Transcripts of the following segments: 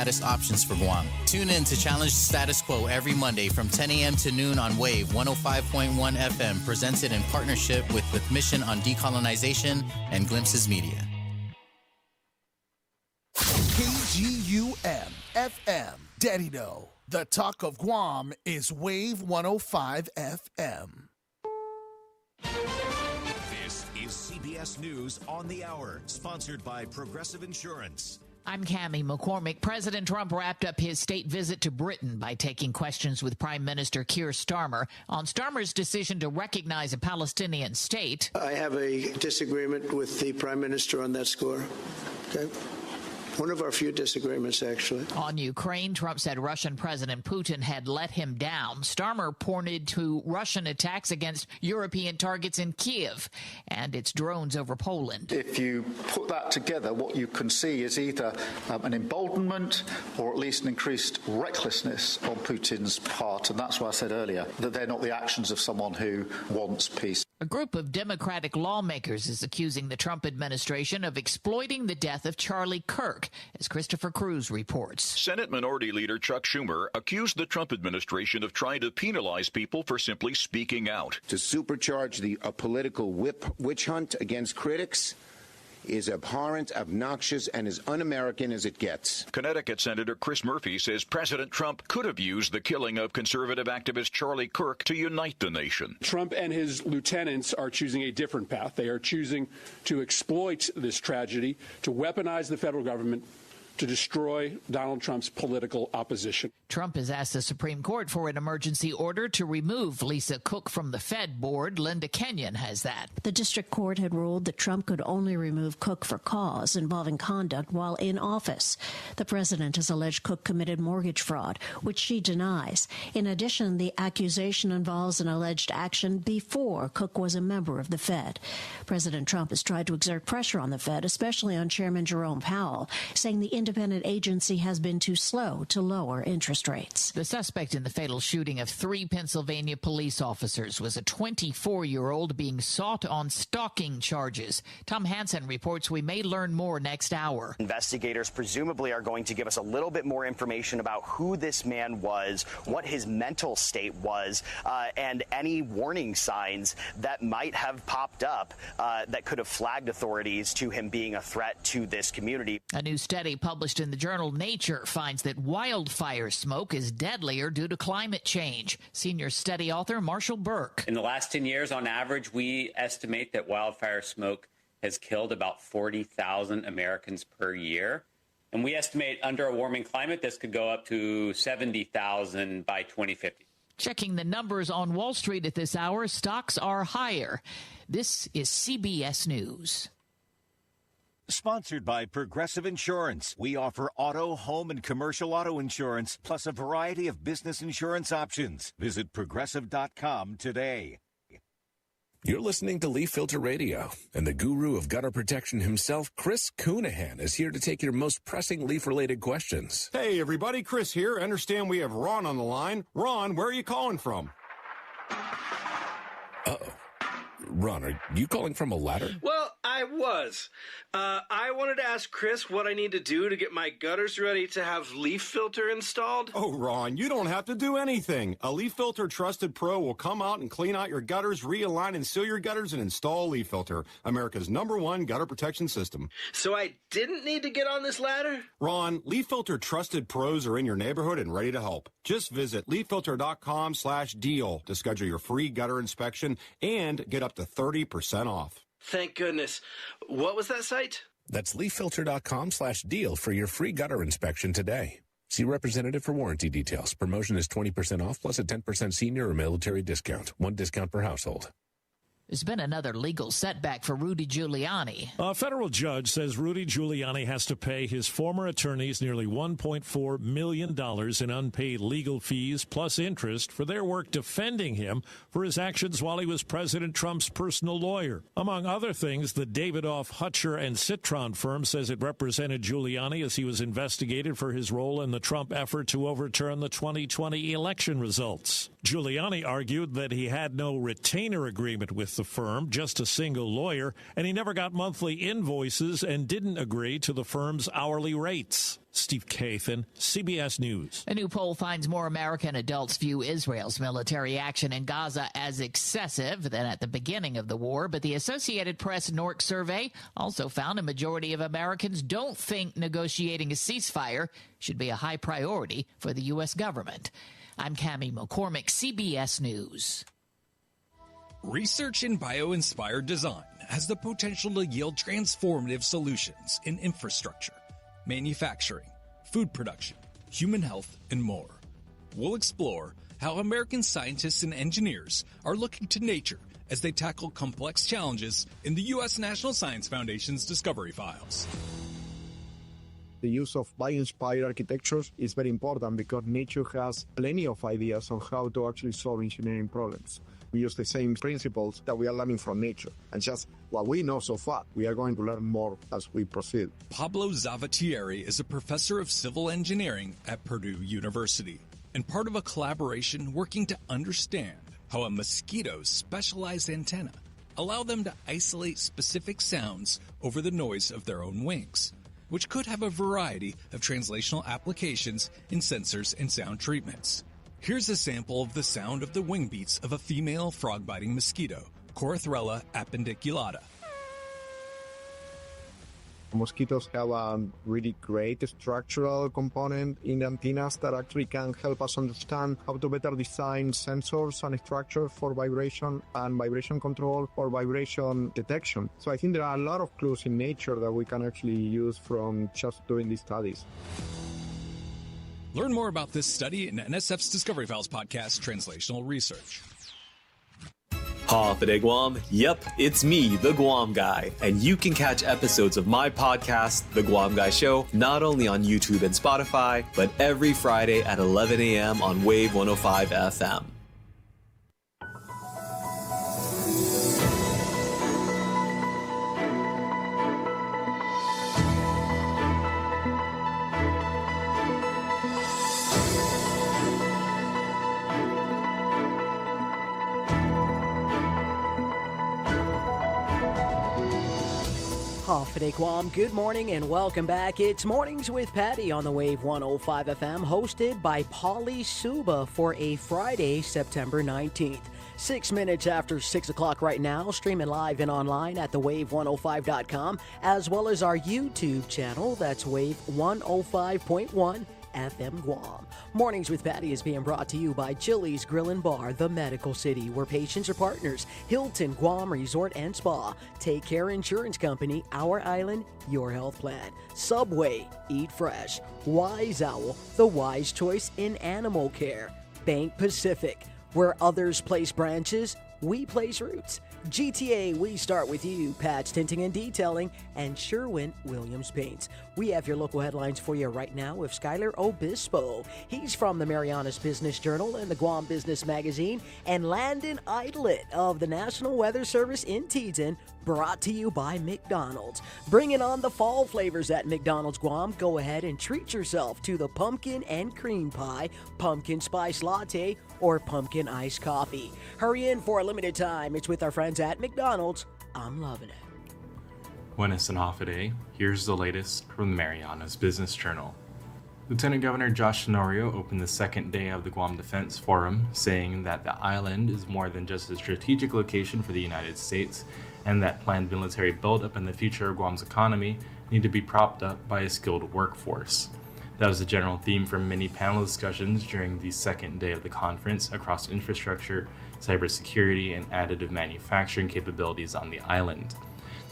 status options for Guam. Tune in to Challenge the Status Quo every Monday from 10 a.m. to noon on Wave 105.1 FM, presented in partnership with the Mission on Decolonization and Glimpses Media. KGUM FM, Dedido. The talk of Guam is Wave 105 FM. This is CBS News on the Hour, sponsored by Progressive Insurance. I'm Cammie McCormick. President Trump wrapped up his state visit to Britain by taking questions with Prime Minister Keir Starmer on Starmer's decision to recognize a Palestinian state. I have a disagreement with the Prime Minister on that score. Okay. One of our few disagreements, actually. On Ukraine, Trump said Russian President Putin had let him down. Starmer pointed to Russian attacks against European targets in Kiev and its drones over Poland. If you put that together, what you can see is either an emboldenment or at least an increased recklessness on Putin's part. And that's why I said earlier that they're not the actions of someone who wants peace. A group of Democratic lawmakers is accusing the Trump administration of exploiting the death of Charlie Kirk, as Christopher Cruz reports. Senate Minority Leader Chuck Schumer accused the Trump administration of trying to penalize people for simply speaking out. To supercharge the political witch hunt against critics is abhorrent, obnoxious, and as un-American as it gets. Connecticut Senator Chris Murphy says President Trump could have used the killing of conservative activist Charlie Kirk to unite the nation. Trump and his lieutenants are choosing a different path. They are choosing to exploit this tragedy, to weaponize the federal government, to destroy Donald Trump's political opposition. Trump has asked the Supreme Court for an emergency order to remove Lisa Cook from the Fed board. Linda Kenyon has that. The district court had ruled that Trump could only remove Cook for cause involving conduct while in office. The president has alleged Cook committed mortgage fraud, which she denies. In addition, the accusation involves an alleged action before Cook was a member of the Fed. President Trump has tried to exert pressure on the Fed, especially on Chairman Jerome Powell, saying the independent agency has been too slow to lower interest rates. The suspect in the fatal shooting of 3 Pennsylvania police officers was a 24-year-old being sought on stalking charges. Tom Hansen reports we may learn more next hour. Investigators presumably are going to give us a little bit more information about who this man was, what his mental state was, and any warning signs that might have popped up that could have flagged authorities to him being a threat to this community. A new study published in the journal Nature finds that wildfire smoke is deadlier due to climate change. Senior study author Marshall Burke. In the last 10 years, on average, we estimate that wildfire smoke has killed about 40,000 Americans per year. And we estimate under a warming climate, this could go up to 70,000 by 2050. Checking the numbers on Wall Street at this hour, stocks are higher. This is CBS News. Sponsored by Progressive Insurance. We offer auto, home, and commercial auto insurance, plus a variety of business insurance options. Visit Progressive.com today. You're listening to Leaf Filter Radio, and the guru of gutter protection himself, Chris Coonahan, is here to take your most pressing leaf-related questions. Hey, everybody, Chris here. I understand we have Ron on the line. Ron, where are you calling from? Uh-oh. Ron, are you calling from a ladder? Well, I was. I wanted to ask Chris what I need to do to get my gutters ready to have leaf filter installed. Oh, Ron, you don't have to do anything. A Leaf Filter Trusted Pro will come out and clean out your gutters, realign and seal your gutters, and install Leaf Filter, America's #1 gutter protection system. So I didn't need to get on this ladder? Ron, Leaf Filter Trusted Pros are in your neighborhood and ready to help. Just visit leaffilter.com/deal to schedule your free gutter inspection and get up to 30% off. Thank goodness. What was that site? That's leaffilter.com/deal for your free gutter inspection today. See representative for warranty details. Promotion is 20% off plus a 10% senior or military discount. 1 discount per household. There's been another legal setback for Rudy Giuliani. A federal judge says Rudy Giuliani has to pay his former attorneys nearly $1.4 million in unpaid legal fees plus interest for their work defending him for his actions while he was President Trump's personal lawyer. Among other things, the Davidoff, Hutcher, and Citron firm says it represented Giuliani as he was investigated for his role in the Trump effort to overturn the 2020 election results. Giuliani argued that he had no retainer agreement with the the firm, just a single lawyer, and he never got monthly invoices and didn't agree to the firm's hourly rates. Steve Kathan, CBS News. A new poll finds more American adults view Israel's military action in Gaza as excessive than at the beginning of the war, but the Associated Press NORC survey also found a majority of Americans don't think negotiating a ceasefire should be a high priority for the U.S. government. I'm Cammie McCormick, CBS News. Research in bio-inspired design has the potential to yield transformative solutions in infrastructure, manufacturing, food production, human health, and more. We'll explore how American scientists and engineers are looking to nature as they tackle complex challenges in the U.S. National Science Foundation's Discovery Files. The use of bio-inspired architectures is very important because nature has plenty of ideas on how to actually solve engineering problems. We use the same principles that we are learning from nature. And just what we know so far, we are going to learn more as we proceed. Pablo Zavatieri is a professor of civil engineering at Purdue University and part of a collaboration working to understand how a mosquito's specialized antenna allow them to isolate specific sounds over the noise of their own wings, which could have a variety of translational applications in sensors and sound treatments. Here's a sample of the sound of the wing beats of a female frog-biting mosquito, Corythrella appendiculata. Mosquitoes have a really great structural component in the antennas that actually can help us understand how to better design sensors and structures for vibration and vibration control or vibration detection. So I think there are a lot of clues in nature that we can actually use from just doing these studies. Learn more about this study in NSF's Discovery Files podcast, Translational Research. Hafa Adai, Guam. Yep, it's me, the Guam Guy. And you can catch episodes of my podcast, The Guam Guy Show, not only on YouTube and Spotify, but every Friday at 11 a.m. on Wave 105 FM. Hafa Adai, Guam. Good morning and welcome back. It's Mornings with Patti on the Wave 105 FM, hosted by Pauly Suba for a Friday, September 19th. 6 minutes after 6 o'clock right now, streaming live and online at thewave105.com, as well as our YouTube channel. That's Wave 105.1 FM Guam. Mornings with Patti is being brought to you by Chili's Grill and Bar, the Medical City, where patients are partners. Hilton Guam Resort and Spa. Take Care Insurance Company, Our Island, Your Health Plan. Subway, Eat Fresh. Wise Owl, the wise choice in animal care. Bank Pacific, where others place branches, we place roots. GTA, we start with you, Patch Tinting and Detailing, and Sherwin-Williams Paints. We have your local headlines for you right now with Skylar Obispo. He's from the Marianas Business Journal and the Guam Business Magazine, and Landon Idlet of the National Weather Service in Teton, brought to you by McDonald's. Bringing on the fall flavors at McDonald's Guam. Go ahead and treat yourself to the pumpkin and cream pie, pumpkin spice latte, or pumpkin iced coffee. Hurry in for a limited time. It's with our friends at McDonald's. I'm loving it. Buenas and Hafa Adai. Here's the latest from the Marianas Business Journal. Lieutenant Governor Josh Tenorio opened the second day of the Guam Defense Forum, saying that the island is more than just a strategic location for the United States, and that planned military buildup and the future of Guam's economy need to be propped up by a skilled workforce. That was the general theme for many panel discussions during the second day of the conference across infrastructure, cybersecurity, and additive manufacturing capabilities on the island.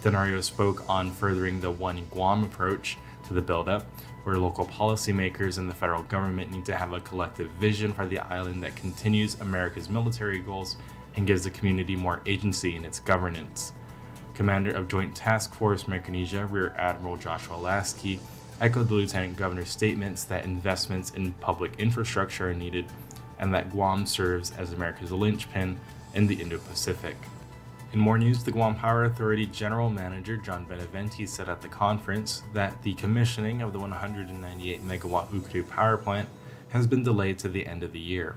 Tenorio spoke on furthering the One Guam approach to the buildup, where local policymakers and the federal government need to have a collective vision for the island that continues America's military goals and gives the community more agency in its governance. Commander of Joint Task Force Micronesia, Rear Admiral Joshua Lasky, echoed the Lieutenant Governor's statements that investments in public infrastructure are needed and that Guam serves as America's linchpin in the Indo-Pacific. In more news, the Guam Power Authority General Manager John Beneventi said at the conference that the commissioning of the 198-megawatt Ukru power plant has been delayed to the end of the year.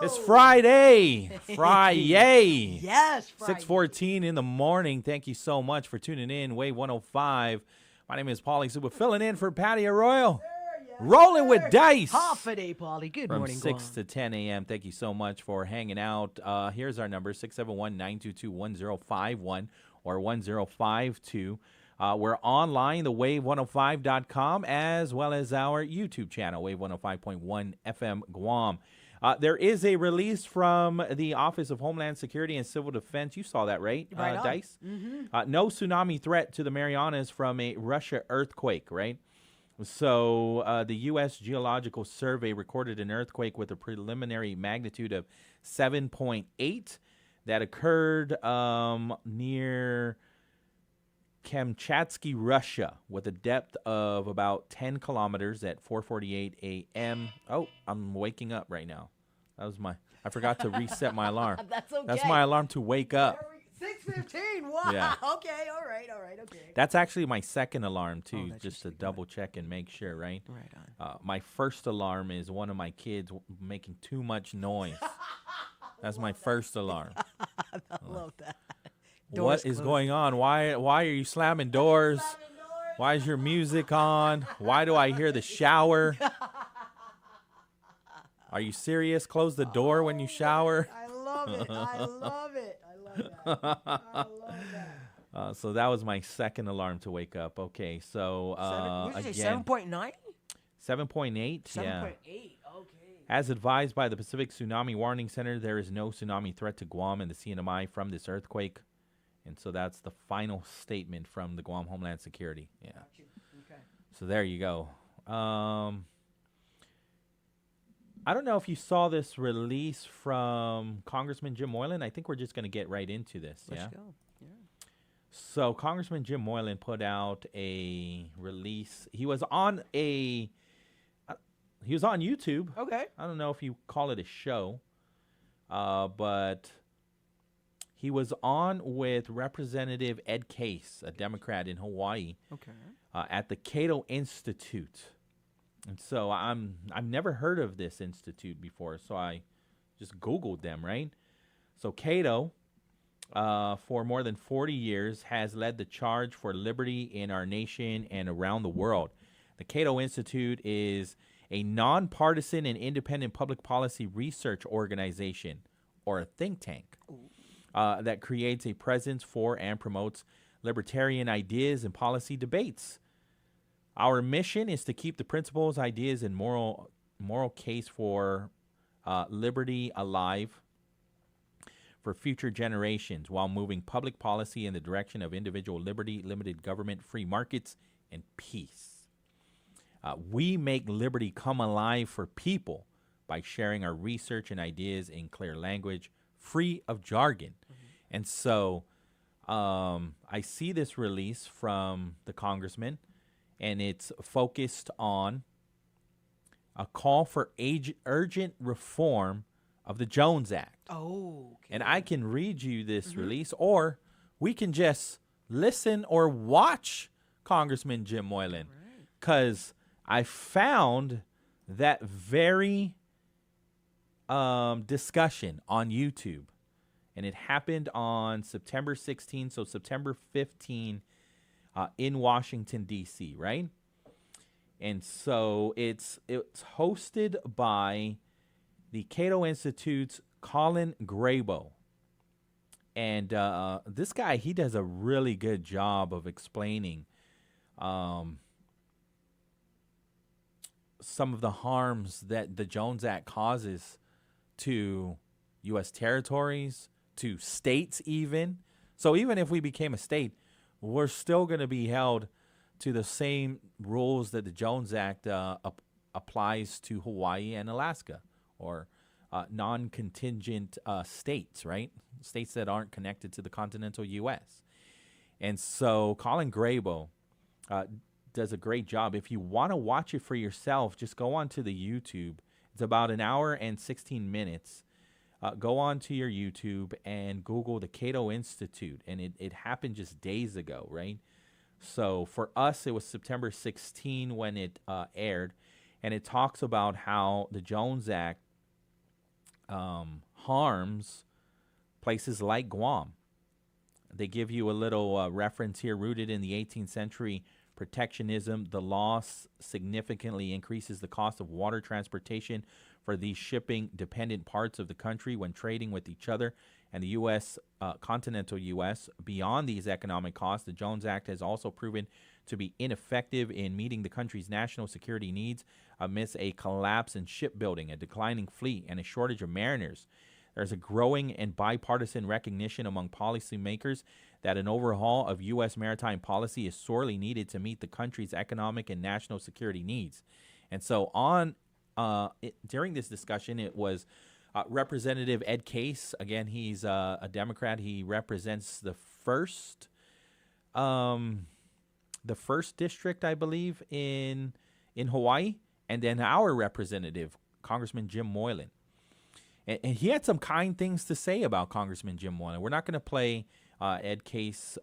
It's Friday. Friday. Yes, Friday. 6:14 in the morning. Thank you so much for tuning in. Wave 105. My name is Pauly Suba, filling in for Patti Arroyo. Rolling with dice. Hafa Adai, Pauly. Good From morning, 6 Guam. to 10 a.m. Thank you so much for hanging out. Here's our number, 671-922-1051 or 1052. We're online, thewave105.com, as well as our YouTube channel, Wave 105.1 FM Guam. There is a release from the Office of Homeland Security and Civil Defense. You saw that, right, Right on. Dice? Mm-hmm. No tsunami threat to the Marianas from a Russia earthquake, right? So the U.S. Geological Survey recorded an earthquake with a preliminary magnitude of 7.8 that occurred near Kamchatsky, Russia, with a depth of about 10 kilometers at 4:48 a.m. Oh, I'm waking up right now. That was I forgot to reset my alarm. That's okay. That's my alarm to wake up. 6:15. Wow. Yeah. Okay. All right. Okay. That's actually my second alarm, too, that's just to double check and make sure, right? Right on. My first alarm is one of my kids making too much noise. That's my first alarm. I love that. What is going on? Why are you slamming doors? Why is your music on? Why do I hear the shower? Are you serious? Close the door when you shower? I love it. I love it. I love that. I love that. So that was my second alarm to wake up. Okay, so What did you say, again, 7.9? 7.8. 7.8. Yeah. Okay. As advised by the Pacific Tsunami Warning Center, there is no tsunami threat to Guam and the CNMI from this earthquake. And so that's the final statement from the Guam Homeland Security. Yeah. Okay. So there you go. I don't know if you saw this release from Congressman Jim Moylan. I think we're just going to get right into this. Let's yeah. go. Yeah. So Congressman Jim Moylan put out a release. He was on YouTube. Okay. I don't know if you call it a show, but he was on with Representative Ed Case, a Democrat in Hawaii, Okay. at the Cato Institute. And so I've never heard of this institute before, so I just Googled them, right? So Cato, for more than 40 years, has led the charge for liberty in our nation and around the world. The Cato Institute is a nonpartisan and independent public policy research organization, or a think tank, that creates a presence for and promotes libertarian ideas and policy debates. Our mission is to keep the principles, ideas, and moral case for liberty alive for future generations while moving public policy in the direction of individual liberty, limited government, free markets, and peace. We make liberty come alive for people by sharing our research and ideas in clear language, free of jargon. And so I see this release from the congressman, and it's focused on a call for urgent reform of the Jones Act. Oh, okay. And I can read you this release, or we can just listen or watch Congressman Jim Moylan, because I found that very discussion on YouTube, and it happened on September 16, so September 15, in Washington, D.C., right? And so it's hosted by the Cato Institute's Colin Grabo. And this guy, he does a really good job of explaining some of the harms that the Jones Act causes to U.S. territories, to states even. So even if we became a state, we're still going to be held to the same rules that the Jones Act applies to Hawaii and Alaska, or non-contingent states, right? States that aren't connected to the continental U.S. And so Colin Grabo does a great job. If you want to watch it for yourself, just go on to the YouTube. It's about an hour and 16 minutes. Go on to your YouTube and Google the Cato Institute. And it happened just days ago, right? So for us, it was September 16 when it aired. And it talks about how the Jones Act harms places like Guam. They give you a little reference here. Rooted in the 18th century protectionism, the loss significantly increases the cost of water transportation for these shipping-dependent parts of the country when trading with each other and the U.S., continental U.S. Beyond these economic costs, the Jones Act has also proven to be ineffective in meeting the country's national security needs amidst a collapse in shipbuilding, a declining fleet, and a shortage of mariners. There's a growing and bipartisan recognition among policymakers that an overhaul of U.S. maritime policy is sorely needed to meet the country's economic and national security needs. And so during this discussion, it was Representative Ed Case. Again, he's a Democrat. He represents the first district, I believe, in Hawaii. And then our representative, Congressman Jim Moylan. And he had some kind things to say about Congressman Jim Moylan. We're not going to play Ed Case.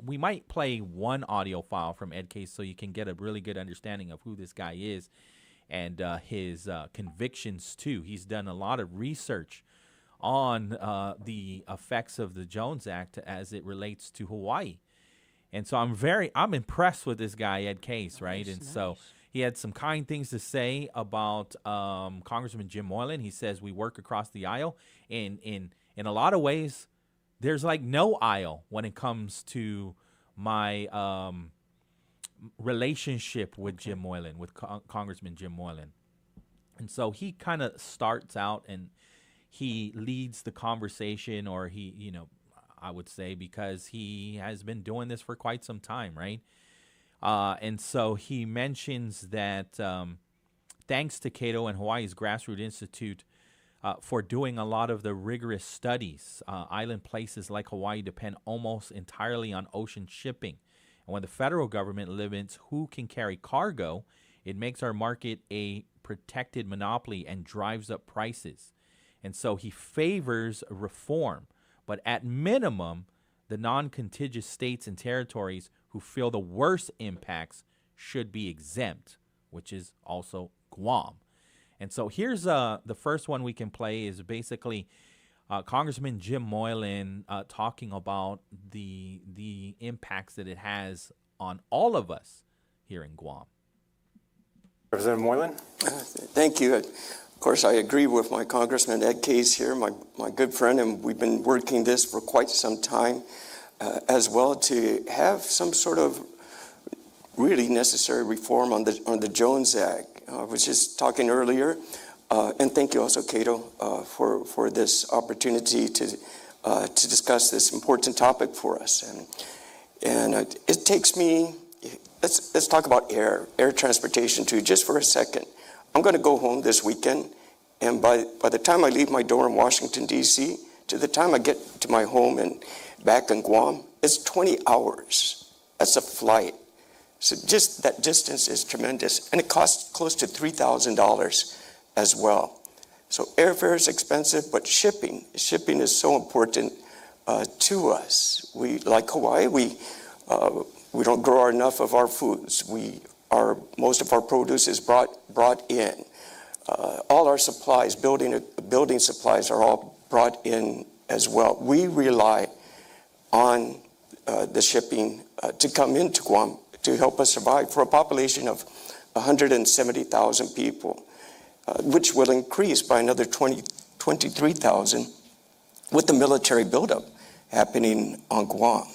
We might play one audio file from Ed Case so you can get a really good understanding of who this guy is and his convictions, too. He's done a lot of research on the effects of the Jones Act as it relates to Hawaii. And so I'm impressed with this guy, Ed Case, right? And so he had some kind things to say about Congressman Jim Moylan. He says we work across the aisle. In a lot of ways, there's like no aisle when it comes to my relationship with Jim Moylan, with Congressman Jim Moylan. And so he kind of starts out and he leads the conversation, or he, I would say, because he has been doing this for quite some time, right? And so he mentions that thanks to Cato and Hawaii's Grassroots Institute for doing a lot of the rigorous studies, island places like Hawaii depend almost entirely on ocean shipping. And when the federal government limits who can carry cargo, it makes our market a protected monopoly and drives up prices. And so he favors reform, but at minimum, the non-contiguous states and territories who feel the worst impacts should be exempt, which is also Guam. And so here's the first one we can play is basically Congressman Jim Moylan talking about the impacts that it has on all of us here in Guam. Representative Moylan? Thank you. Of course, I agree with my Congressman Ed Case here, my good friend, and we've been working this for quite some time as well to have some sort of really necessary reform on the Jones Act. I was just talking earlier, and thank you also, Cato, for this opportunity to discuss this important topic for us. And it takes me, let's talk about air transportation too, just for a second. I'm going to go home this weekend, and by the time I leave my door in Washington, D.C., to the time I get to my home and back in Guam, it's 20 hours. That's a flight. So just that distance is tremendous, and it costs close to $3,000 as well. So airfare is expensive, but shipping is so important to us. We, like Hawaii, we don't grow enough of our foods. Most of our produce is brought in. All our supplies, building supplies, are all brought in as well. We rely on the shipping to come into Guam to help us survive for a population of 170,000 people, which will increase by another 23,000 with the military buildup happening on Guam.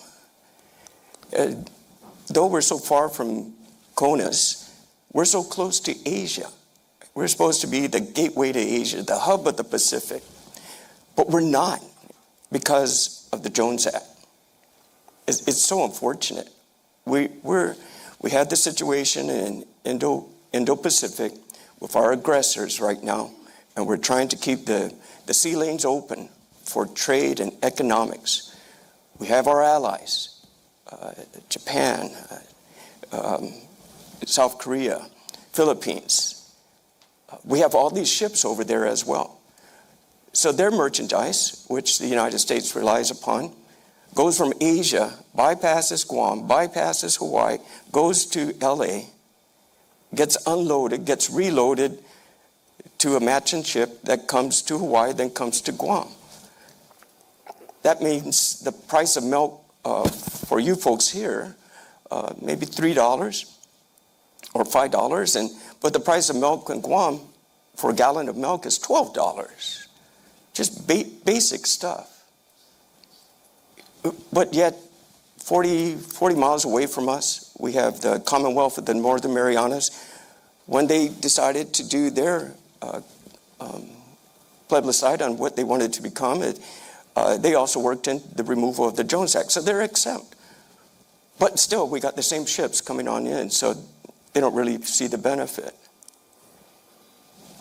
Though we're so far from CONUS, we're so close to Asia. We're supposed to be the gateway to Asia, the hub of the Pacific. But we're not because of the Jones Act. It's so unfortunate. We had the situation in Indo-Pacific with our aggressors right now, and we're trying to keep the sea lanes open for trade and economics. We have our allies, Japan, South Korea, Philippines. We have all these ships over there as well. So their merchandise, which the United States relies upon, goes from Asia, bypasses Guam, bypasses Hawaii, goes to LA, gets unloaded, gets reloaded to a matching ship that comes to Hawaii, then comes to Guam. That means the price of milk for you folks here, maybe $3 or $5, but the price of milk in Guam for a gallon of milk is $12. Just basic stuff. But yet, 40 miles away from us, we have the Commonwealth of the Northern Marianas. When they decided to do their plebiscite on what they wanted to become, they also worked in the removal of the Jones Act, so they're exempt. But still, we got the same ships coming on in, so they don't really see the benefit.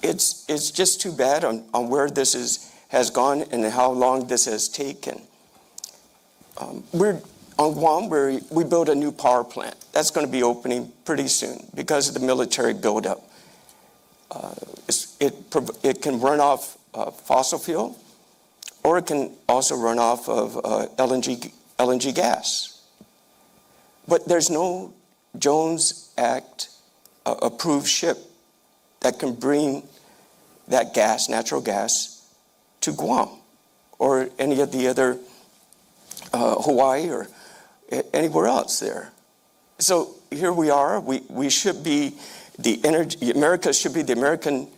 It's just too bad on where this has gone and how long this has taken. On Guam, we built a new power plant. That's going to be opening pretty soon because of the military buildup. It can run off fossil fuel, or it can also run off of LNG gas. But there's no Jones Act approved ship that can bring that gas, natural gas, to Guam or any of the other Hawaii or anywhere else there. So here we are. We should be America should be the American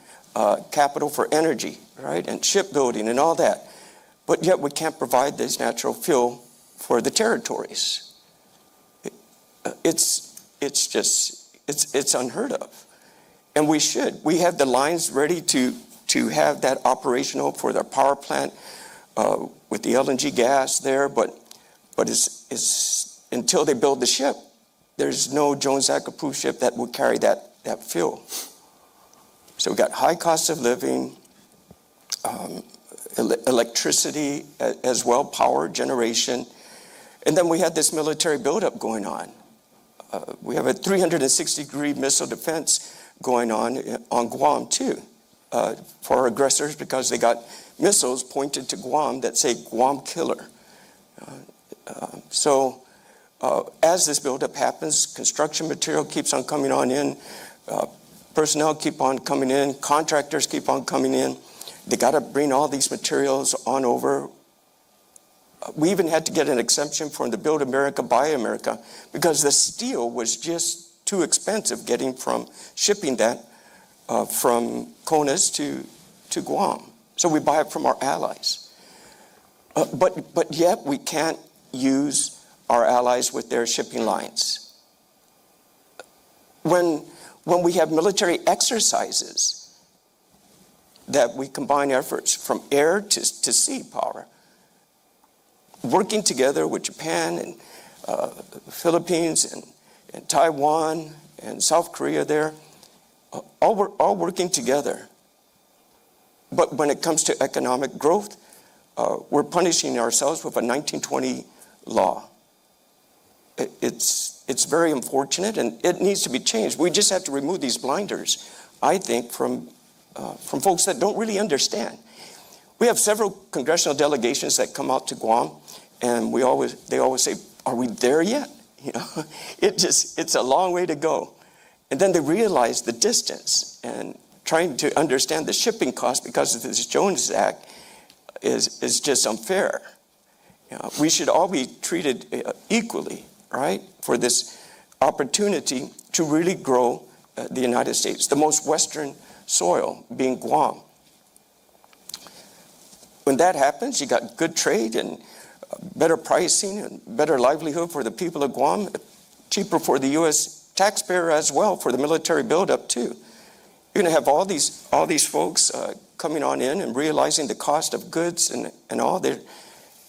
capital for energy, right, and shipbuilding and all that. But yet we can't provide this natural fuel for the territories. It's unheard of. And we should. We have the lines ready to have that operational for their power plant with the LNG gas there, but it's until they build the ship, there's no Jones Act approved ship that will carry that fuel. So we've got high cost of living, electricity as well, power generation, and then we had this military buildup going on. We have a 360-degree missile defense going on Guam too, for our aggressors, because they got missiles pointed to Guam that say Guam killer. So as this buildup happens, construction material keeps on coming on in, personnel keep on coming in, contractors keep on coming in. They got to bring all these materials on over. We even had to get an exemption from the Build America, Buy America, because the steel was just too expensive shipping that from CONUS to Guam. So we buy it from our allies. But yet we can't use our allies with their shipping lines. When we have military exercises that we combine efforts from air to sea power, working together with Japan and Philippines and Taiwan and South Korea there, all working together. But when it comes to economic growth, we're punishing ourselves with a 1920 law. It's very unfortunate, and it needs to be changed. We just have to remove these blinders, I think, from folks that don't really understand. We have several congressional delegations that come out to Guam, and they always say, "Are we there yet?" You know, it's a long way to go. And then they realize the distance, and trying to understand the shipping cost because of this Jones Act is just unfair. You know, we should all be treated equally, right, for this opportunity to really grow the United States, the most western soil being Guam. When that happens, you got good trade and better pricing and better livelihood for the people of Guam, cheaper for the U.S. taxpayer as well, for the military buildup too. You're going to have all these folks coming on in and realizing the cost of goods and all. They're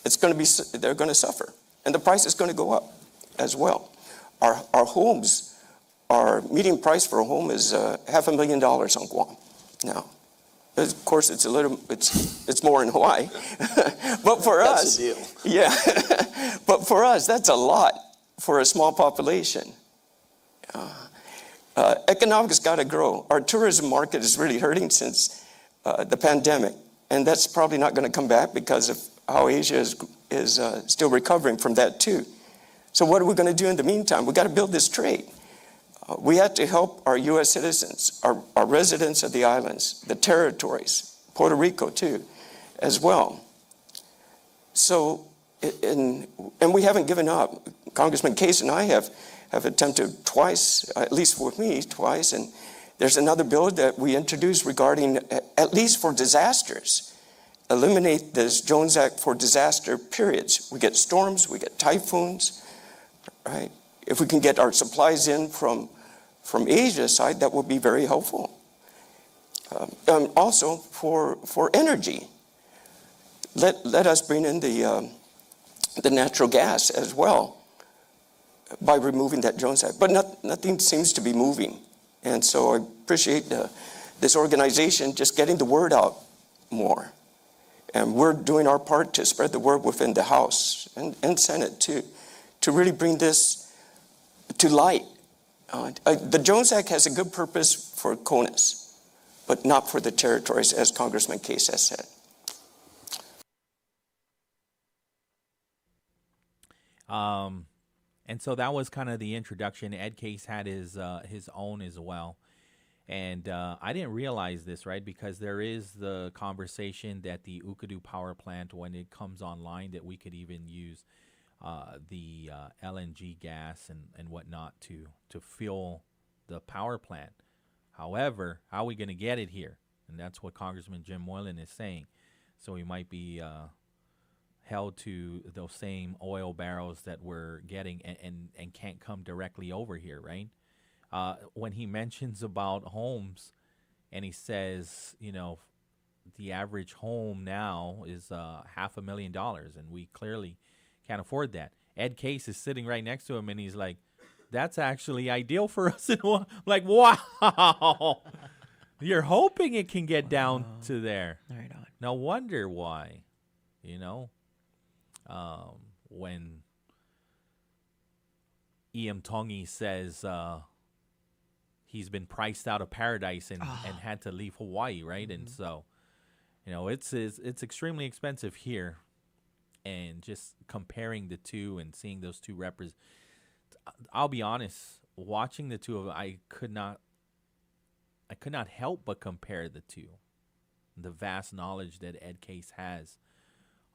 going to suffer, and the price is going to go up as well. Our homes, our median price for a home is $500,000 on Guam now. Of course, it's more in Hawaii, but for us, that's a deal. Yeah, but for us, that's a lot for a small population. Economics got to grow. Our tourism market is really hurting since the pandemic, and that's probably not going to come back because of how Asia is still recovering from that too. So what are we going to do in the meantime? We've got to build this trade. We have to help our U.S. citizens, our residents of the islands, the territories, Puerto Rico too, as well. So, and we haven't given up. Congressman Case and I have attempted twice, at least with me twice, and there's another bill that we introduced regarding, at least for disasters, eliminate this Jones Act for disaster periods. We get storms, we get typhoons, right? If we can get our supplies in from Asia side, that would be very helpful. Also for energy, let us bring in the natural gas as well by removing that Jones Act. But nothing seems to be moving. And so I appreciate this organization just getting the word out more. And we're doing our part to spread the word within the House and Senate to really bring this to light. The Jones Act has a good purpose for CONUS, but not for the territories, as Congressman Case has said. And so that was kind of the introduction. Ed Case had his own as well. And I didn't realize this, right? Because there is the conversation that the Ukadu power plant, when it comes online, that we could even use the LNG gas and whatnot to fuel the power plant. However, how are we going to get it here? And that's what Congressman Jim Moylan is saying. So we might be held to those same oil barrels that we're getting and can't come directly over here, right? When he mentions about homes and he says, the average home now is $500,000, and we clearly can't afford that. Ed Case is sitting right next to him, and he's like, that's actually ideal for us. Like, wow. You're hoping it can get down to there. Right on. No wonder why, when E.M. Tongi says he's been priced out of paradise and had to leave Hawaii, right? Mm-hmm. And so, it's extremely expensive here. And just comparing the two and seeing those two I'll be honest, watching the two of them, I could not help but compare the two. The vast knowledge that Ed Case has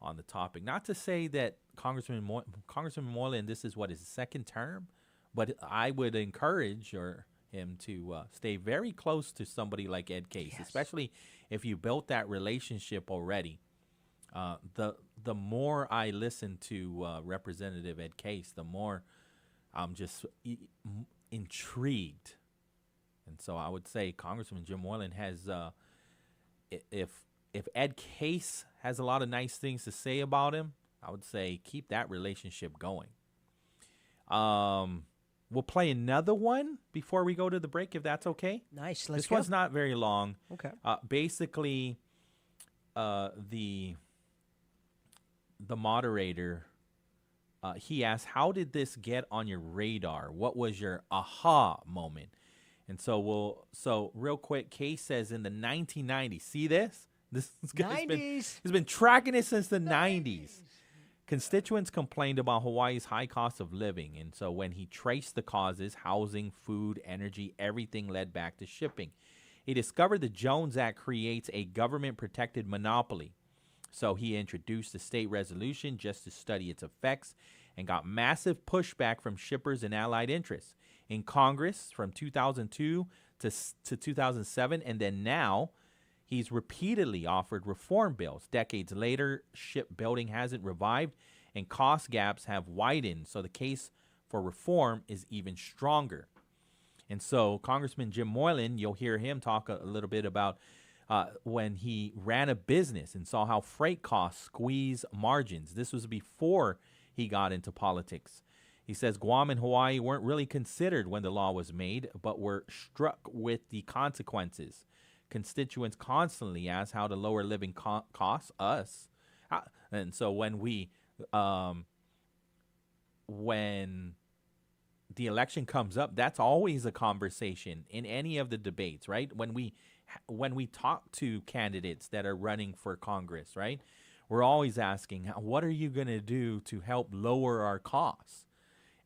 on the topic. Not to say that Congressman Moylan, this is his second term, but I would encourage him to stay very close to somebody like Ed Case, yes. Especially if you built that relationship already. The more I listen to Representative Ed Case, the more I'm just intrigued. And so I would say Congressman Jim Moylan has, if Ed Case has a lot of nice things to say about him, I would say keep that relationship going. We'll play another one before we go to the break, if that's okay. Nice. This one's not very long. Okay. Basically, the moderator, he asked, how did this get on your radar? What was your aha moment? And so real quick, Case says in the 1990s, see this? This guy's been tracking it since the 90s. Constituents complained about Hawaii's high cost of living. And so when he traced the causes, housing, food, energy, everything led back to shipping. He discovered the Jones Act creates a government-protected monopoly. So he introduced a state resolution just to study its effects and got massive pushback from shippers and allied interests. In Congress from 2002 to 2007, and then now, he's repeatedly offered reform bills. Decades later, shipbuilding hasn't revived, and cost gaps have widened, so the case for reform is even stronger. And so Congressman Jim Moylan, you'll hear him talk a little bit about when he ran a business and saw how freight costs squeeze margins. This was before he got into politics. He says Guam and Hawaii weren't really considered when the law was made, but were struck with the consequences. Constituents constantly ask how to lower living costs us. And so when the election comes up, that's always a conversation in any of the debates, right? When we talk to candidates that are running for Congress, right? We're always asking, what are you going to do to help lower our costs?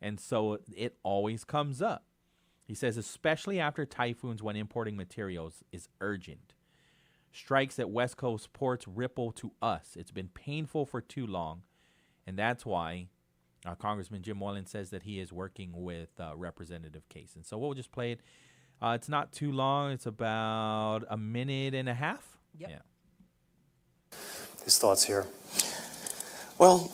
And so it always comes up. He says, especially after typhoons when importing materials is urgent. Strikes at West Coast ports ripple to us. It's been painful for too long, and that's why Congressman Jim Moylan says that he is working with Representative Case. And so we'll just play it. It's not too long. It's about a minute and a half. Yep. Yeah. His thoughts here. Well,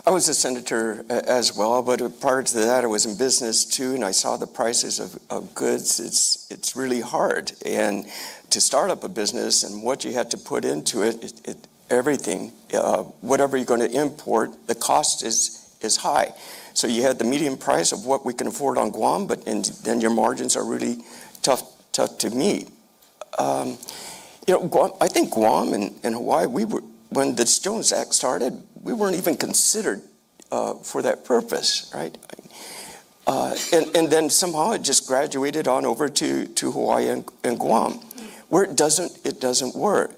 I was a senator as well, but prior to that, I was in business too, and I saw the prices of goods. It's really hard, and to start up a business and what you had to put into it everything, whatever you're going to import, the cost is high. So you had the median price of what we can afford on Guam, and then your margins are really tough to meet. Guam, I think Guam and Hawaii, when the Jones Act started, we weren't even considered for that purpose, right? And then somehow it just graduated on over to Hawaii and Guam, where it doesn't work.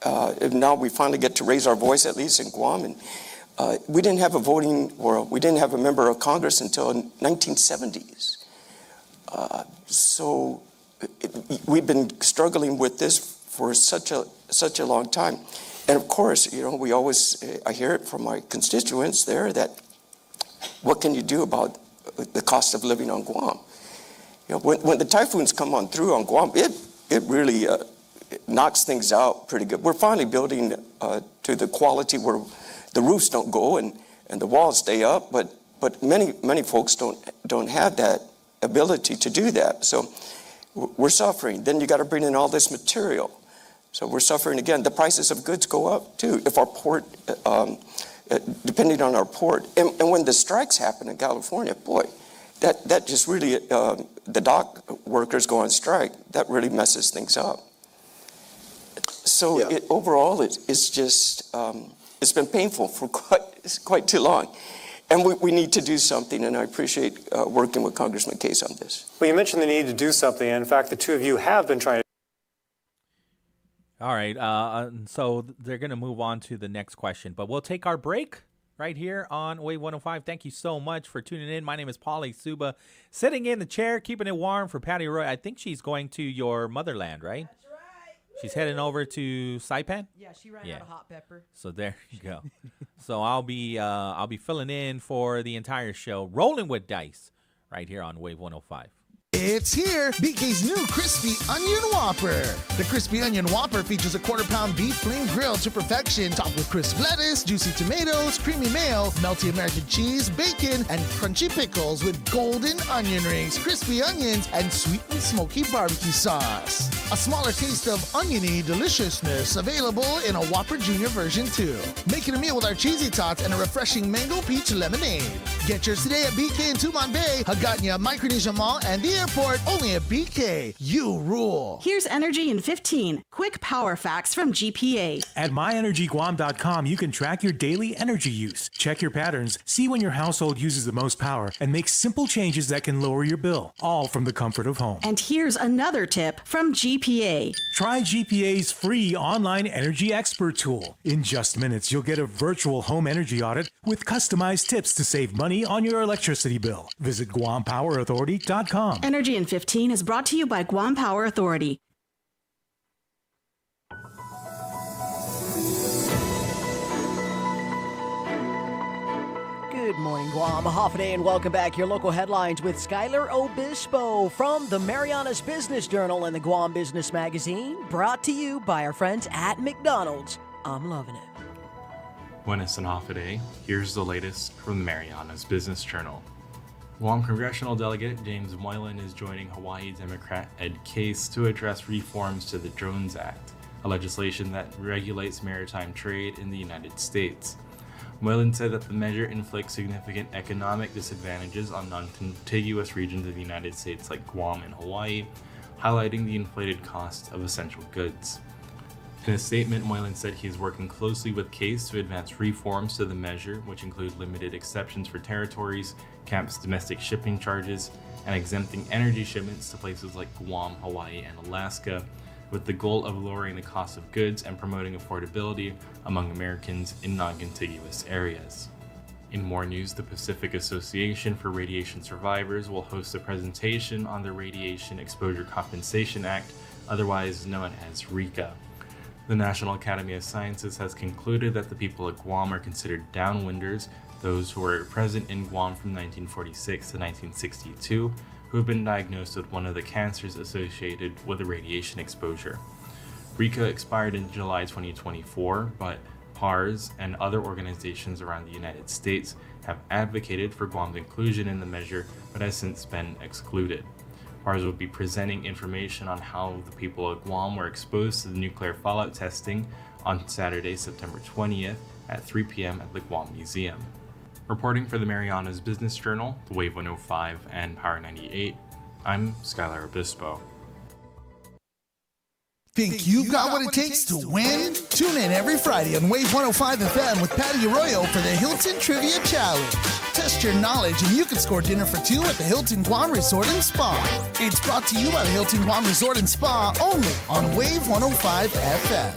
And now we finally get to raise our voice, at least in Guam, and we didn't have we didn't have a member of Congress until 1970s. So we've been struggling with this for such a long time. And of course, we always, I hear it from my constituents there that what can you do about the cost of living on Guam? When the typhoons come on through on Guam, it really knocks things out pretty good. We're finally building to the quality where the roofs don't go and the walls stay up, but many folks don't have that ability to do that. So we're suffering. Then you got to bring in all this material. So we're suffering again. The prices of goods go up too if our port, depending on our port. And when the strikes happen in California, boy, that just really, the dock workers go on strike. That really messes things up. So overall, it's just, it's been painful for quite too long. And we need to do something, and I appreciate working with Congressman Case on this. Well, you mentioned the need to do something, and in fact, the two of you have been trying to. All right, so they're going to move on to the next question, but we'll take our break right here on Wave 105. Thank you so much for tuning in. My name is Pauly Suba, sitting in the chair, keeping it warm for Patti Roy. I think she's going to your motherland, right? That's right. She's heading over to Saipan? Yeah, she ran out of hot pepper. So there you go. So I'll be filling in for the entire show, rolling with dice right here on Wave 105. It's here, BK's new Crispy Onion Whopper. The Crispy Onion Whopper features a quarter-pound beef flame grilled to perfection, topped with crisp lettuce, juicy tomatoes, creamy mayo, melty American cheese, bacon, and crunchy pickles with golden onion rings, crispy onions, and sweet and smoky barbecue sauce. A smaller taste of oniony deliciousness available in a Whopper Junior version too. Make it a meal with our cheesy tots and a refreshing mango peach lemonade. Get yours today at BK in Tumon Bay, Hagåtña, Micronesia Mall, and the airport, only at BK. You rule. Here's Energy in 15. Quick power facts from GPA. At myenergyguam.com, you can track your daily energy use, check your patterns, see when your household uses the most power, and make simple changes that can lower your bill, all from the comfort of home. And here's another tip from GPA. Try GPA's free online energy expert tool. In just minutes, you'll get a virtual home energy audit with customized tips to save money on your electricity bill. Visit GuamPowerAuthority.com. Energy in 15 is brought to you by Guam Power Authority. Good morning, Guam. Hafa Adai, and welcome back. Your local headlines with Skylar Obispo from the Marianas Business Journal and the Guam Business Magazine, brought to you by our friends at McDonald's. I'm loving it. Buenas and Hafa Adai. Here's the latest from the Marianas Business Journal. Guam Congressional Delegate James Moylan is joining Hawaii Democrat Ed Case to address reforms to the Jones Act, a legislation that regulates maritime trade in the United States. Moylan said that the measure inflicts significant economic disadvantages on non-contiguous regions of the United States like Guam and Hawaii, highlighting the inflated cost of essential goods. In a statement, Moylan said he is working closely with Case to advance reforms to the measure, which include limited exceptions for territories, caps domestic shipping charges, and exempting energy shipments to places like Guam, Hawaii, and Alaska, with the goal of lowering the cost of goods and promoting affordability among Americans in non-contiguous areas. In more news, the Pacific Association for Radiation Survivors will host a presentation on the Radiation Exposure Compensation Act, otherwise known as RECA. The National Academy of Sciences has concluded that the people of Guam are considered downwinders, those who were present in Guam from 1946 to 1962, who have been diagnosed with one of the cancers associated with the radiation exposure. RECA expired in July 2024, but PARS and other organizations around the United States have advocated for Guam's inclusion in the measure, but has since been excluded. PARS will be presenting information on how the people of Guam were exposed to the nuclear fallout testing on Saturday, September 20th at 3 p.m. at the Guam Museum. Reporting for the Marianas Business Journal, the Wave 105 and Power 98, I'm Skylar Obispo. Think you've got what it takes to win? Tune in every Friday on Wave 105 FM with Patti Arroyo for the Hilton Trivia Challenge. Test your knowledge and you can score dinner for two at the Hilton Guam Resort and Spa. It's brought to you by the Hilton Guam Resort and Spa only on Wave 105 FM.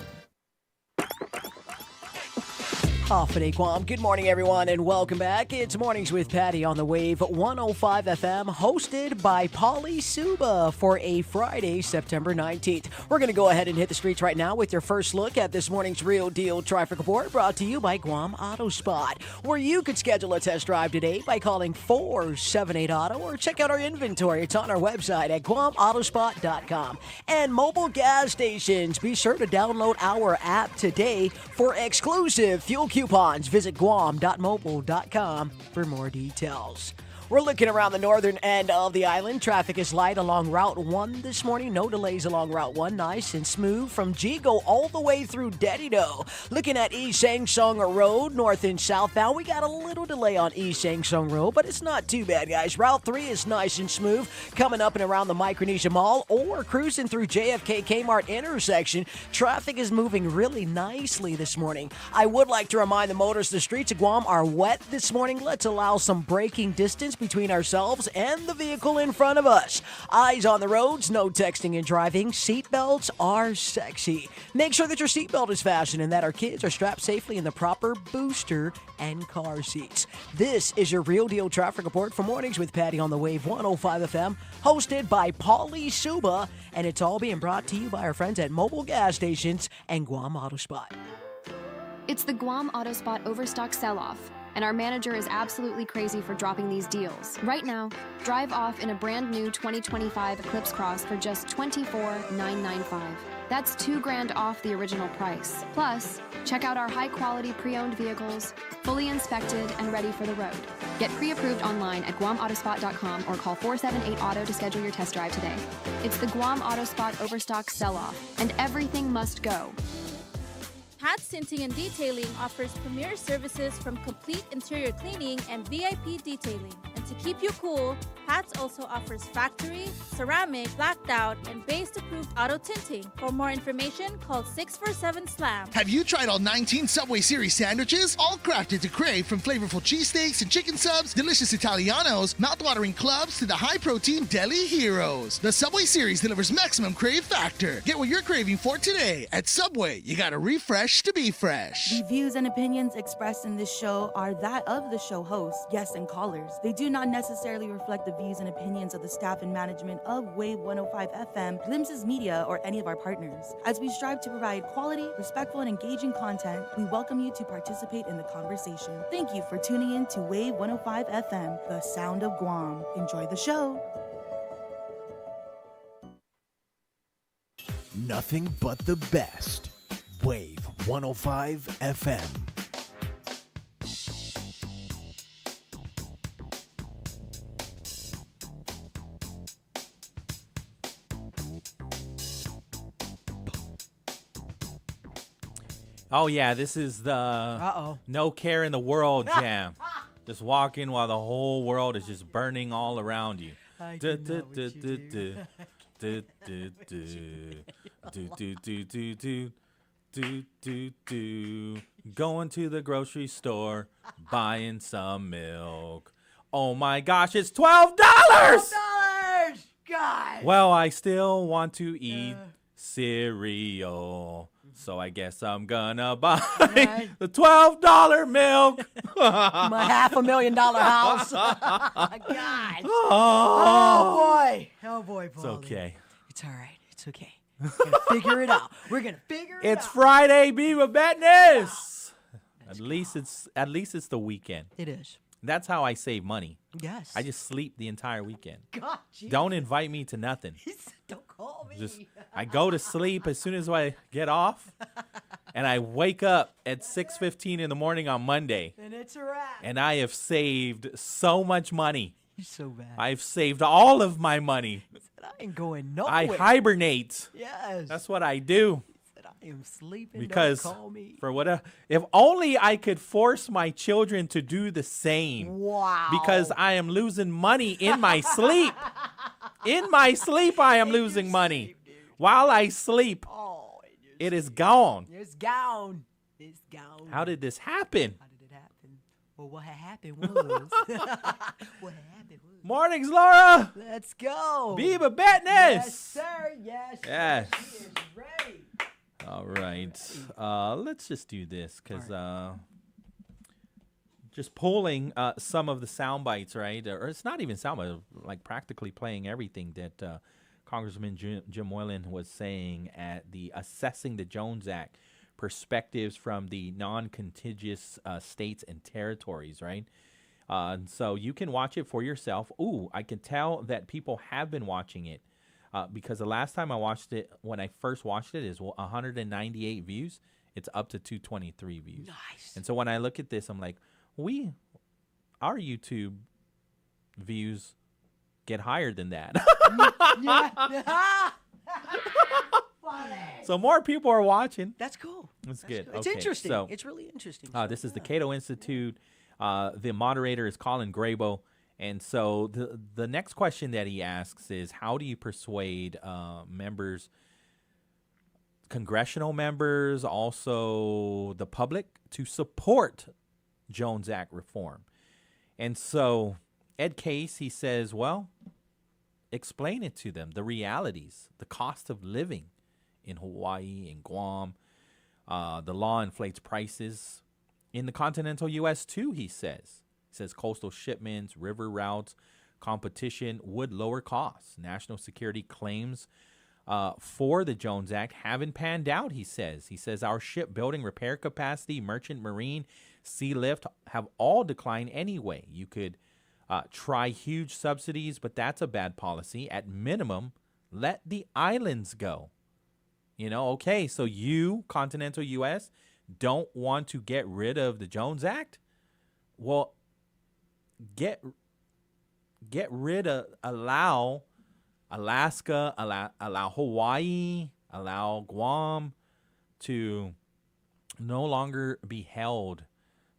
Hafa Adai, Guam. Good morning, everyone, and welcome back. It's Mornings with Patti on the Wave 105 FM, hosted by Pauly Suba for a Friday, September 19th. We're going to go ahead and hit the streets right now with your first look at this morning's Real Deal Traffic Report, brought to you by Guam Auto Spot, where you could schedule a test drive today by calling 478-AUTO or check out our inventory. It's on our website at guamautospot.com. And mobile gas stations, be sure to download our app today for exclusive fuel coupons. Visit guam.mobile.com for more details. We're looking around the northern end of the island. Traffic is light along Route 1 this morning. No delays along Route 1. Nice and smooth from Jigo all the way through Dedido. Looking at East Sangsong Road, north and southbound. We got a little delay on East Sangsong Road, but it's not too bad, guys. Route 3 is nice and smooth coming up and around the Micronesia Mall or cruising through JFK Kmart intersection. Traffic is moving really nicely this morning. I would like to remind the motorists the streets of Guam are wet this morning. Let's allow some braking distance between ourselves and the vehicle in front of us. Eyes on the roads, no texting and driving. Seatbelts are sexy. Make sure that your seatbelt is fastened and that our kids are strapped safely in the proper booster and car seats. This is your Real Deal Traffic Report for Mornings with Patti on the Wave 105 FM, hosted by Pauly Suba, and it's all being brought to you by our friends at Mobile Gas Stations and Guam Auto Spot. It's the Guam Auto Spot Overstock Sell-Off, and our manager is absolutely crazy for dropping these deals. Right now, drive off in a brand new 2025 Eclipse Cross for just $24,995. That's $2,000 off the original price. Plus, check out our high-quality pre-owned vehicles, fully inspected and ready for the road. Get pre-approved online at guamautospot.com or call 478-AUTO to schedule your test drive today. It's the Guam Auto Spot Overstock Sell-Off, and everything must go. Pat's Tinting and Detailing offers premier services from complete interior cleaning and VIP detailing. And to keep you cool, Pat's also offers factory, ceramic, blacked out, and base-approved auto tinting. For more information, call 647-SLAM. Have you tried all 19 Subway Series sandwiches? All crafted to crave, from flavorful cheesesteaks and chicken subs, delicious Italianos, mouthwatering clubs, to the high-protein deli heroes. The Subway Series delivers maximum crave factor. Get what you're craving for today. At Subway, you gotta refresh to be fresh. The views and opinions expressed in this show are that of the show host, guests, and callers. They do not necessarily reflect the views and opinions of the staff and management of Wave 105 FM, Glimpses Media, or any of our partners. As we strive to provide quality, respectful, and engaging content, we welcome you to participate in the conversation. Thank you for tuning in to Wave 105 FM, the sound of Guam. Enjoy the show. Nothing but the best. Wave 105 FM. Oh, yeah, this is the No Care in the World jam. Just walking while the whole world is just burning all around you. Going to the grocery store, buying some milk. Oh my gosh, it's $12! God! Well, I still want to eat cereal. So I guess I'm gonna buy the $12 milk. My $500,000 house. God. Oh boy, Pauly. It's okay. It's all right. It's okay. We're gonna figure it out. We're gonna figure it out. It's Friday, Viva Betness. At least it's the weekend. It is. That's how I save money. Yes. I just sleep the entire weekend. God, Jesus. Don't invite me to nothing. Don't call me. Just I go to sleep as soon as I get off, and I wake up at 6:15 in the morning on Monday. And it's a wrap. And I have saved so much money. You're so bad. I've saved all of my money. I ain't going nowhere. I hibernate. Yes. That's what I do. I am sleeping. Because Don't call me. for what if only I could force my children to do the same. Wow. Because I am losing money in my sleep. In my sleep I am losing money. While I sleep, it is gone. It's gone. It's gone. How did this happen? How did it happen? Well, what had happened was. What had happened was. Mornings, Laura. Let's go. Viva Betness. Yes, sir. Yes. Yes. He is ready. All right. Let's just do this because just pulling some of the sound bites, right? Or it's not even sound bites, like practically playing everything that Congressman Jim Moylan was saying at the Assessing the Jones Act, perspectives from the non-contiguous states and territories, right? And so you can watch it for yourself. Ooh, I can tell that people have been watching it. Because the last time I watched it, when I first watched it, is 198 views. It's up to 223 views. Nice. And so when I look at this, I'm like, our YouTube views get higher than that. So more people are watching. That's cool. That's good. It's Okay, interesting. so, It's really interesting. This is the Cato Institute. The moderator is Colin Grabo. And so the next question that he asks is, how do you persuade members, congressional members, also the public, to support Jones Act reform? And so Ed Case, he says, well, explain it to them, the realities, the cost of living in Hawaii and Guam. The law inflates prices in the continental U.S. too, he says. He says coastal shipments, river routes, competition would lower costs. National security claims for the Jones Act haven't panned out, he says. He says our shipbuilding, repair capacity, merchant marine, sea lift have all declined anyway. You could try huge subsidies, but that's a bad policy. At minimum, let the islands go. Okay, so you, continental U.S., don't want to get rid of the Jones Act? Well, get rid of, allow Alaska, allow Hawaii, allow Guam to no longer be held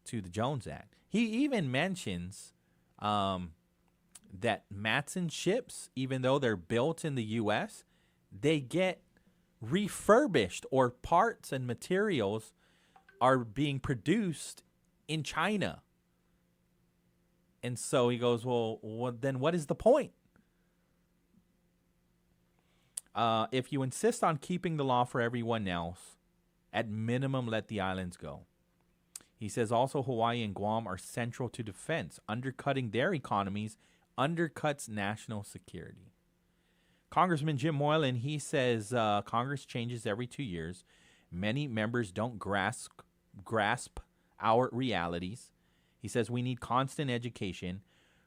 to the Jones Act. He even mentions that Matson ships, even though they're built in the U.S., they get refurbished, or parts and materials are being produced in China. And so he goes, well, then what is the point? If you insist on keeping the law for everyone else, at minimum, let the islands go. He says also Hawaii and Guam are central to defense. Undercutting their economies undercuts national security. Congressman Jim Moylan, he says Congress changes every 2 years. Many members don't grasp our realities. He says we need constant education.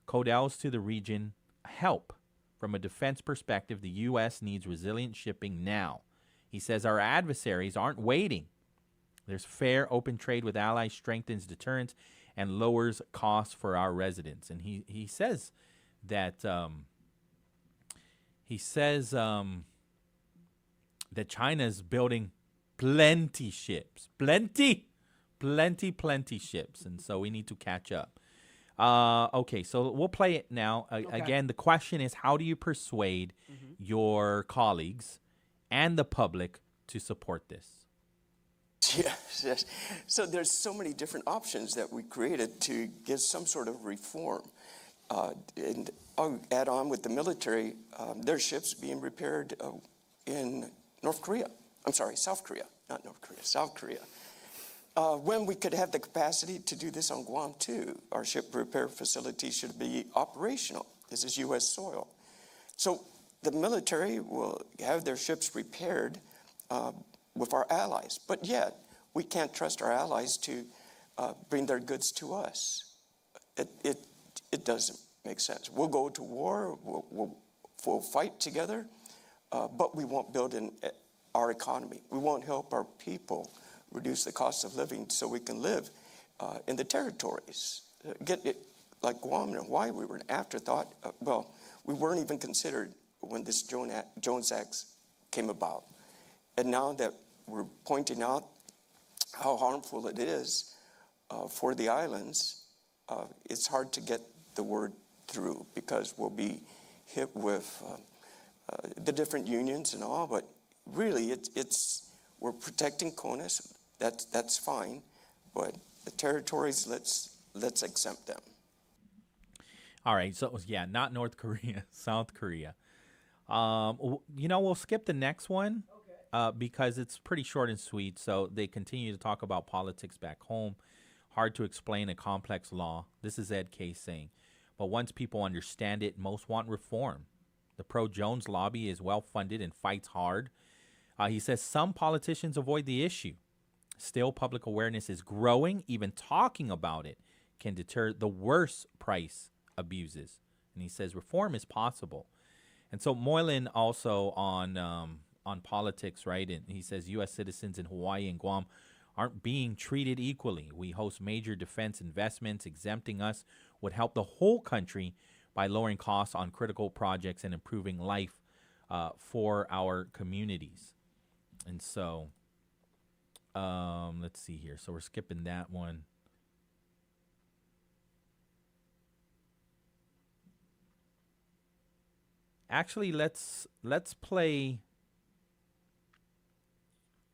Codels to the region help. From a defense perspective, the U.S. needs resilient shipping now. He says our adversaries aren't waiting. There's fair, open trade with allies, strengthens deterrence, and lowers costs for our residents. And he says that that China is building plenty ships, plenty ships, and so we need to catch up. Okay, so we'll play it now. Again, the question is, how do you persuade your colleagues and the public to support this? Yes. So there's so many different options that we created to get some sort of reform. And I'll add on with the military, their ships being repaired in North Korea. I'm sorry, South Korea, not North Korea, South Korea. When we could have the capacity to do this on Guam too. Our ship repair facility should be operational. This is U.S. soil. So the military will have their ships repaired with our allies, but yet we can't trust our allies to bring their goods to us. It doesn't make sense. We'll go to war, we'll fight together, but we won't build in our economy. We won't help our people reduce the cost of living so we can live in the territories. Get it, like Guam and Hawaii, we were an afterthought. Well, we weren't even considered when this Jones Act came about. And now that we're pointing out how harmful it is for the islands, it's hard to get the word through because we'll be hit with the different unions and all, but really we're protecting CONUS. That's fine, but the territories, let's exempt them. All right, so yeah, not North Korea, South Korea. We'll skip the next one because it's pretty short and sweet. So they continue to talk about politics back home. Hard to explain a complex law. This is Ed Case saying, but once people understand it, most want reform. The pro-Jones lobby is well-funded and fights hard. He says some politicians avoid the issue. Still, public awareness is growing. Even talking about it can deter the worst price abuses. And he says reform is possible. And so Moylan also on politics, right? And he says U.S. citizens in Hawaii and Guam aren't being treated equally. We host major defense investments. Exempting us would help the whole country by lowering costs on critical projects and improving life for our communities. And so let's see here. So we're skipping that one. Actually, let's play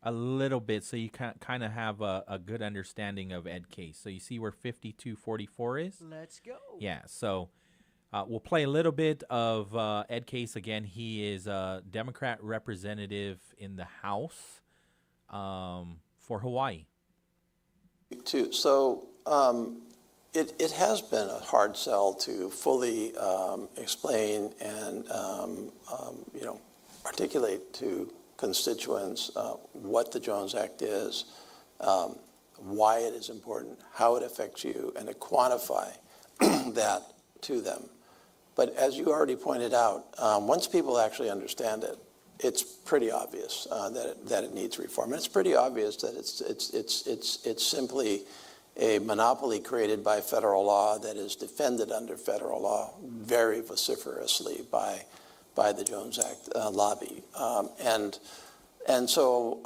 a little bit so you can kind of have a good understanding of Ed Case. So you see where 5244 is? Let's go. Yeah, so we'll play a little bit of Ed Case again. He is a Democrat representative in the House for Hawaii. So it has been a hard sell to fully explain and articulate to constituents what the Jones Act is, why it is important, how it affects you, and to quantify that to them. But as you already pointed out, once people actually understand it, it's pretty obvious that it needs reform. And it's pretty obvious that it's simply a monopoly created by federal law that is defended under federal law very vociferously by the Jones Act lobby. And so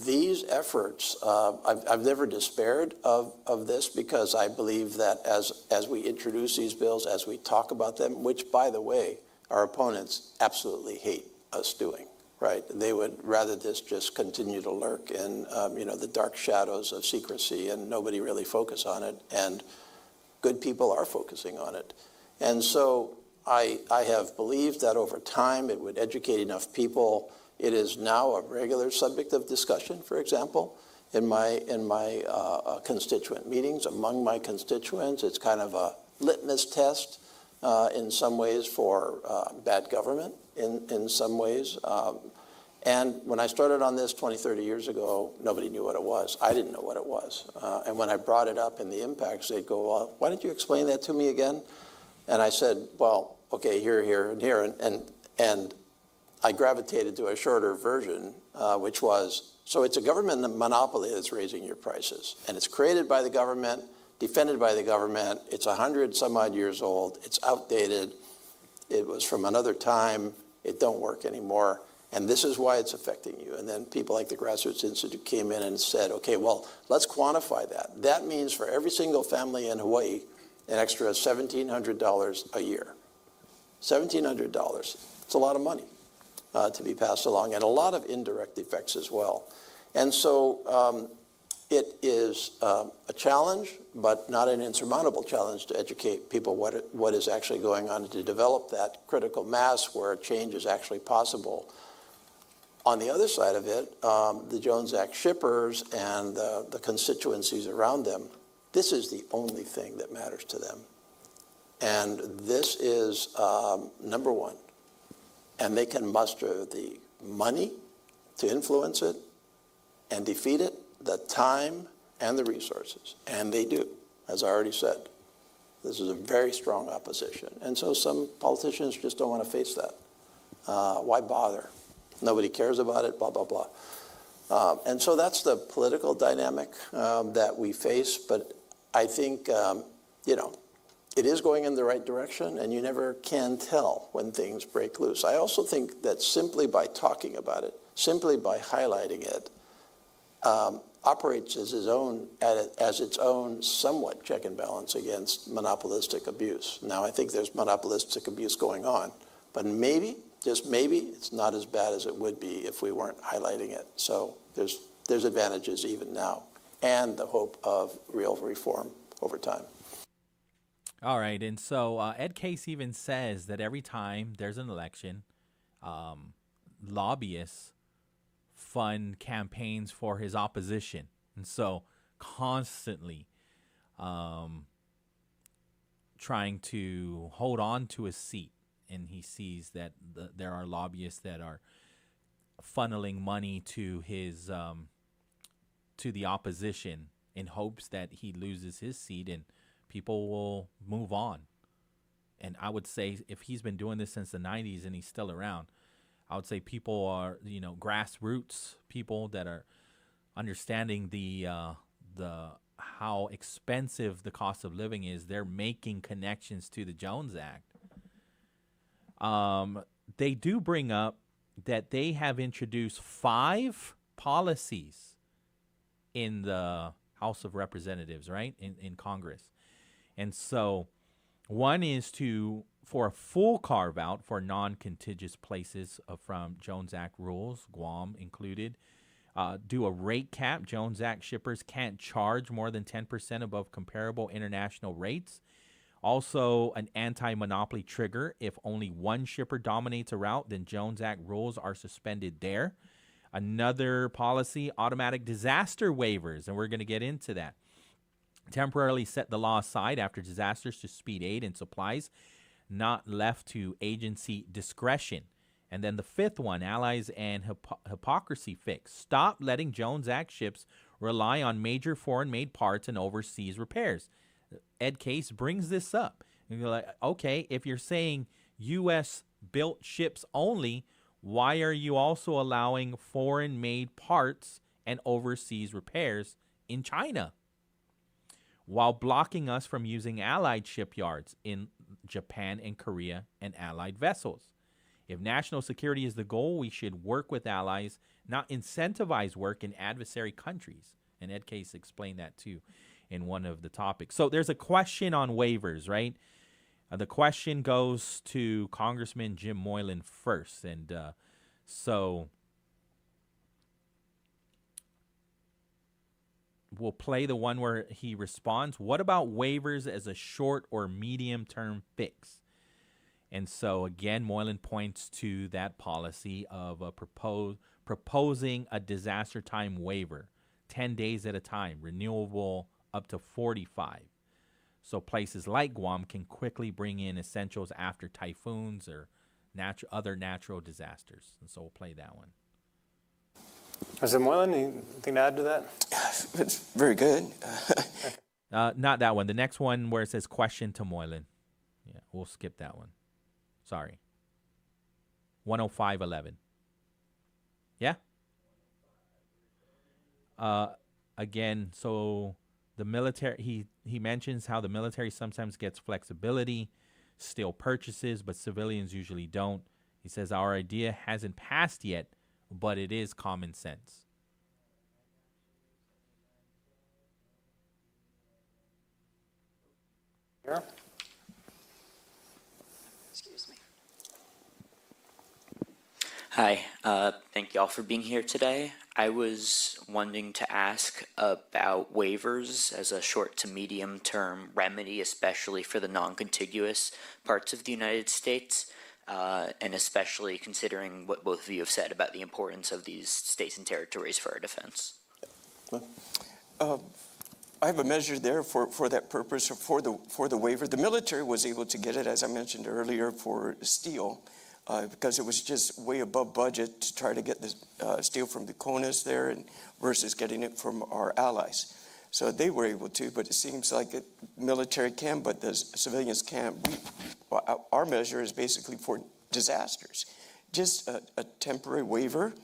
these efforts, I've never despaired of this because I believe that as we introduce these bills, as we talk about them, which, by the way, our opponents absolutely hate us doing, right? They would rather this just continue to lurk in, the dark shadows of secrecy and nobody really focus on it. And good people are focusing on it. And so I have believed that over time it would educate enough people. It is now a regular subject of discussion, for example, in my constituent meetings, among my constituents. It's kind of a litmus test in some ways for bad government in some ways. And when I started on this 20, 30 years ago, nobody knew what it was. I didn't know what it was. And when I brought it up in the impacts, they'd go, well, why didn't you explain that to me again? And I said, well, okay, here, and here. And I gravitated to a shorter version, which was, so it's a government monopoly that's raising your prices. And it's created by the government, defended by the government. It's 100 some odd years old. It's outdated. It was from another time. It don't work anymore. And this is why it's affecting you. And then people like the Grassroots Institute came in and said, okay, well, let's quantify that. That means for every single family in Hawaii, an extra $1,700 a year. $1,700. It's a lot of money to be passed along, and a lot of indirect effects as well. And so it is a challenge, but not an insurmountable challenge to educate people what is actually going on, to develop that critical mass where change is actually possible. On the other side of it, the Jones Act shippers and the constituencies around them, this is the only thing that matters to them. And this is number one. And they can muster the money to influence it and defeat it, the time and the resources. And they do, as I already said. This is a very strong opposition. And so some politicians just don't want to face that. Why bother? Nobody cares about it, blah, blah, blah. And so that's the political dynamic that we face. But I think, it is going in the right direction, and you never can tell when things break loose. I also think that simply by talking about it, simply by highlighting it, operates as its own somewhat check and balance against monopolistic abuse. Now, I think there's monopolistic abuse going on, but maybe, just maybe, it's not as bad as it would be if we weren't highlighting it. So there's advantages even now, and the hope of real reform over time. All right, and so Ed Case even says that every time there's an election, lobbyists fund campaigns for his opposition, and so constantly trying to hold on to his seat, and he sees that there are lobbyists that are funneling money to his to the opposition in hopes that he loses his seat and people will move on. And I would say if he's been doing this since the 90s and he's still around, I would say people are, grassroots people that are understanding the how expensive the cost of living is. They're making connections to the Jones Act. They do bring up that they have introduced 5 policies in the House of Representatives, right, in Congress. And so one is for a full carve out for non-contiguous places from Jones Act rules, Guam included. Do a rate cap. Jones Act shippers can't charge more than 10% above comparable international rates. Also, an anti-monopoly trigger. If only one shipper dominates a route, then Jones Act rules are suspended there. Another policy, automatic disaster waivers, and we're going to get into that. Temporarily set the law aside after disasters to speed aid and supplies, not left to agency discretion. And then the 5th one, allies and hypocrisy fix. Stop letting Jones Act ships rely on major foreign-made parts and overseas repairs. Ed Case brings this up. And you're like, okay, if you're saying U.S.-built ships only, why are you also allowing foreign-made parts and overseas repairs in China, while blocking us from using allied shipyards in Japan and Korea and allied vessels? If national security is the goal, we should work with allies, not incentivize work in adversary countries. And Ed Case explained that too in one of the topics. So there's a question on waivers, right? The question goes to Congressman Jim Moylan first. And so we'll play the one where he responds, what about waivers as a short or medium-term fix? And so, again, Moylan points to that policy of proposing a disaster time waiver, 10 days at a time, renewable up to 45. So places like Guam can quickly bring in essentials after typhoons or other natural disasters. And so we'll play that one. Mr. Moylan, anything to add to that? It's very good. Not that one. The next one where it says question to Moylan. Yeah, we'll skip that one. Sorry. 105.11. Yeah? Again, so the military, he mentions how the military sometimes gets flexibility, still purchases, but civilians usually don't. He says our idea hasn't passed yet, but it is common sense. Yeah. Excuse me. Hi, thank you all for being here today. I was wanting to ask about waivers as a short to medium term remedy, especially for the non-contiguous parts of the United States. and especially considering what both of you have said about the importance of these states and territories for our defense? I have a measure there for that purpose, or for the waiver. The military was able to get it, as I mentioned earlier, for steel, because it was just way above budget to try to get the steel from the CONUS there and versus getting it from our allies. So they were able to, but it seems like the military can, but the civilians can't. Our measure is basically for disasters. Just a temporary waiver,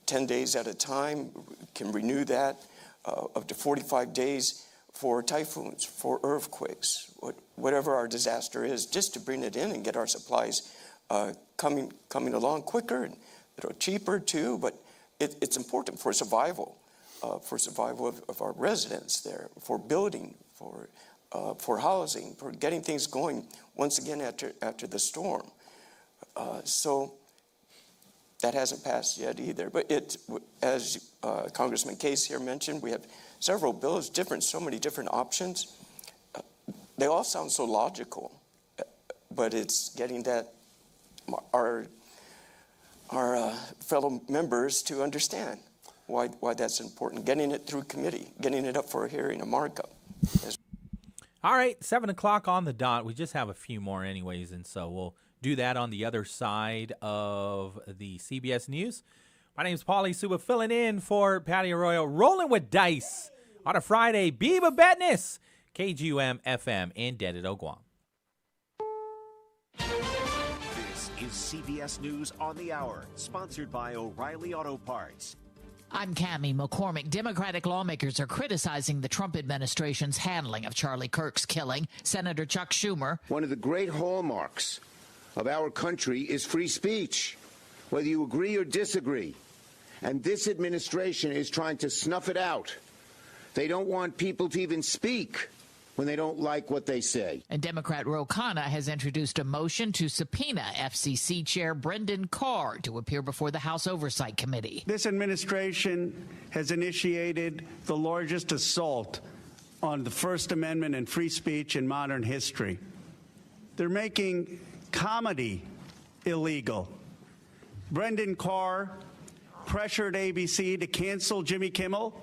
10 days at a time, can renew that, up to 45 days for typhoons, for earthquakes, whatever our disaster is, just to bring it in and get our supplies coming along quicker and cheaper too, but it's important for survival of our residents there, for building, for housing, for getting things going once again after the storm. So that hasn't passed yet either. But as Congressman Case here mentioned, we have several bills, so many different options. They all sound so logical, but it's getting our fellow members to understand why that's important. Getting it through committee, getting it up for a hearing, a markup. All right, 7 o'clock on the dot. We just have a few more anyways, and so we'll do that on the other side of the CBS News. My name is Pauly Suba, filling in for Patti Arroyo, rolling with dice on a Friday. Biba Betness, KGUM FM in Dededo, Guam. This is CBS News on the Hour, sponsored by O'Reilly Auto Parts. I'm Cammie McCormick. Democratic lawmakers are criticizing the Trump administration's handling of Charlie Kirk's killing. Senator Chuck Schumer. One of the great hallmarks of our country is free speech, whether you agree or disagree. And this administration is trying to snuff it out. They don't want people to even speak when they don't like what they say. And Democrat Ro Khanna has introduced a motion to subpoena FCC Chair Brendan Carr to appear before the House Oversight Committee. This administration has initiated the largest assault on the First Amendment and free speech in modern history. They're making comedy illegal. Brendan Carr pressured ABC to cancel Jimmy Kimmel,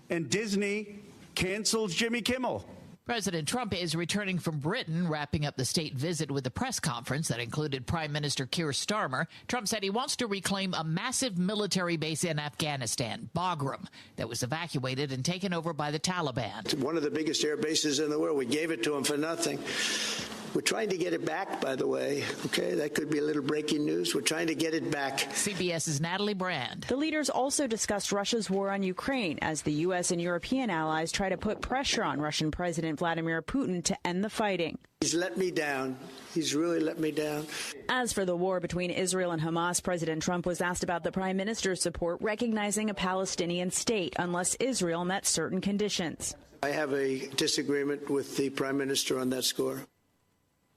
and Disney cancels Jimmy Kimmel. President Trump is returning from Britain, wrapping up the state visit with a press conference that included Prime Minister Keir Starmer. Trump said he wants to reclaim a massive military base in Afghanistan, Bagram, that was evacuated and taken over by the Taliban. One of the biggest air bases in the world. We gave it to them for nothing. We're trying to get it back, by the way. Okay, that could be a little breaking news. We're trying to get it back. CBS's Natalie Brand. The leaders also discussed Russia's war on Ukraine as the U.S. and European allies try to put pressure on Russian President Vladimir Putin to end the fighting. He's let me down. He's really let me down. As for the war between Israel and Hamas, President Trump was asked about the prime minister's support recognizing a Palestinian state unless Israel met certain conditions. I have a disagreement with the prime minister on that score.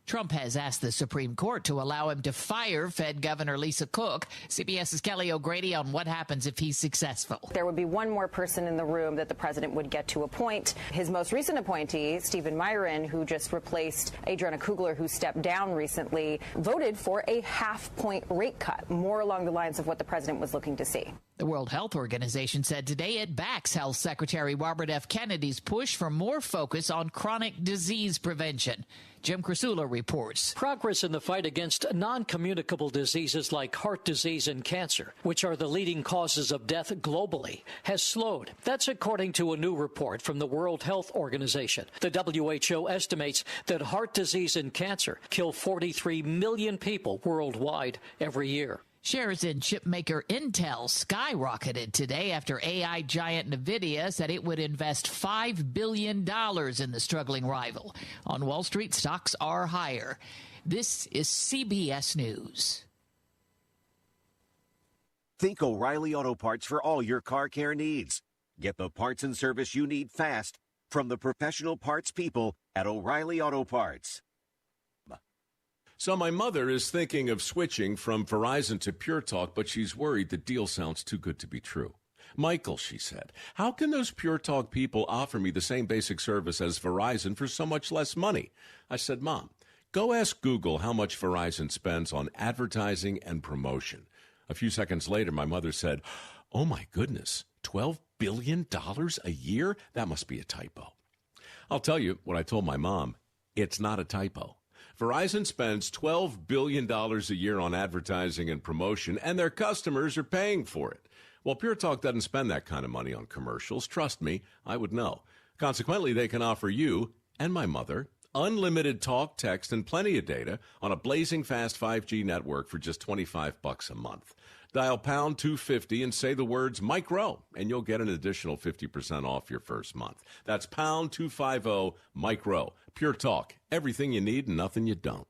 Trump has asked the Supreme Court to allow him to fire Fed Governor Lisa Cook. CBS's Kelly O'Grady on what happens if he's successful. There would be one more person in the room that the president would get to appoint. His most recent appointee, Stephen Myron, who just replaced Adriana Kugler, who stepped down recently, voted for a half-point rate cut, more along the lines of what the president was looking to see. The World Health Organization said today it backs Health Secretary Robert F. Kennedy's push for more focus on chronic disease prevention. Jim Crisula reports. Progress in the fight against non-communicable diseases like heart disease and cancer, which are the leading causes of death globally, has slowed. That's according to a new report from the World Health Organization. The WHO estimates that heart disease and cancer kill 43 million people worldwide every year. Shares in chipmaker Intel skyrocketed today after AI giant NVIDIA said it would invest $5 billion in the struggling rival. On Wall Street, stocks are higher. This is CBS News. Think O'Reilly Auto Parts for all your car care needs. Get the parts and service you need fast from the professional parts people at O'Reilly Auto Parts. So my mother is thinking of switching from Verizon to Pure Talk, but she's worried the deal sounds too good to be true. Michael, she said, how can those Pure Talk people offer me the same basic service as Verizon for so much less money? I said, Mom, Go ask Google how much Verizon spends on advertising and promotion. A few seconds later, my mother said, "Oh my goodness, $12 billion a year? That must be a typo." I'll tell you what I told my mom. It's not a typo. Verizon spends $12 billion a year on advertising and promotion, and their customers are paying for it. Well, Pure Talk doesn't spend that kind of money on commercials. Trust me, I would know. Consequently, they can offer you and my mother unlimited talk, text, and plenty of data on a blazing fast 5G network for just $25 a month. Dial pound 250 and say the words micro, and you'll get an additional 50% off your first month. That's pound 250 micro. Pure Talk. Everything you need and nothing you don't.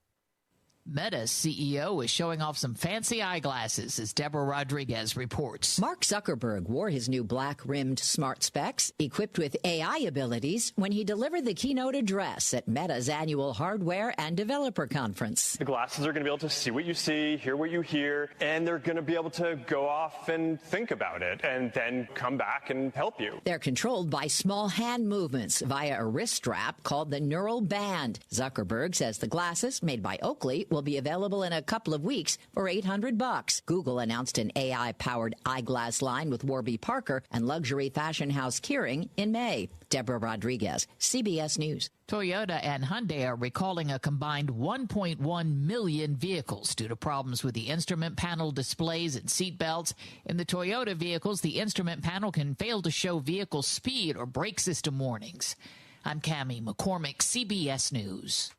Meta's CEO is showing off some fancy eyeglasses, as Deborah Rodriguez reports. Mark Zuckerberg wore his new black-rimmed smart specs, equipped with AI abilities, when he delivered the keynote address at Meta's annual Hardware and Developer Conference. The glasses are going to be able to see what you see, hear what you hear, and they're going to be able to go off and think about it and then come back and help you. They're controlled by small hand movements via a wrist strap called the Neural Band. Zuckerberg says the glasses, made by Oakley, will be available in a couple of weeks for $800. Google announced an AI-powered eyeglass line with Warby Parker and luxury fashion house Kering in May. Deborah Rodriguez, CBS News. Toyota and Hyundai are recalling a combined 1.1 million vehicles due to problems with the instrument panel displays and seat belts. In the Toyota vehicles, the instrument panel can fail to show vehicle speed or brake system warnings. I'm Cammie McCormick, CBS News.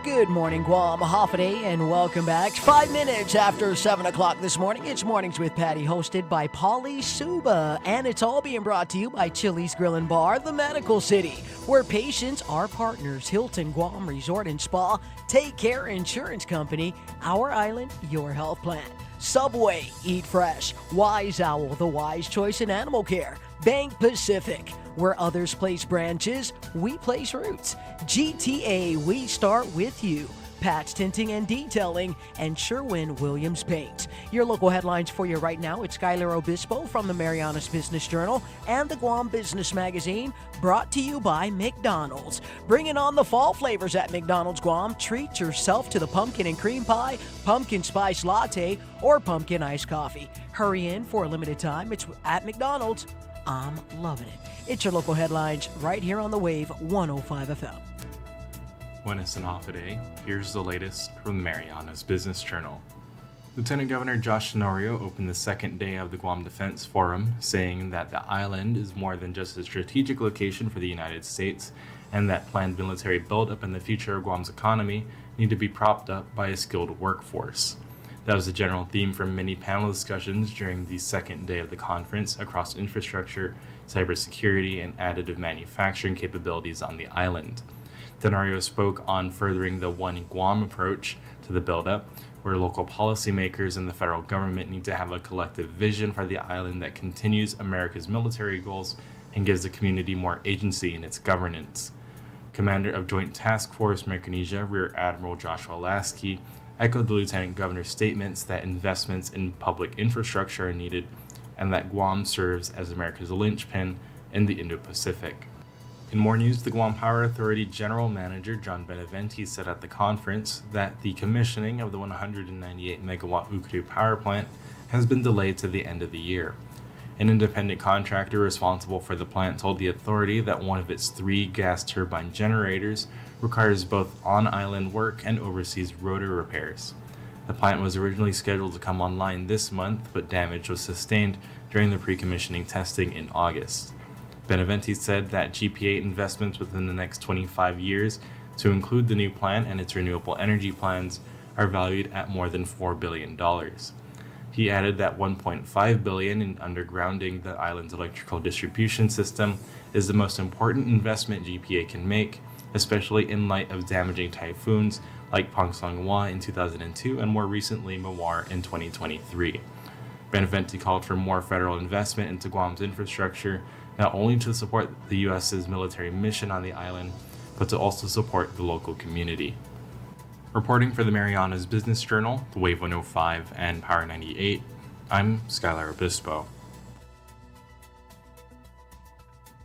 Good morning, Guam. Hafa Adai, and welcome back. 5 minutes after 7 o'clock this morning, it's Mornings with Patti, hosted by Pauly, Suba. And it's all being brought to you by Chili's Grill and Bar, the Medical City, where patients are partners. Hilton Guam Resort and Spa, Take Care Insurance Company, Our Island, Your Health Plan. Subway, Eat Fresh, Wise Owl, the wise choice in animal care. Bank Pacific, where others place branches, we place roots. GTA, we start with you. Pat's Tinting and Detailing, and Sherwin-Williams Paints. Your local headlines for you right now. It's Skylar Obispo from the Marianas Business Journal and the Guam Business Magazine, brought to you by McDonald's. Bringing on the fall flavors at McDonald's Guam. Treat yourself to the pumpkin and cream pie, pumpkin spice latte, or pumpkin iced coffee. Hurry in for a limited time. It's at McDonald's. I'm loving it. It's your local headlines right here on the Wave 105 FM. When it's an off day, here's the latest from the Marianas Business Journal. Lieutenant Governor Josh Tenorio opened the second day of the Guam Defense Forum, saying that the island is more than just a strategic location for the United States, and that planned military buildup and the future of Guam's economy need to be propped up by a skilled workforce. That was the general theme from many panel discussions during the second day of the conference across infrastructure, cybersecurity, and additive manufacturing capabilities on the island. Tenorio spoke on furthering the One Guam approach to the buildup, where local policymakers and the federal government need to have a collective vision for the island that continues America's military goals and gives the community more agency in its governance. Commander of Joint Task Force Micronesia, Rear Admiral Joshua Lasky, echoed the Lieutenant Governor's statements that investments in public infrastructure are needed and that Guam serves as America's linchpin in the Indo-Pacific. In more news, the Guam Power Authority General Manager John Beneventi said at the conference that the commissioning of the 198 megawatt Ukru power plant has been delayed to the end of the year. An independent contractor responsible for the plant told the authority that one of its 3 gas turbine generators requires both on-island work and overseas rotor repairs. The plant was originally scheduled to come online this month, but damage was sustained during the pre-commissioning testing in August. Beneventi said that GPA investments within the next 25 years, to include the new plant and its renewable energy plans, are valued at more than $4 billion. He added that $1.5 billion in undergrounding the island's electrical distribution system is the most important investment GPA can make, especially in light of damaging typhoons like Pangsangwa in 2002 and more recently Mawar in 2023. Beneventi called for more federal investment into Guam's infrastructure, not only to support the U.S.'s military mission on the island, but to also support the local community. Reporting for the Marianas Business Journal, the Wave 105 and Power 98, I'm Skylar Obispo.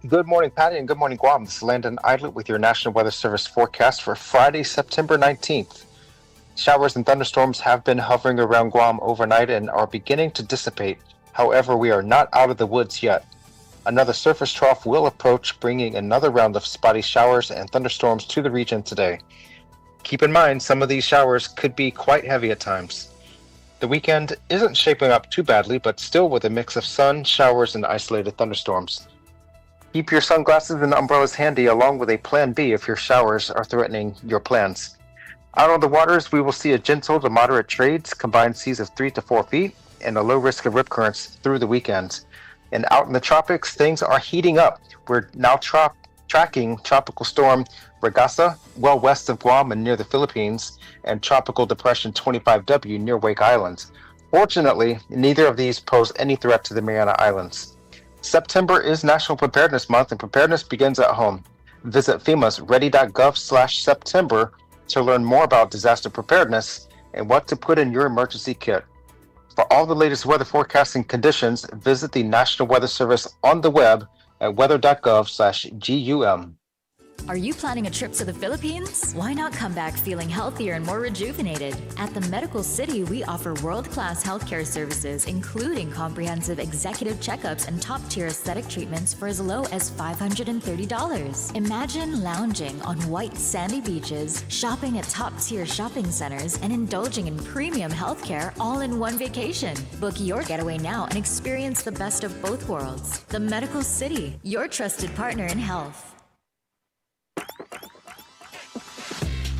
Good morning, Patty, and good morning, Guam. This is Landon Idlet with your National Weather Service forecast for Friday, September 19th. Showers and thunderstorms have been hovering around Guam overnight and are beginning to dissipate. However, we are not out of the woods yet. Another surface trough will approach, bringing another round of spotty showers and thunderstorms to the region today. Keep in mind, some of these showers could be quite heavy at times. The weekend isn't shaping up too badly, but still with a mix of sun, showers, and isolated thunderstorms. Keep your sunglasses and umbrellas handy along with a plan B if your showers are threatening your plans. Out on the waters, we will see a gentle to moderate trades, combined seas of 3 to 4 feet, and a low risk of rip currents through the weekend. And out in the tropics, things are heating up. We're now tracking Tropical Storm Regasa, well west of Guam and near the Philippines, and Tropical Depression 25W near Wake Island. Fortunately, neither of these pose any threat to the Mariana Islands. September is National Preparedness Month, and preparedness begins at home. Visit FEMA's ready.gov/September to learn more about disaster preparedness and what to put in your emergency kit. For all the latest weather forecasting conditions, visit the National Weather Service on the web at weather.gov/GUM. Are you planning a trip to the Philippines? Why not come back feeling healthier and more rejuvenated? At the Medical City, we offer world-class healthcare services, including comprehensive executive checkups and top-tier aesthetic treatments for as low as $530. Imagine lounging on white sandy beaches, shopping at top-tier shopping centers, and indulging in premium healthcare all in one vacation. Book your getaway now and experience the best of both worlds. The Medical City, your trusted partner in health.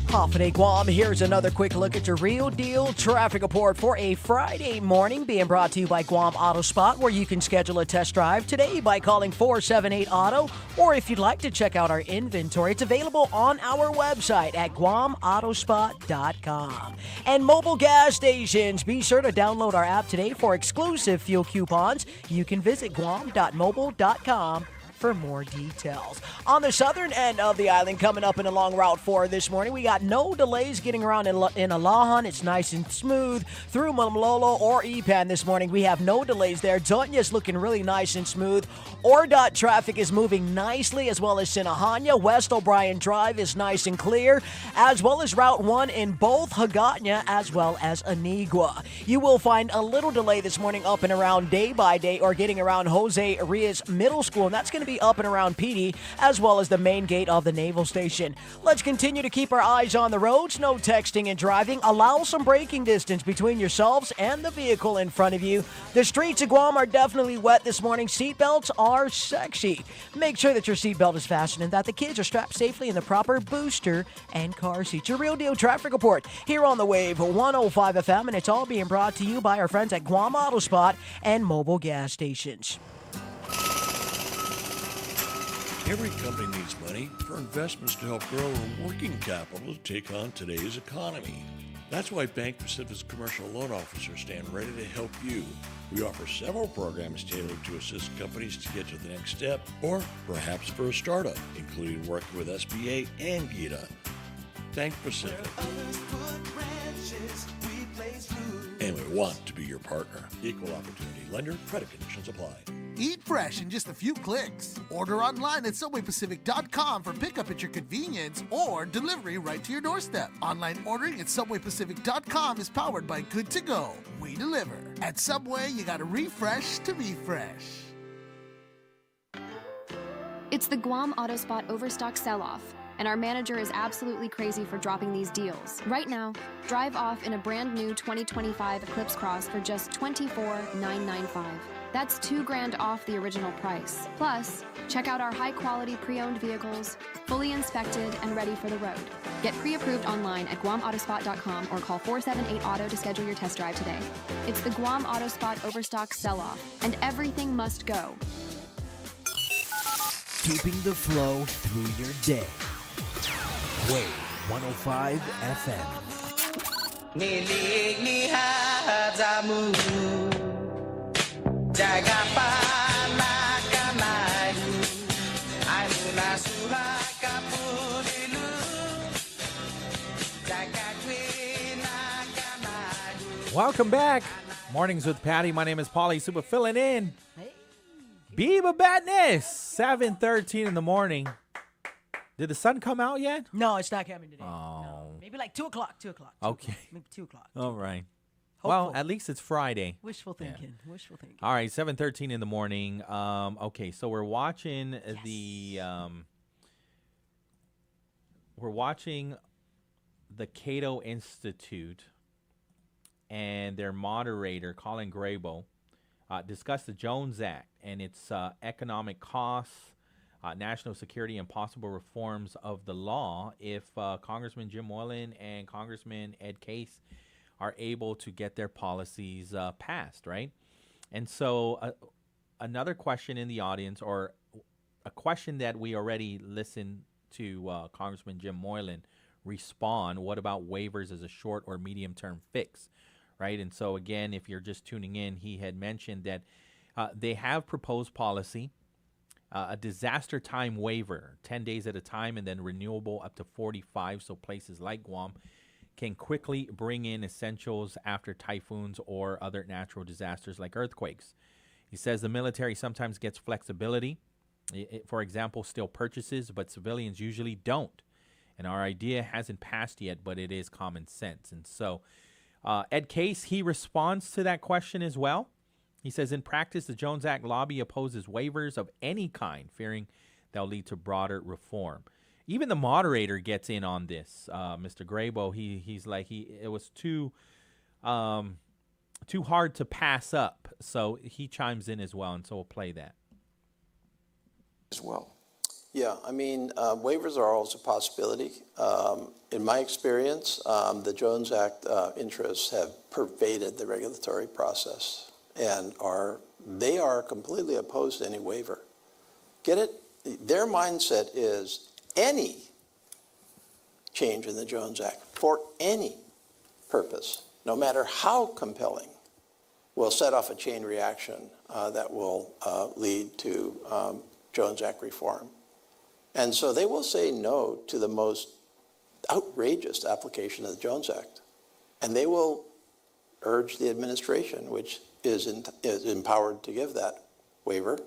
Hafa Adai, Guam. Here's another quick look at your real deal traffic report for a Friday morning, being brought to you by Guam Auto Spot, where you can schedule a test drive today by calling 478-AUTO, or if you'd like to check out our inventory, it's available on our website at guamautospot.com. And mobile gas stations, be sure to download our app today for exclusive fuel coupons. You can visit guam.mobile.com for more details. On the southern end of the island, coming up in a long Route 4 this morning, we got no delays getting around in Alahan. It's nice and smooth. Through Malolo or Ipan this morning, we have no delays there. Donya's looking really nice and smooth. ORDOT traffic is moving nicely, as well as Sinahanya. West O'Brien Drive is nice and clear, as well as Route 1 in both Hagåtña as well as Anigua. You will find a little delay this morning up and around Day by Day, or getting around Jose Arias Middle School, and that's going to be up and around PD, as well as the main gate of the Naval Station. Let's continue to keep our eyes on the roads. No texting and driving. Allow some braking distance between yourselves and the vehicle in front of you. The streets of Guam are definitely wet this morning. Seatbelts are sexy. Make sure that your seatbelt is fastened and that the kids are strapped safely in the proper booster and car seats. Your real deal traffic report here on the Wave 105 FM, and it's all being brought to you by our friends at Guam Auto Spot and mobile gas stations. Every company needs money for investments to help grow our working capital to take on today's economy. That's why Bank Pacific's commercial loan officers stand ready to help you. We offer several programs tailored to assist companies to get to the next step, or perhaps for a startup, including working with SBA and GITA. Bank Pacific. And we want to be your partner. Equal opportunity lender. Credit conditions apply. Eat fresh in just a few clicks. Order online at SubwayPacific.com for pickup at your convenience or delivery right to your doorstep. Online ordering at SubwayPacific.com is powered by Good to Go. We deliver. At Subway, you gotta refresh to be fresh. It's the Guam AutoSpot Overstock Sell-Off, and our manager is absolutely crazy for dropping these deals. Right now, drive off in a brand new 2025 Eclipse Cross for just $24,995. That's $2,000 off the original price. Plus, check out our high-quality pre-owned vehicles, fully inspected and ready for the road. Get pre-approved online at guamautospot.com or call 478-AUTO to schedule your test drive today. It's the Guam AutoSpot Overstock Sell-Off, and everything must go. Keeping the flow through your day. Wave 105 FM. Welcome back. Mornings with Patty. My name is Pauly. Suba filling in. Biba Badness. 7:13 in the morning. Did the sun come out yet? No, it's not coming today. Oh. No. Maybe like 2 o'clock. 2 o'clock. Okay. Maybe 2 o'clock. All right. Hopeful. Well, at least it's Friday. Wishful thinking. Wishful thinking. All right, 7:13 in the morning. Okay, so we're watching the Cato Institute and their moderator, Colin Grabo, discuss the Jones Act and its economic costs, national security, and possible reforms of the law if Congressman Jim Moylan and Congressman Ed Case are able to get their policies passed, right? And so another question in the audience, or a question that we already listened to Congressman Jim Moylan respond, what about waivers as a short or medium-term fix, right? And so, again, if you're just tuning in, he had mentioned that they have proposed policy, a disaster time waiver, 10 days at a time, and then renewable up to 45, so places like Guam can quickly bring in essentials after typhoons or other natural disasters like earthquakes. He says the military sometimes gets flexibility, for example, steel purchases, but civilians usually don't. And our idea hasn't passed yet, but it is common sense. And so Ed Case, he responds to that question as well. He says, in practice, the Jones Act lobby opposes waivers of any kind, fearing they'll lead to broader reform. Even the moderator gets in on this, Mr. Grabo. He's like, it was too hard to pass up. So he chimes in as well, and so we'll play that. As well. Yeah, I mean, waivers are always a possibility. In my experience, the Jones Act interests have pervaded the regulatory process and they are completely opposed to any waiver. Get it? Their mindset is any change in the Jones Act for any purpose, no matter how compelling, will set off a chain reaction that will lead to Jones Act reform. And so they will say no to the most outrageous application of the Jones Act. And they will urge the administration, which is empowered to give that waiver,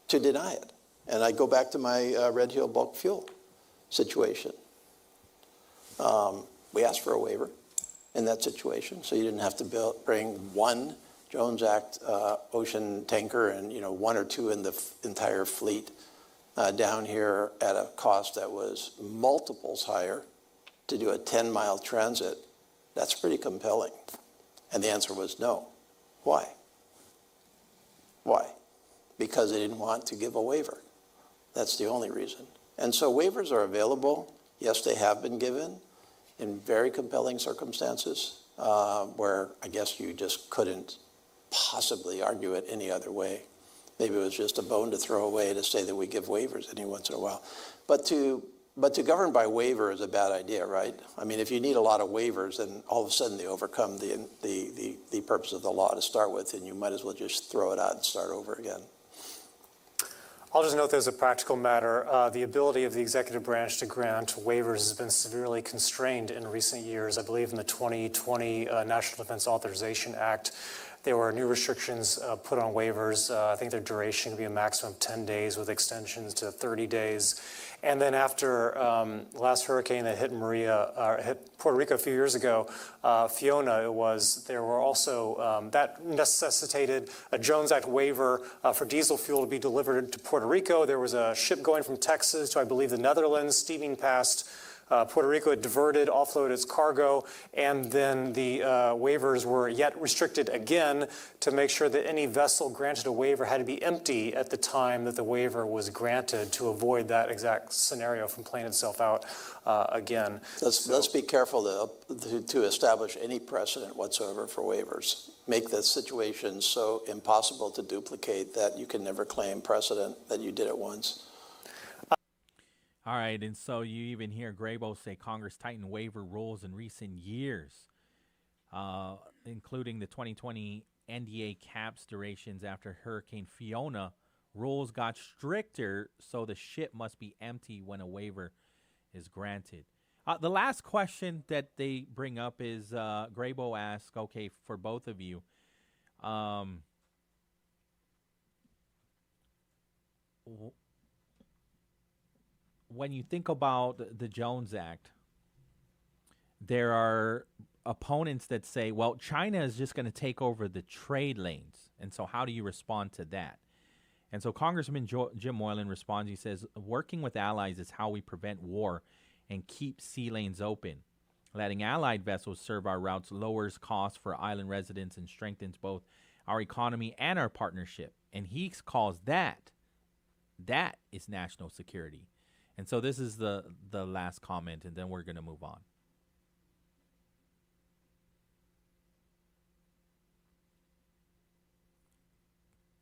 to deny it. And I go back to my Red Hill bulk fuel situation. We asked for a waiver in that situation, so you didn't have to bring one Jones Act ocean tanker and one or two in the entire fleet down here at a cost that was multiples higher to do a 10-mile transit. That's pretty compelling. And the answer was no. Why? Why? Because they didn't want to give a waiver. That's the only reason. And so waivers are available. Yes, they have been given in very compelling circumstances where I guess you just couldn't possibly argue it any other way. Maybe it was just a bone to throw away to say that we give waivers any once in a while. But to govern by waiver is a bad idea, right? I mean, if you need a lot of waivers, then all of a sudden they overcome the purpose of the law to start with, and you might as well just throw it out and start over again. I'll just note that as a practical matter, the ability of the executive branch to grant waivers has been severely constrained in recent years. I believe in the 2020 National Defense Authorization Act, there were new restrictions put on waivers. I think their duration could be a maximum of 10 days with extensions to 30 days. And then after the last hurricane that hit hit Puerto Rico a few years ago, Fiona, there were also, that necessitated a Jones Act waiver for diesel fuel to be delivered to Puerto Rico. There was a ship going from Texas to, I believe, the Netherlands, steaming past Puerto Rico. It diverted, offloaded its cargo, and then the waivers were yet restricted again to make sure that any vessel granted a waiver had to be empty at the time that the waiver was granted to avoid that exact scenario from playing itself out again. Let's be careful to establish any precedent whatsoever for waivers. Make the situation so impossible to duplicate that you can never claim precedent that you did it once. All right, and so you even hear Grabo say Congress tightened waiver rules in recent years, including the 2020 NDA caps durations after Hurricane Fiona. Rules got stricter, so the ship must be empty when a waiver is granted. The last question that they bring up is Grabo asks, okay, for both of you, When you think about the Jones Act, there are opponents that say, well, China is just going to take over the trade lanes. And so how do you respond to that? And so Congressman Jim Moylan responds. He says, working with allies is how we prevent war and keep sea lanes open. Letting allied vessels serve our routes lowers costs for island residents and strengthens both our economy and our partnership. And he calls that is national security. And so this is the last comment, and then we're going to move on.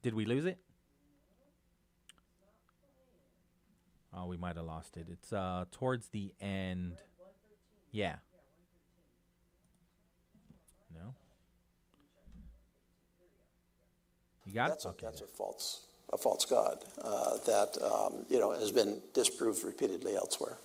Did we lose it? Oh, we might have lost it. It's towards the end. Yeah. No. You got it? Okay. That's a false god that has been disproved repeatedly elsewhere.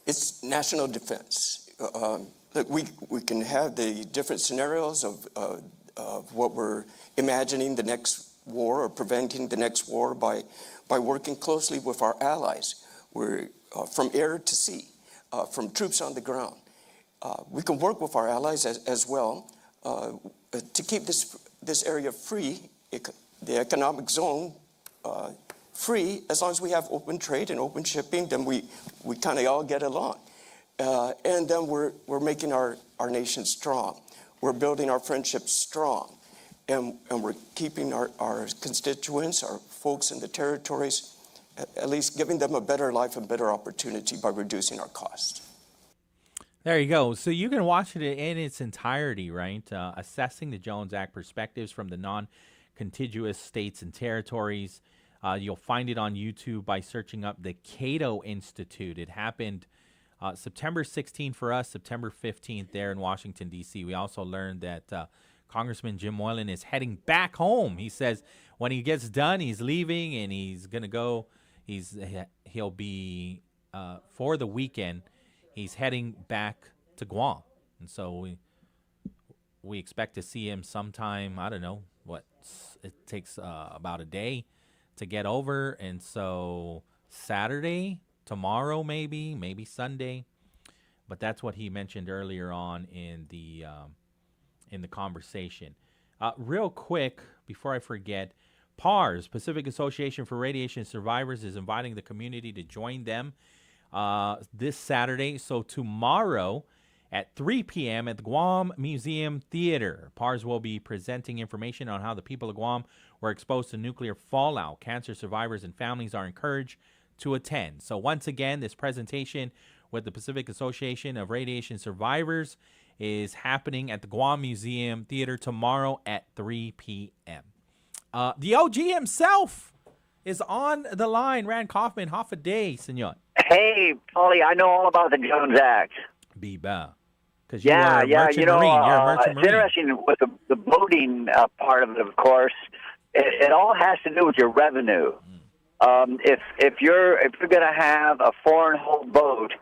It's national defense. Look, we can have the different scenarios of what we're imagining the next war or preventing the next war by working closely with our allies. We're from air to sea, from troops on the ground. We can work with our allies as well to keep this area free, the economic zone free. As long as we have open trade and open shipping, then we kind of all get along. And then we're making our nation strong. We're building our friendships strong. And we're keeping our constituents, our folks in the territories, at least giving them a better life and better opportunity by reducing our costs. There you go. So you can watch it in its entirety, right? Assessing the Jones Act perspectives from the non-contiguous states and territories. You'll find it on YouTube by searching up the Cato Institute. It happened September 16th for us, September 15th there in Washington, D.C. We also learned that Congressman Jim Moylan is heading back home. He says when he gets done, he's leaving and he's going to go. He'll be, for the weekend, he's heading back to Guam. And so we expect to see him sometime, I don't know, it takes about a day to get over. And so Saturday, tomorrow maybe Sunday. But that's what he mentioned earlier on in the conversation. Real quick, before I forget, PARS, Pacific Association for Radiation Survivors, is inviting the community to join them this Saturday. So tomorrow at 3 p.m. at the Guam Museum Theater, PARS will be presenting information on how the people of Guam were exposed to nuclear fallout. Cancer survivors and families are encouraged to attend. So once again, this presentation with the Pacific Association of Radiation Survivors is happening at the Guam Museum Theater tomorrow at 3 p.m. The OG himself is on the line. Rand Kaufman, Hafa Adai, senor. Hey, Pauly, I know all about the Jones Act. Biba. Because you're a merchant marine. You're a merchant marine. It's interesting with the boating part of it, of course. It all has to do with your revenue. If you're going to have a foreign hold boat,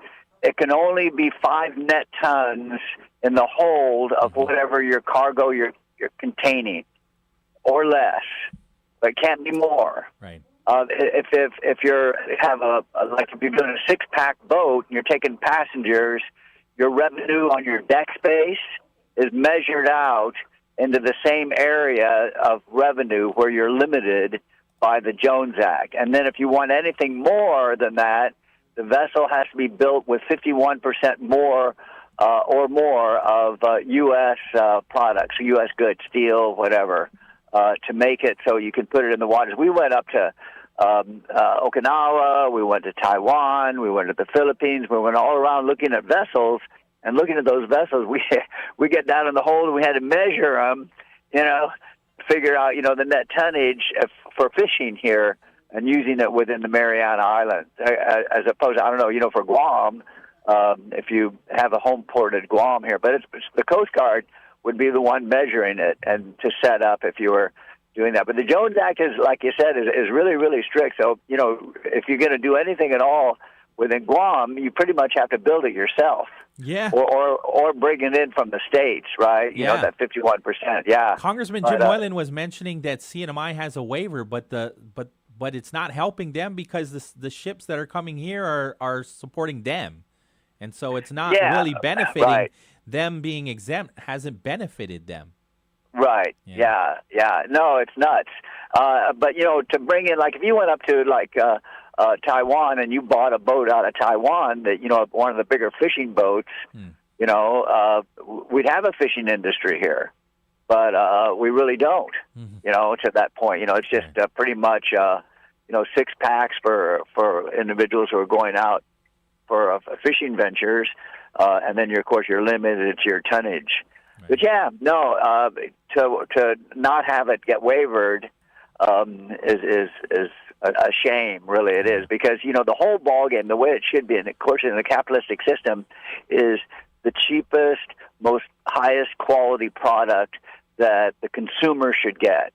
it can only be 5 net tons in the hold of whatever your cargo you're containing, or less. But it can't be more. Right. If you're if you're doing a 6-pack boat and you're taking passengers, your revenue on your deck space is measured out into the same area of revenue where you're limited by the Jones Act. And then if you want anything more than that, the vessel has to be built with 51% more or more of U.S. products, U.S. goods, steel, whatever, to make it so you can put it in the waters. We went up to Okinawa, we went to Taiwan, we went to the Philippines, we went all around looking at vessels, and looking at those vessels, we get down in the hold and we had to measure them, figure out, the net tonnage for fishing here and using it within the Mariana Islands, as opposed to, I don't know, for Guam, if you have a home port at Guam here, but it's the Coast Guard would be the one measuring it and to set up if you were doing that. But the Jones Act is, like you said, is really, really strict. So, if you're going to do anything at all within Guam, you pretty much have to build it yourself. Yeah. Or bring it in from the States, right? You know, that 51%. Yeah. Congressman Jim Moylan was mentioning that CNMI has a waiver, but it's not helping them because the ships that are coming here are supporting them. And so it's not really benefiting them. Being exempt hasn't benefited them. Right. Yeah. No, it's nuts. But, you know, to bring in, like, if you went up to, like, Taiwan and you bought a boat out of Taiwan that, you know, one of the bigger fishing boats, you know, we'd have a fishing industry here. But we really don't, you know, to that point. You know, it's just pretty much, you know, 6 packs for individuals who are going out for fishing ventures. And then, of course, you're limited to your tonnage. Right. But, yeah, no, to not have it get wavered is a shame, really it is, because, you know, the whole ballgame, the way it should be, and of course in the capitalistic system, is the cheapest, most highest quality product that the consumer should get.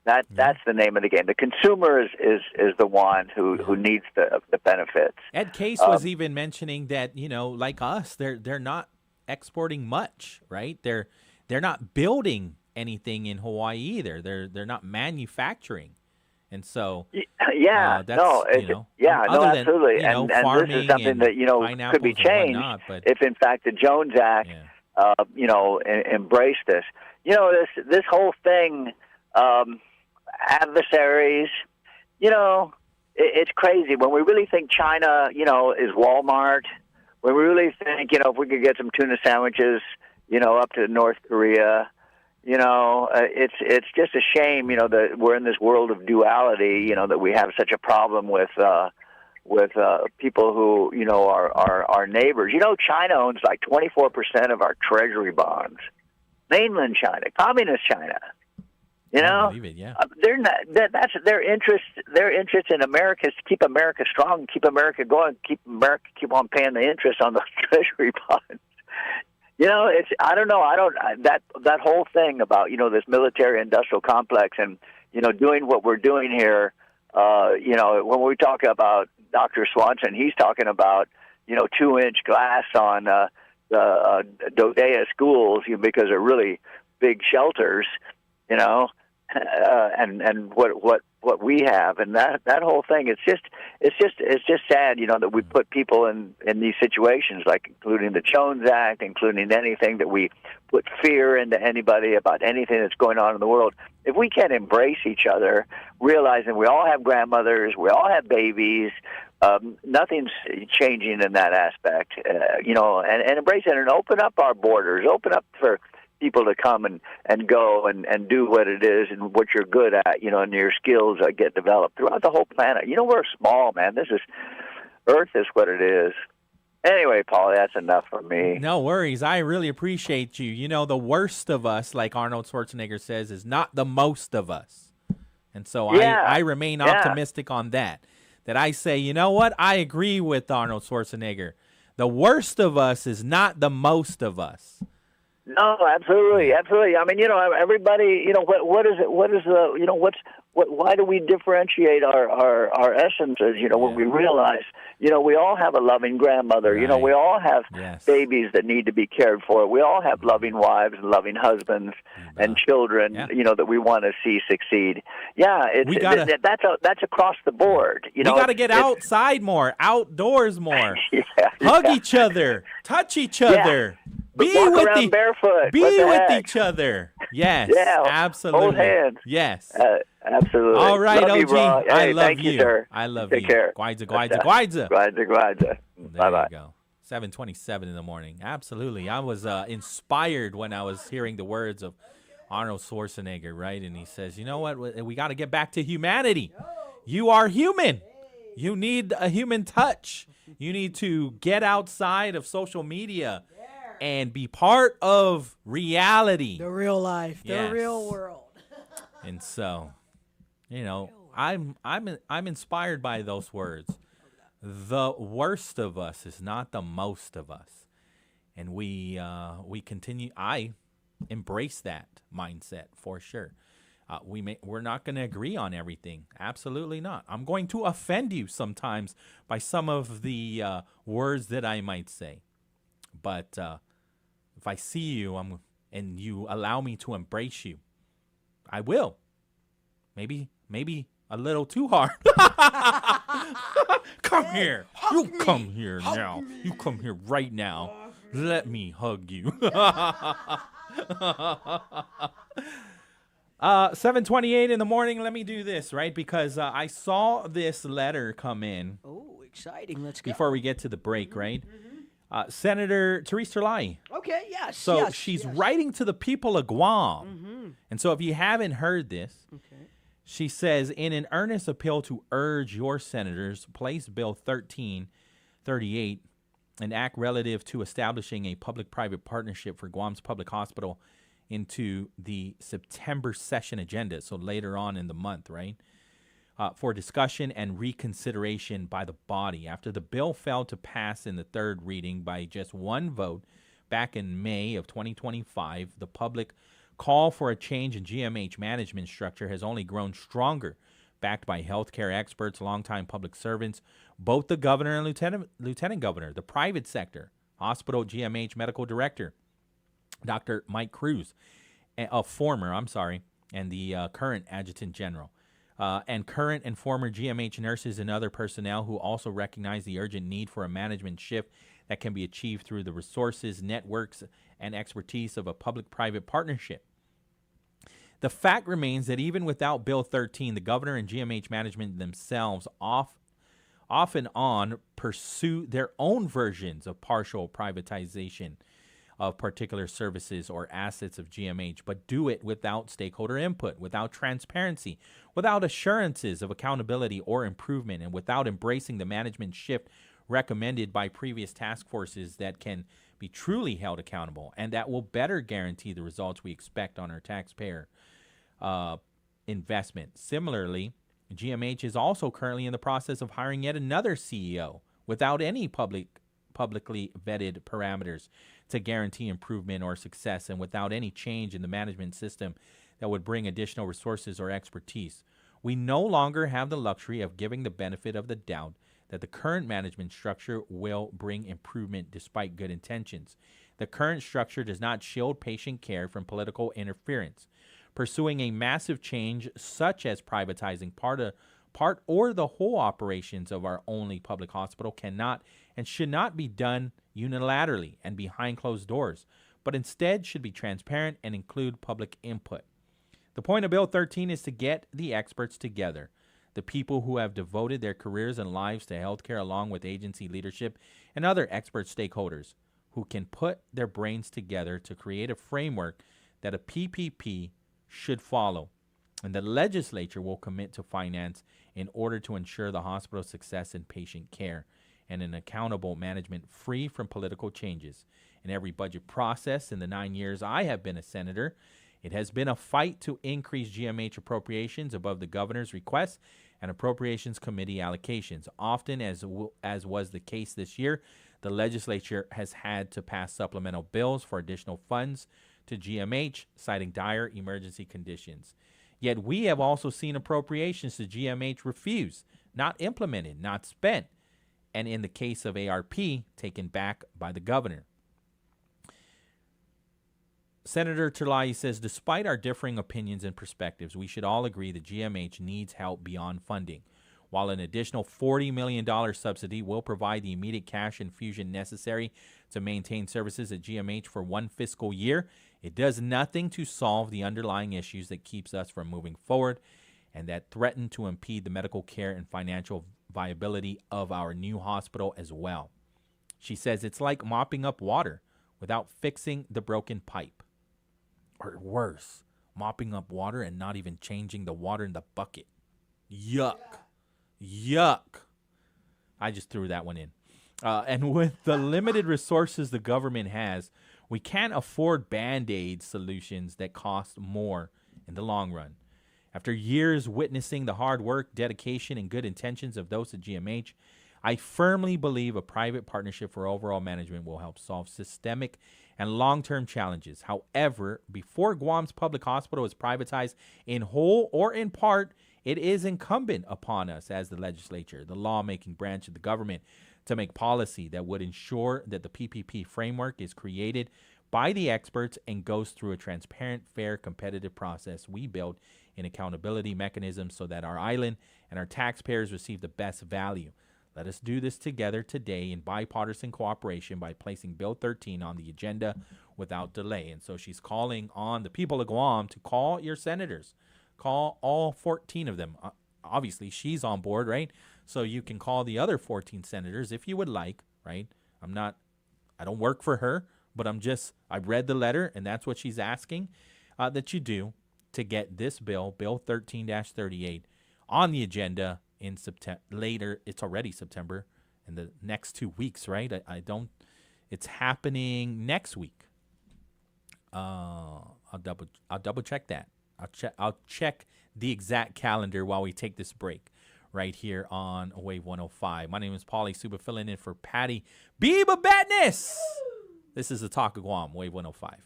That's the name of the game. The consumer is the one who needs the benefits. Ed Case was even mentioning that, you know, like us, they're not exporting much, right? They're not building anything in Hawaii either. They're not manufacturing. And so, absolutely. And this is something that, you know, could be changed if, in fact, the Jones Act, you know, embraced this. You know, this whole thing, adversaries, you know, it's crazy. When we really think China, you know, is Walmart, when we really think, you know, if we could get some tuna sandwiches, you know, up to North Korea, you know, it's just a shame, you know, that we're in this world of duality, you know, that we have such a problem with people who, you know, are our neighbors. You know, China owns like 24% of our treasury bonds. Mainland China, communist China. You know, I believe it, yeah. They're not. That's their interest. Their interest in America is to keep America strong, keep America going, keep on paying the interest on those treasury bonds. You know, I don't know. That whole thing about, you know, this military-industrial complex and, you know, doing what we're doing here. You know, when we talk about Dr. Swanson, he's talking about, you know, 2-inch glass on the Dodea schools, you know, because they're really big shelters. You know, and what we have, and that whole thing, it's just sad, you know, that we put people in these situations, like including the Jones Act, including anything that we put fear into anybody about anything that's going on in the world. If we can't embrace each other, realizing we all have grandmothers, we all have babies, nothing's changing in that aspect, you know, and embrace it and open up our borders, open up for people to come and go and do what it is and what you're good at, you know, and your skills get developed throughout the whole planet. You know, we're small, man. Earth is what it is. Anyway, Pauly, that's enough for me. No worries. I really appreciate you. You know, the worst of us, like Arnold Schwarzenegger says, is not the most of us. And so I remain optimistic on that. That I say, you know what? I agree with Arnold Schwarzenegger. The worst of us is not the most of us. No, absolutely. I mean, you know, everybody, you know, what is it? What is the, you know, why do we differentiate our essences? You know, when we realize, you know, we all have a loving grandmother. Right. You know, we all have babies that need to be cared for. We all have loving wives and loving husbands and children. You know, that we want to see succeed. Yeah, that's across the board. You know, we got to get outside more, outdoors more, hug each other, touch each other. Be with barefoot. Be with each other. Yes. Absolutely. Hold hands. Yes. Absolutely. All right, love OG. You, bro. Hey, I love thank you, sir. I love Take you. care. Guiza. Bye-bye. There you go. 7:27 in the morning. Absolutely. I was inspired when I was hearing the words of Arnold Schwarzenegger, right? And he says, you know what? We got to get back to humanity. You are human. You need a human touch. You need to get outside of social media and be part of reality. The real life, the real world. And so, you know, I'm inspired by those words. The worst of us is not the most of us. And we continue. I embrace that mindset for sure. We're not going to agree on everything. Absolutely not. I'm going to offend you sometimes by some of the words that I might say. But if I see you and you allow me to embrace you, I will. Maybe a little too hard. Come here. You come here now. You come here right now. Let me hug you. 7:28 in the morning. Let me do this, right? Because I saw this letter come in. Oh, exciting. Let's go. Before we get to the break, right? Senator Therese Terlai. Okay, yes. So she's writing to the people of Guam. Mm-hmm. And so if you haven't heard this, she says, in an earnest appeal to urge your senators, place Bill 1338, an act relative to establishing a public-private partnership for Guam's public hospital into the September session agenda, so later on in the month, right, for discussion and reconsideration by the body. After the bill failed to pass in the third reading by just one vote back in May of 2025, the public call for a change in GMH management structure has only grown stronger, backed by healthcare experts, longtime public servants, both the governor and lieutenant governor, the private sector, hospital GMH medical director, Dr. Mike Cruz, and the current adjutant general, and current and former GMH nurses and other personnel who also recognize the urgent need for a management shift that can be achieved through the resources, networks, and expertise of a public-private partnership. The fact remains that even without Bill 13, the governor and GMH management themselves off and on pursue their own versions of partial privatization of particular services or assets of GMH, but do it without stakeholder input, without transparency, without assurances of accountability or improvement, and without embracing the management shift recommended by previous task forces that can be truly held accountable and that will better guarantee the results we expect on our taxpayer investment. Similarly, GMH is also currently in the process of hiring yet another CEO without any publicly vetted parameters to guarantee improvement or success, and without any change in the management system that would bring additional resources or expertise. We no longer have the luxury of giving the benefit of the doubt that the current management structure will bring improvement despite good intentions. The current structure does not shield patient care from political interference. Pursuing a massive change such as privatizing part or the whole operations of our only public hospital cannot and should not be done unilaterally and behind closed doors, but instead should be transparent and include public input. The point of Bill 13 is to get the experts together, the people who have devoted their careers and lives to healthcare, along with agency leadership and other expert stakeholders who can put their brains together to create a framework that a PPP should follow, and the legislature will commit to finance in order to ensure the hospital's success in patient care and an accountable management free from political changes. In every budget process in the 9 years I have been a senator, it has been a fight to increase GMH appropriations above the governor's requests and appropriations committee allocations. Often, as was the case this year, the legislature has had to pass supplemental bills for additional funds to GMH, citing dire emergency conditions. Yet we have also seen appropriations to GMH refused, not implemented, not spent, and in the case of ARP, taken back by the governor. Senator Terlai says, despite our differing opinions and perspectives, we should all agree that GMH needs help beyond funding. While an additional $40 million subsidy will provide the immediate cash infusion necessary to maintain services at GMH for one fiscal year, it does nothing to solve the underlying issues that keeps us from moving forward and that threaten to impede the medical care and financial viability of our new hospital as well. She says it's like mopping up water without fixing the broken pipe. Or worse, mopping up water and not even changing the water in the bucket. Yuck. Yuck. I just threw that one in. And with the limited resources the government has, we can't afford Band-Aid solutions that cost more in the long run. After years witnessing the hard work, dedication, and good intentions of those at GMH, I firmly believe a private partnership for overall management will help solve systemic and long-term challenges. However, before Guam's public hospital is privatized in whole or in part, it is incumbent upon us as the legislature, the lawmaking branch of the government, to make policy that would ensure that the PPP framework is created by the experts and goes through a transparent, fair, competitive process we built in accountability mechanisms so that our island and our taxpayers receive the best value. Let us do this together today in bipartisan cooperation by placing Bill 13 on the agenda without delay. And so she's calling on the people of Guam to call your senators. Call all 14 of them. Obviously, she's on board, right? So you can call the other 14 senators if you would like, right? I don't work for her, but I read the letter, and that's what she's asking that you do to get this bill, Bill 13-38, on the agenda in September. Later, it's already September, in the next 2 weeks, right? It's happening next week. I'll double check that. I'll check the exact calendar while we take this break right here on Wave 105. My name is Pauly, Suba, filling in for Patti. Biba Badness! This is the Talk of Guam, Wave 105.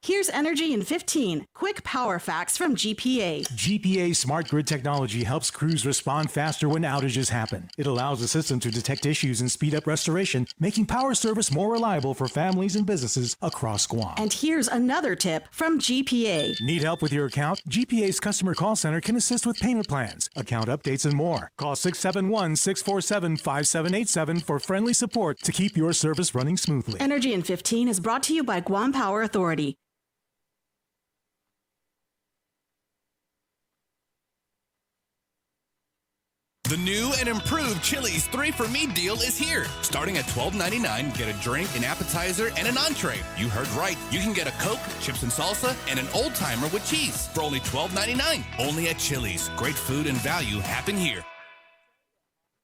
Here's Energy in 15. Quick power facts from GPA. GPA smart grid technology helps crews respond faster when outages happen. It allows the system to detect issues and speed up restoration, making power service more reliable for families and businesses across Guam. And here's another tip from GPA. Need help with your account? GPA's customer call center can assist with payment plans, account updates, and more. Call 671-647-5787 for friendly support to keep your service running smoothly. Energy in 15 is brought to you by Guam Power Authority. The new and improved Chili's 3 for Me deal is here. Starting at $12.99, get a drink, an appetizer, and an entree. You heard right. You can get a Coke, chips and salsa, and an old timer with cheese for only $12.99. Only at Chili's. Great food and value happen here.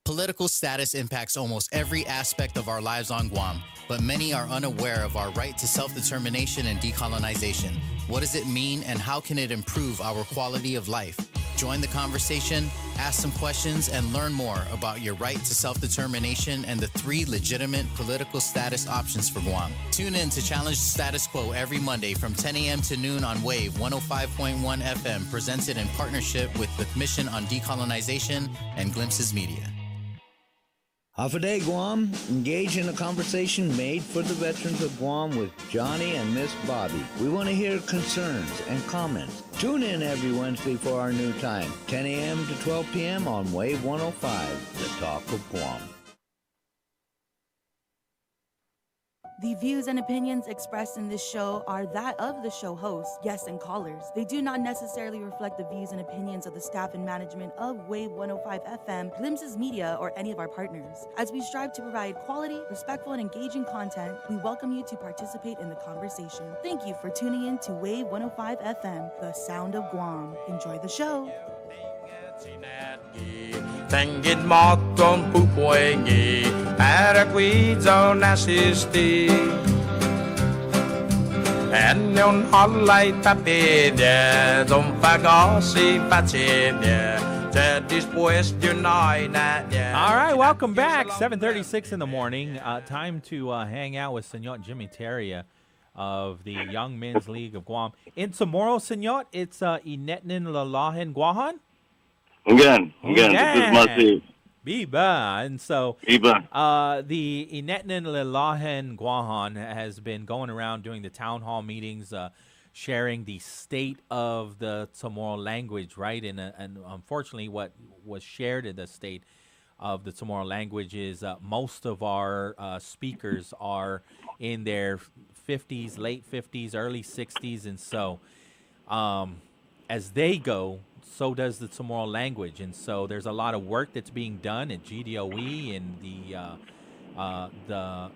Political status impacts almost every aspect of our lives on Guam, but many are unaware of our right to self-determination and decolonization. What does it mean, and how can it improve our quality of life? Join the conversation, ask some questions, and learn more about your right to self-determination and the 3 legitimate political status options for Guam. Tune in to Challenge the Status Quo every Monday from 10 a.m. to noon on Wave 105.1 FM, presented in partnership with the Commission on Decolonization and Glimpses Media. Hafa Adai, Guam. Engage in a conversation made for the veterans of Guam with Johnny and Miss Bobby. We want to hear concerns and comments. Tune in every Wednesday for our new time, 10 a.m. to 12 p.m. on Wave 105, the Talk of Guam. The views and opinions expressed in this show are that of the show hosts, guests, and callers. They do not necessarily reflect the views and opinions of the staff and management of Wave 105 FM, Glimpses Media, or any of our partners. As we strive to provide quality, respectful, and engaging content, we welcome you to participate in the conversation. Thank you for tuning in to Wave 105 FM, the sound of Guam. Enjoy the show. Tangin mokon pupoegi Paraguizo nasisti Enyon hollai tapedia Dompagosi patedia All right, welcome back. 7:36 in the morning. Time to hang out with Senor Jimmy Terria of the Young Men's League of Guam. In tomorrow, Senor, it's Inetnin Lalahen Guahan. Again, this is Masi. Biba. And so Biba. The Inetnin Lalahen Guahan has been going around doing the town hall meetings, sharing the state of the Chamorro language, right? And unfortunately, what was shared in the state of the Chamorro language is most of our speakers are in their 50s, late 50s, early 60s. And so as they go, so does the Chamorro language. And so there's a lot of work that's being done at GDOE and the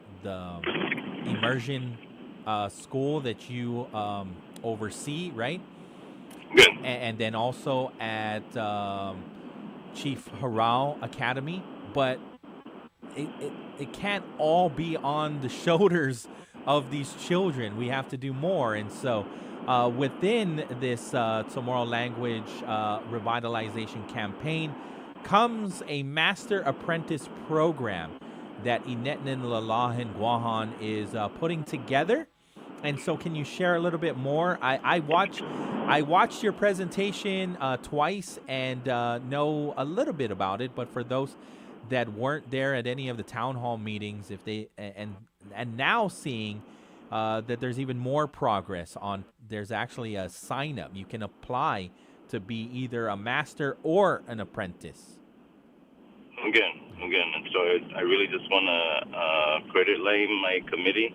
immersion school that you oversee, right? And then also at Chief Harao Academy. But it can't all be on the shoulders of these children. We have to do more. And so within this Chamorro language revitalization campaign comes a master apprentice program that Inetnin Lalahen Guahan is putting together. And so can you share a little bit more? I watched your presentation twice and know a little bit about it, but for those that weren't there at any of the town hall meetings, if they and now seeing that there's even more progress on, there's actually a sign up. You can apply to be either a master or an apprentice. Again, and so I really just want to credit my committee,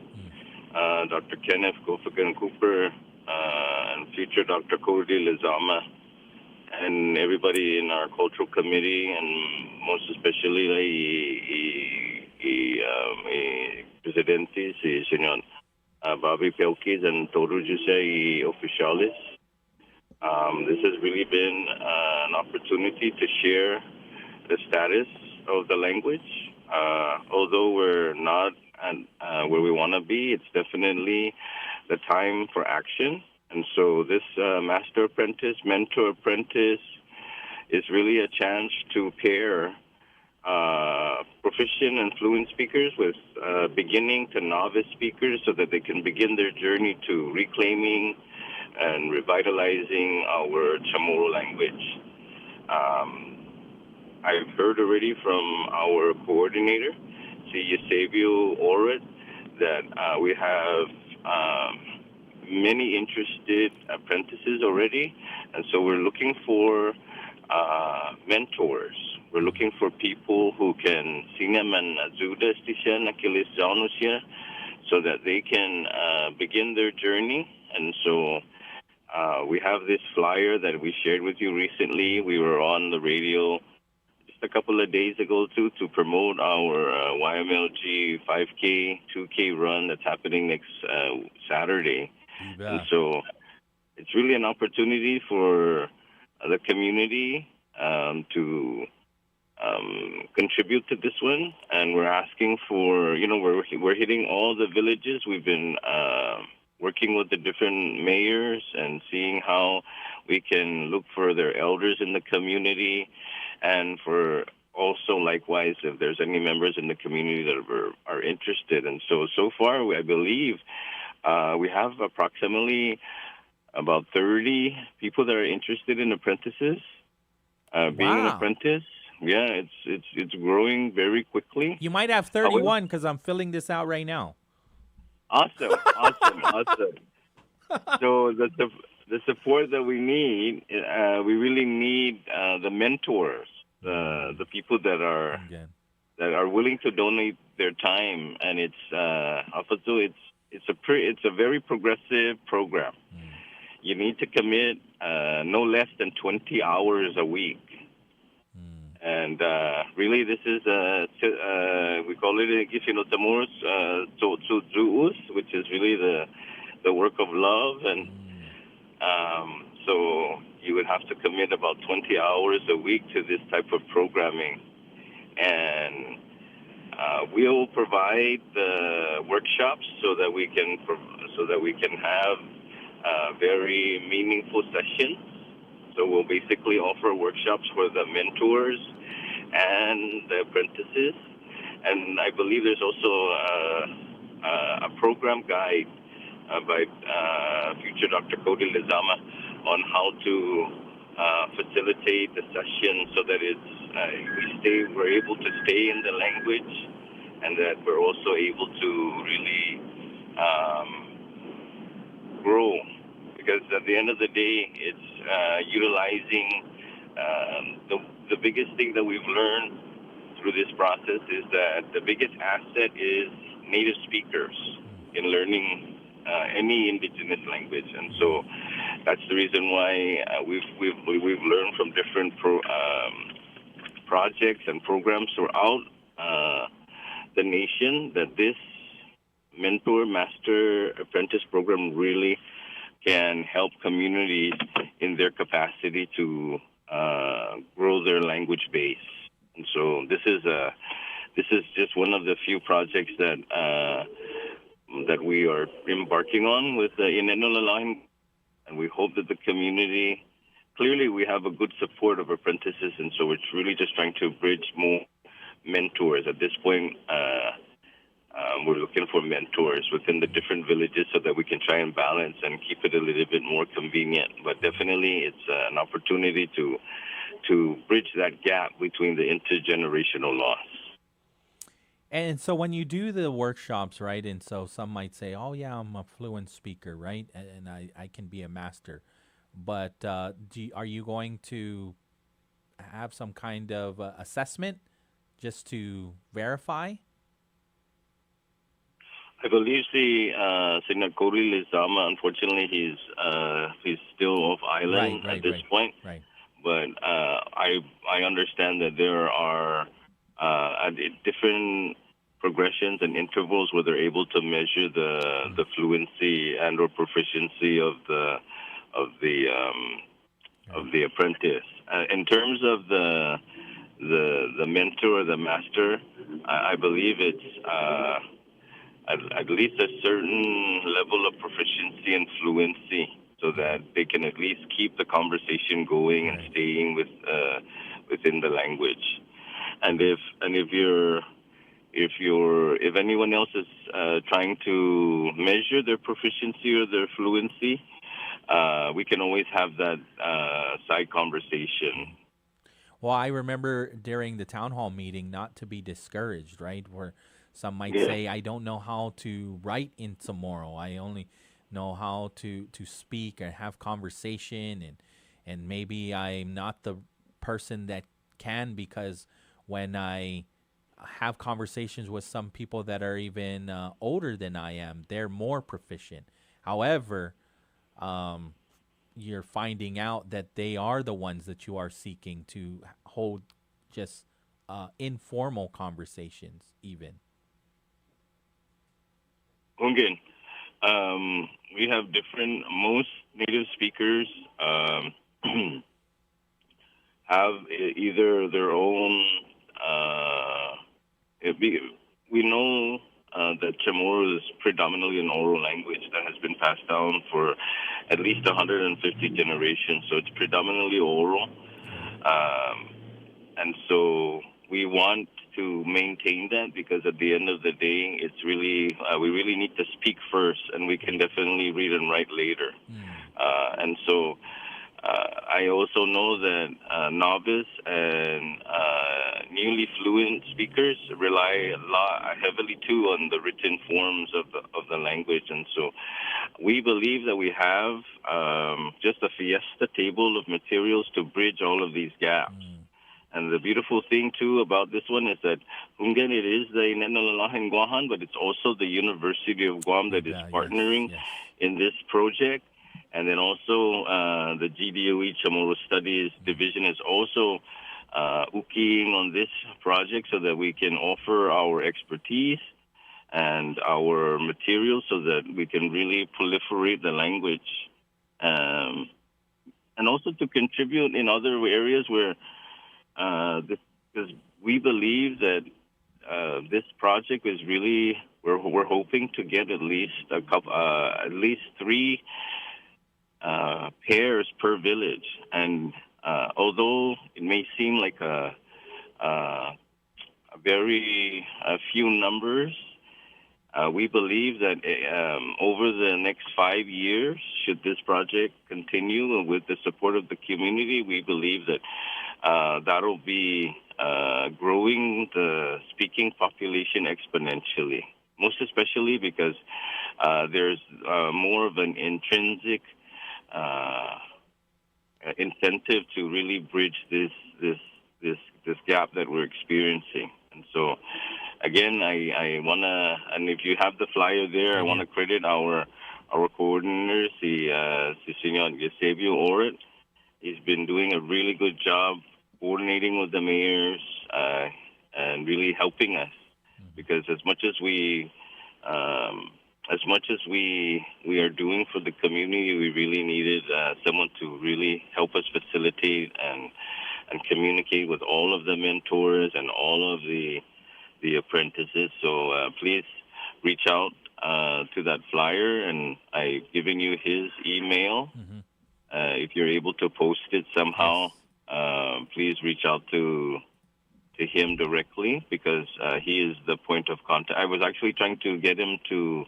Dr. Kenneth Gofagan Cooper, and future Dr. Cody Lizama, and everybody in our cultural committee, and most especially presidente, si Senor Bobby Pelkis and Toru Jose Oficiales. This has really been an opportunity to share the status of the language. Although we're not where we want to be, it's definitely the time for action. And so this master apprentice, mentor apprentice is really a chance to pair proficient and fluent speakers with beginning to novice speakers so that they can begin their journey to reclaiming and revitalizing our Chamorro language. I've heard already from our coordinator, C. Eusebio Oret, that we have many interested apprentices already, and so we're looking for mentors. We're looking for people who can sinaman azuda stisya nakilis janusya so that they can begin their journey. And so we have this flyer that we shared with you recently. We were on the radio a couple of days ago to promote our YMLG 5K, 2K run that's happening next Saturday. And so it's really an opportunity for the community to contribute to this one. And we're asking for, we're hitting all the villages. We've been working with the different mayors and seeing how we can look for their elders in the community, and for also likewise if there's any members in the community that are interested. And so far, I believe we have approximately about 30 people that are interested in apprentices, being an apprentice. Yeah, it's growing very quickly. You might have 31 because I'm filling this out right now. Awesome. So the support that we need, we really need the mentors, the people that are willing to donate their time, and it's a very progressive program. You need to commit no less than 20 hours a week. And really, this is we call it Gifinotamurs Tzu'us, which is really the work of love. And so you would have to commit about 20 hours a week to this type of programming. And we'll provide the workshops so that we can have very meaningful sessions. So we'll basically offer workshops for the mentors and the apprentices. And I believe there's also a program guide by future Dr. Cody Lizama on how to facilitate the session so that we're able to stay in the language, and that we're also able to really grow. Because at the end of the day, it's utilizing the biggest thing that we've learned through this process is that the biggest asset is native speakers in learning any indigenous language. And so that's the reason why we've learned from different projects and programs throughout the nation that this mentor, master, apprentice program really can help communities in their capacity to grow their language base. And so this is just one of the few projects that we are embarking on with the Inenula line, and we hope that the community, clearly we have a good support of apprentices, and so it's really just trying to bridge more mentors. At this point, We're looking for mentors within the different villages so that we can try and balance and keep it a little bit more convenient. But definitely it's an opportunity to bridge that gap between the intergenerational loss. And so when you do the workshops, right, and so some might say, oh, yeah, I'm a fluent speaker, right, and I can be a master. But are you going to have some kind of assessment just to verify? I believe the Signacoli Lizama, unfortunately, he's still off island at this point. Right. But I understand that there are different progressions and intervals where they're able to measure the fluency and or proficiency of the apprentice. In terms of the mentor or the master, I believe it's at least a certain level of proficiency and fluency, so that they can at least keep the conversation going and staying within the language. And if anyone else is trying to measure their proficiency or their fluency, we can always have that side conversation. Well, I remember during the town hall meeting not to be discouraged, right? Where some might say, I don't know how to write in Chamorro. I only know how to speak and have conversation, and maybe I'm not the person that can, because when I have conversations with some people that are even older than I am, they're more proficient. However, you're finding out that they are the ones that you are seeking to hold just informal conversations even. Again, we have most native speakers have either their own, we know that Chamorro is predominantly an oral language that has been passed down for at least 150 generations, so it's predominantly oral. And so we want to maintain that, because at the end of the day, it's really, we really need to speak first, and we can definitely read and write later. And so I also know that novice and newly fluent speakers rely heavily too on the written forms of the language, and so we believe that we have just a fiesta table of materials to bridge all of these gaps. And the beautiful thing too about this one is that Hungen, it is the Inenalalahan Guahan, but it's also the University of Guam that is partnering in this project. And then also the GDOE Chamorro Studies Division is also ukiing on this project so that we can offer our expertise and our materials so that we can really proliferate the language. And also to contribute in other areas where because we believe that this project is really, we're hoping to get at least at least 3 pairs per village, and although it may seem like a very few numbers, we believe that over the next 5 years, should this project continue with the support of the community, we believe that that'll be growing the speaking population exponentially, most especially because there's more of an intrinsic incentive to really bridge this gap that we're experiencing. And so, again, I wanna, and if you have the flyer there, I wanna credit our coordinator, si Senor Eusebio Oret. He's been doing a really good job coordinating with the mayors and really helping us, because as much as we are doing for the community, we really needed someone to really help us facilitate and communicate with all of the mentors and all of the apprentices. So please reach out to that flyer, and I've given you his email. If you're able to post it somehow, please reach out to to him directly because he is the point of contact. I was actually trying to get him to,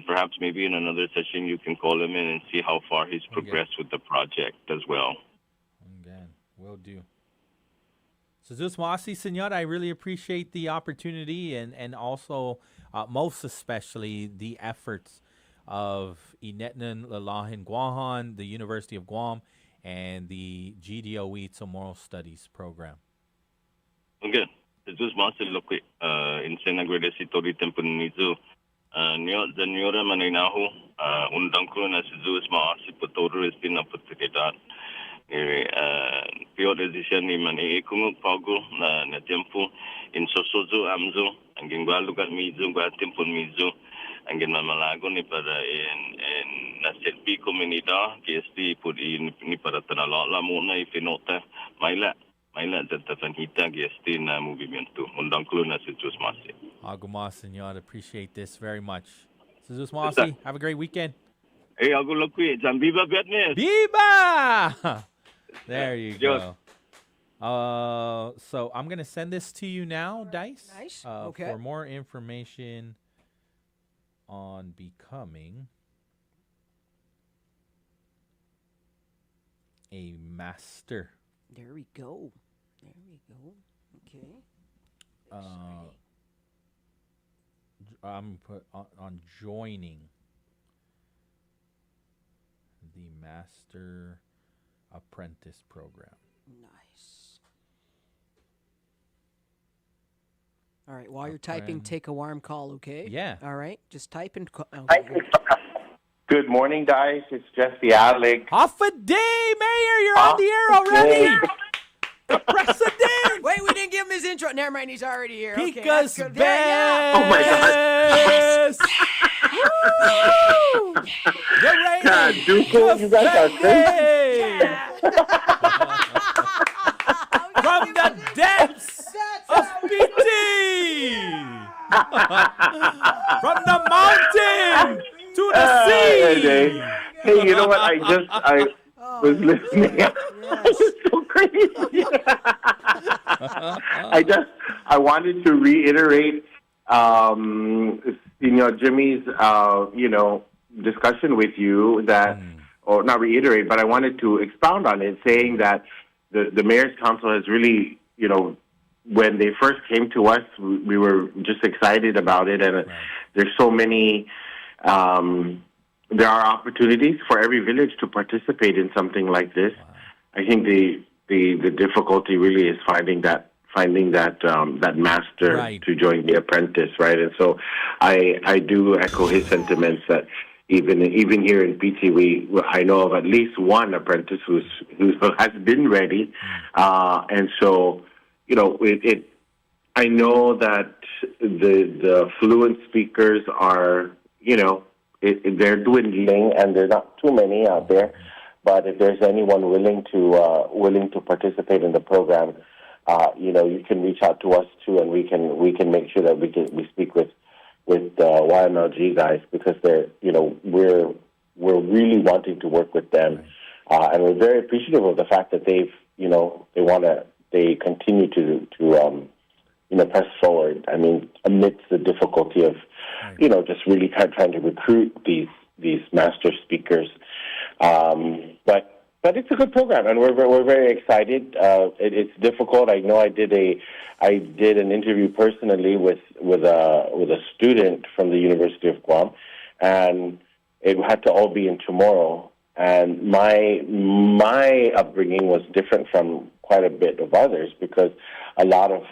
perhaps maybe in another session you can call him in and see how far he's progressed with the project as well. Again, will do. So just Masi, senor, I really appreciate the opportunity and also most especially the efforts of Inetnan Lalahin Guahan, the University of Guam, and the GDOE Tomorrow Studies program. Okay. Jesus Masi Loki in Senagrede Sitori Tempunizu. The Nura Maninahu, Undanku na Jesus Masi Potoru is Pinaputikatan. Pure decision ni mani ikungu pagu na tempo in sosozo amzo angin balukat mizo gua tempo mizo angin mamalago ni para in na selpi komunidad que esti por ni para tanalo la mona y finota maila tentatan hita que esti na movimiento undangklu na Jesus Masi. Aguma senor, appreciate this very much. Jesus Masi, have a great weekend. Hey, agu lokui jam viva Vietnamese. Viva! There you go. So I'm going to send this to you now, Dice. Nice. Okay. For more information on becoming a master. There we go. Okay. I'm put on joining the master apprentice program. Nice. All right. While you're typing, take a warm call, okay? Yeah. All right. Just type and call. Okay. Good morning, Dice. It's Jesse Alec. Hafa Adai, Mayor, you're on the air already. The president. Wait, we didn't give him his intro. Never mind, he's already here. Okay, Pika's that's good. best. Oh, my God. Yes. God, Duco, you guys are crazy. From the depths of PT. From the mountain to the sea. Hey, you know what? I was listening. It was so crazy. I wanted to reiterate, Jimmy's, discussion with you that, or not reiterate, but I wanted to expound on it, saying that the Mayor's Council has really, when they first came to us, we were just excited about it, and there's so many. There are opportunities for every village to participate in something like this. Wow. I think the difficulty really is finding that master to join the apprentice, right? And so I do echo his sentiments that even here in PT, I know of at least one apprentice who has been ready, and so I know that the fluent speakers are they're dwindling, and there's not too many out there. But if there's anyone willing to participate in the program, you can reach out to us too, and we can make sure that we speak with YMLG guys, because they're we're really wanting to work with them, and we're very appreciative of the fact that they continue to press forward. I mean, amidst the difficulty of just really trying to recruit these master speakers, but it's a good program, and we're very excited. It's difficult. I know I did an interview personally with a student from the University of Guam, and it had to all be in Chamorro. And my upbringing was different from quite a bit of others, because a lot of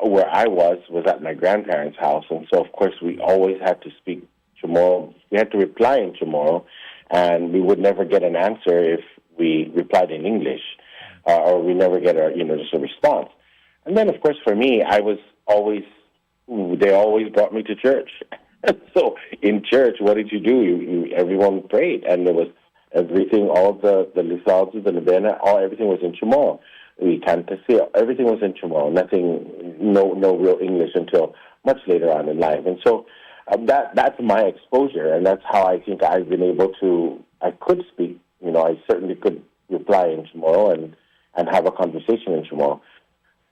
where I was at my grandparents' house, and so of course we always had to speak Chamorro. We had to reply in Chamorro, and we would never get an answer if we replied in English, or we never get just a response. And then of course for me, they always brought me to church. So in church, what did you do? Everyone prayed, and there was everything, all the Lisalds, the Nabena, everything was in Chamorro. We can't see everything was in Chamorro. No real English until much later on in life. And so that's my exposure, and that's how I think I've been able to. I could speak. I certainly could reply in Chamorro and have a conversation in Chamorro.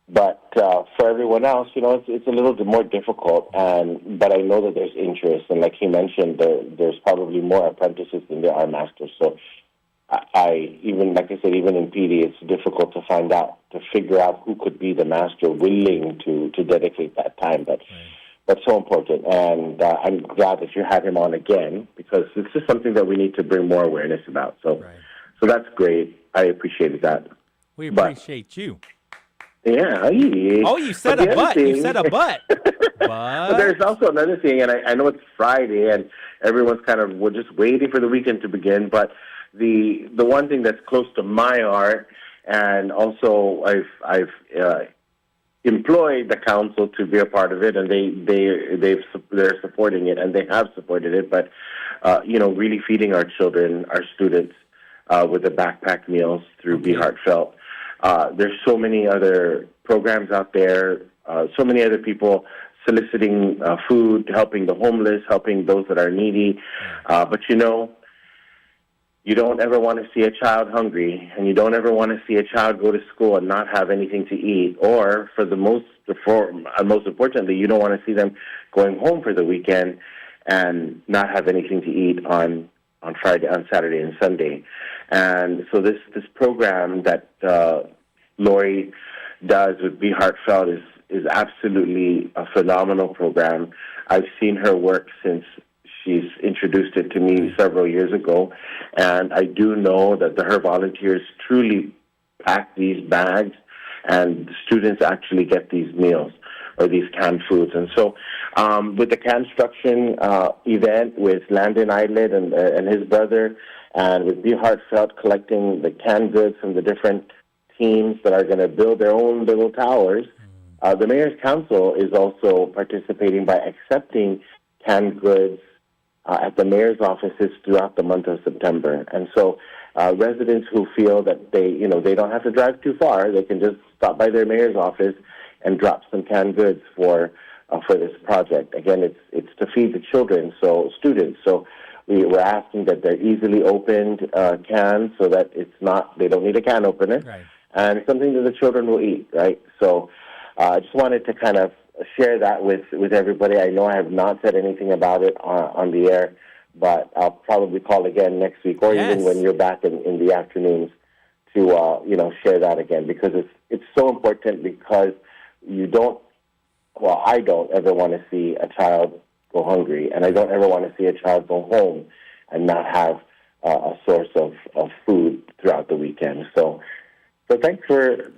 But for everyone else, it's a little bit more difficult. But I know that there's interest, and like he mentioned, there's probably more apprentices than there are masters. So like I said, even in PD, it's difficult to figure out who could be the master willing to dedicate that time. But so important, and I'm glad that you had him on again, because it's just something that we need to bring more awareness about. So that's great. I appreciated that. We appreciate you. Yeah. Oh, you said a butt. You said a butt. But there's also another thing, and I know it's Friday, and everyone's we're just waiting for the weekend to begin. But the one thing that's close to my heart, and also I've employed the council to be a part of it, and they're supporting it, and they have supported it. But really feeding our children, our students, with the backpack meals through Be Heartfelt. There's so many other programs out there, so many other people soliciting food, helping the homeless, helping those that are needy. But you don't ever want to see a child hungry, and you don't ever want to see a child go to school and not have anything to eat. Or most importantly, you don't want to see them going home for the weekend and not have anything to eat on Saturday and Sunday. And so this program that Lori does with Be Heartfelt is absolutely a phenomenal program. I've seen her work since she's introduced it to me several years ago, and I do know that her volunteers truly pack these bags, and students actually get these meals or these canned foods. And so with the construction event with Landon Islet and his brother, and with Be Heartfelt collecting the canned goods from the different teams that are going to build their own little towers, the Mayor's Council is also participating by accepting canned goods at the mayor's offices throughout the month of September. And so residents who feel that they don't have to drive too far, they can just stop by their mayor's office and drop some canned goods for this project. Again, it's to feed the students. So we're asking that they're easily opened cans, so that they don't need a can opener, and something that the children will eat, right? So I just wanted to kind of share that with everybody. I know I have not said anything about it on the air, but I'll probably call again next week, or even when you're back in the afternoons, to share that again, because it's so important, because I don't ever want to see a child go hungry, and I don't ever want to see a child go home and not have a source of food throughout the weekend. So thanks for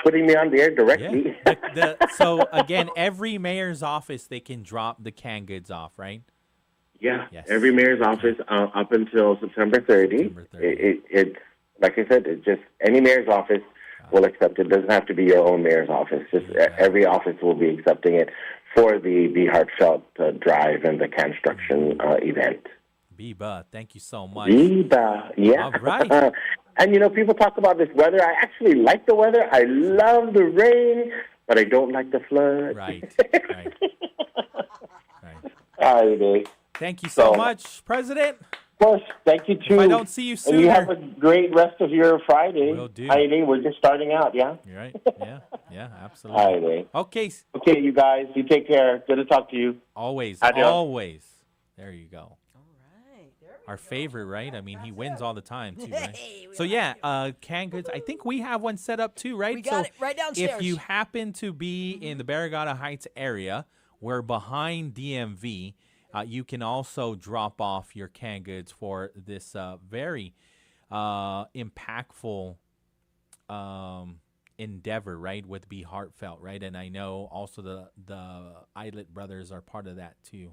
putting me on the air directly. Yeah. So again, every mayor's office, they can drop the canned goods off, right? Yeah. Yes. Every mayor's office up until September 30. It's like I said, it's just any mayor's office will accept it. It doesn't have to be your own mayor's office. Just every office will be accepting it for the Be Heartfelt drive and the construction event. Biba, thank you so much. Biba, yeah. All right. And, people talk about this weather. I actually like the weather. I love the rain, but I don't like the flood. Right. All right. Thank you so much, President. Of course. Thank you, too. If I don't see you sooner. And you have a great rest of your Friday. Will do. We're just starting out, yeah? You're right. Yeah, absolutely. All right. Okay. Okay, you guys. You take care. Good to talk to you. Always. Adios. Always. There you go. Our favorite, right? I mean, he wins all the time, too, right? So, canned goods. I think we have one set up, too, right? We got it right downstairs. If you happen to be in the Barrigada Heights area, we're behind DMV, you can also drop off your canned goods for this very impactful endeavor, right, with Be Heartfelt, right? And I know also the Islet brothers are part of that, too.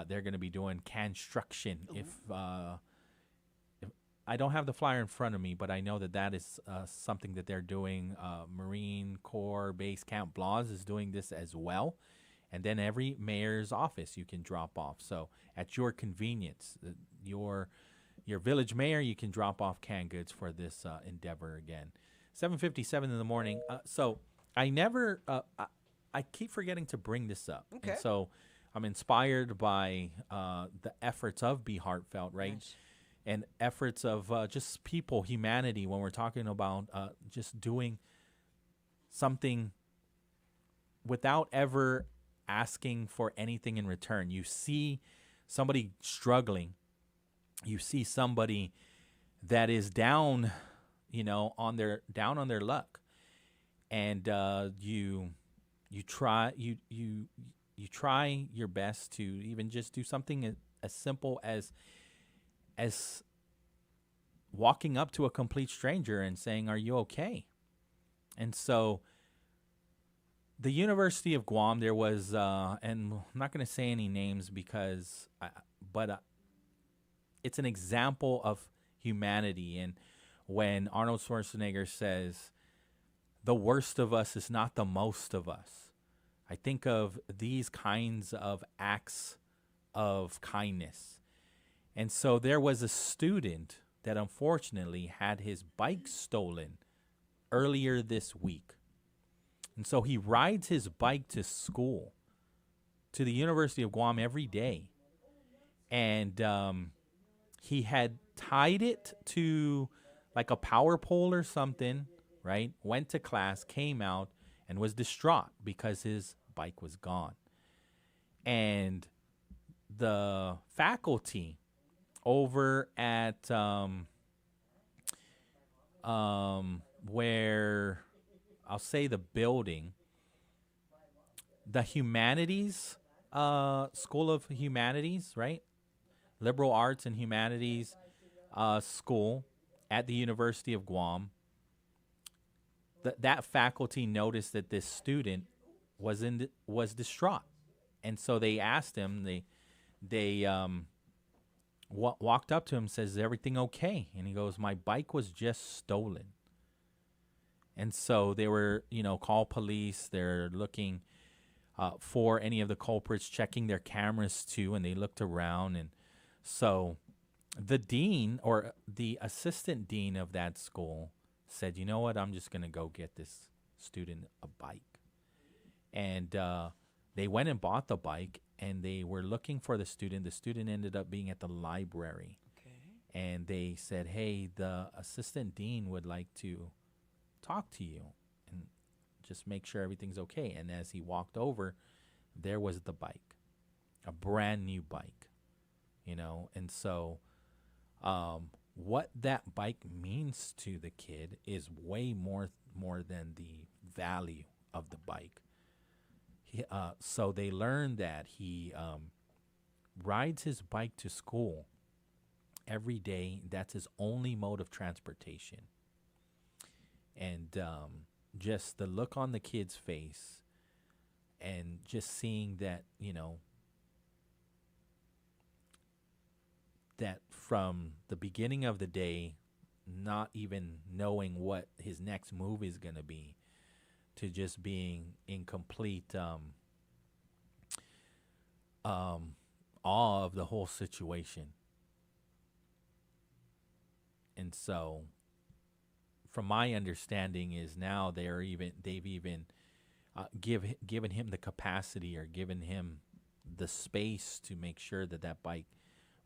They're going to be doing construction. If I don't have the flyer in front of me, but I know that is something that they're doing. Marine Corps Base Camp Blas is doing this as well. And then every mayor's office you can drop off. So at your convenience, your village mayor, you can drop off canned goods for this endeavor again. 7:57 in the morning. So I never, I keep forgetting to bring this up. Okay. And so I'm inspired by the efforts of Be Heartfelt, right? Nice. And efforts of just people, humanity, when we're talking about just doing something without ever asking for anything in return. You see somebody struggling. You see somebody that is down, on their luck, and you try your best to even just do something as simple as walking up to a complete stranger and saying, "Are you okay?" And so the University of Guam, there was, and I'm not going to say any names but it's an example of humanity. And when Arnold Schwarzenegger says, "The worst of us is not the most of us," I think of these kinds of acts of kindness. And so there was a student that unfortunately had his bike stolen earlier this week. And so he rides his bike to school, to the University of Guam every day. And he had tied it to like a power pole or something, right? Went to class, came out, and was distraught because his bike was gone. And the faculty over at where I'll say the building, the humanities, School of Humanities, right? Liberal Arts and Humanities school at the University of Guam. That faculty noticed that this student was distraught, and so they asked him. They walked up to him, says, "Is everything okay?" And he goes, "My bike was just stolen." And so they were, call police. They're looking for any of the culprits, checking their cameras too, and they looked around. And so the dean or the assistant dean of that school said, "You know what? I'm just going to go get this student a bike." And they went and bought the bike, and they were looking for the student. The student ended up being at the library. Okay. And they said, "Hey, the assistant dean would like to talk to you and just make sure everything's okay." And as he walked over, there was the bike, a brand new bike, And so what that bike means to the kid is way more than the value of the bike. So they learned that he rides his bike to school every day. That's his only mode of transportation. And just the look on the kid's face and just seeing that, that from the beginning of the day, not even knowing what his next move is going to be, to just being in complete awe of the whole situation. And so, from my understanding, is now they've even given him the capacity or given him the space to make sure that bike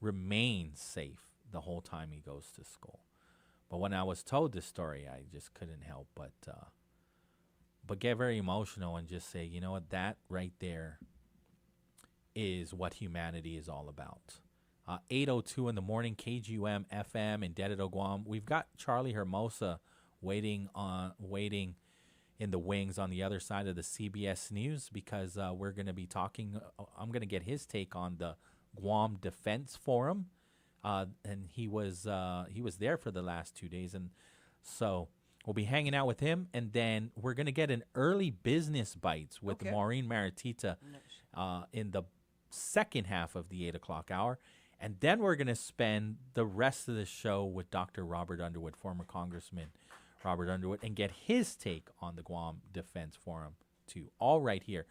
remains safe the whole time he goes to school. But when I was told this story, I just couldn't help but get very emotional and just say, you know what, that right there is what humanity is all about. 8:02 in the morning, KGUM FM in Dededo, Guam. We've got Charlie Hermosa waiting in the wings on the other side of the CBS News, because we're going to be talking. I'm going to get his take on the Guam Defense Forum, and he was there for the last 2 days, and so we'll be hanging out with him, and then we're going to get an early business bites with Maureen Maritita in the second half of the 8 o'clock hour. And then we're going to spend the rest of the show with Dr. Robert Underwood, former Congressman Robert Underwood, and get his take on the Guam Defense Forum too. All right here.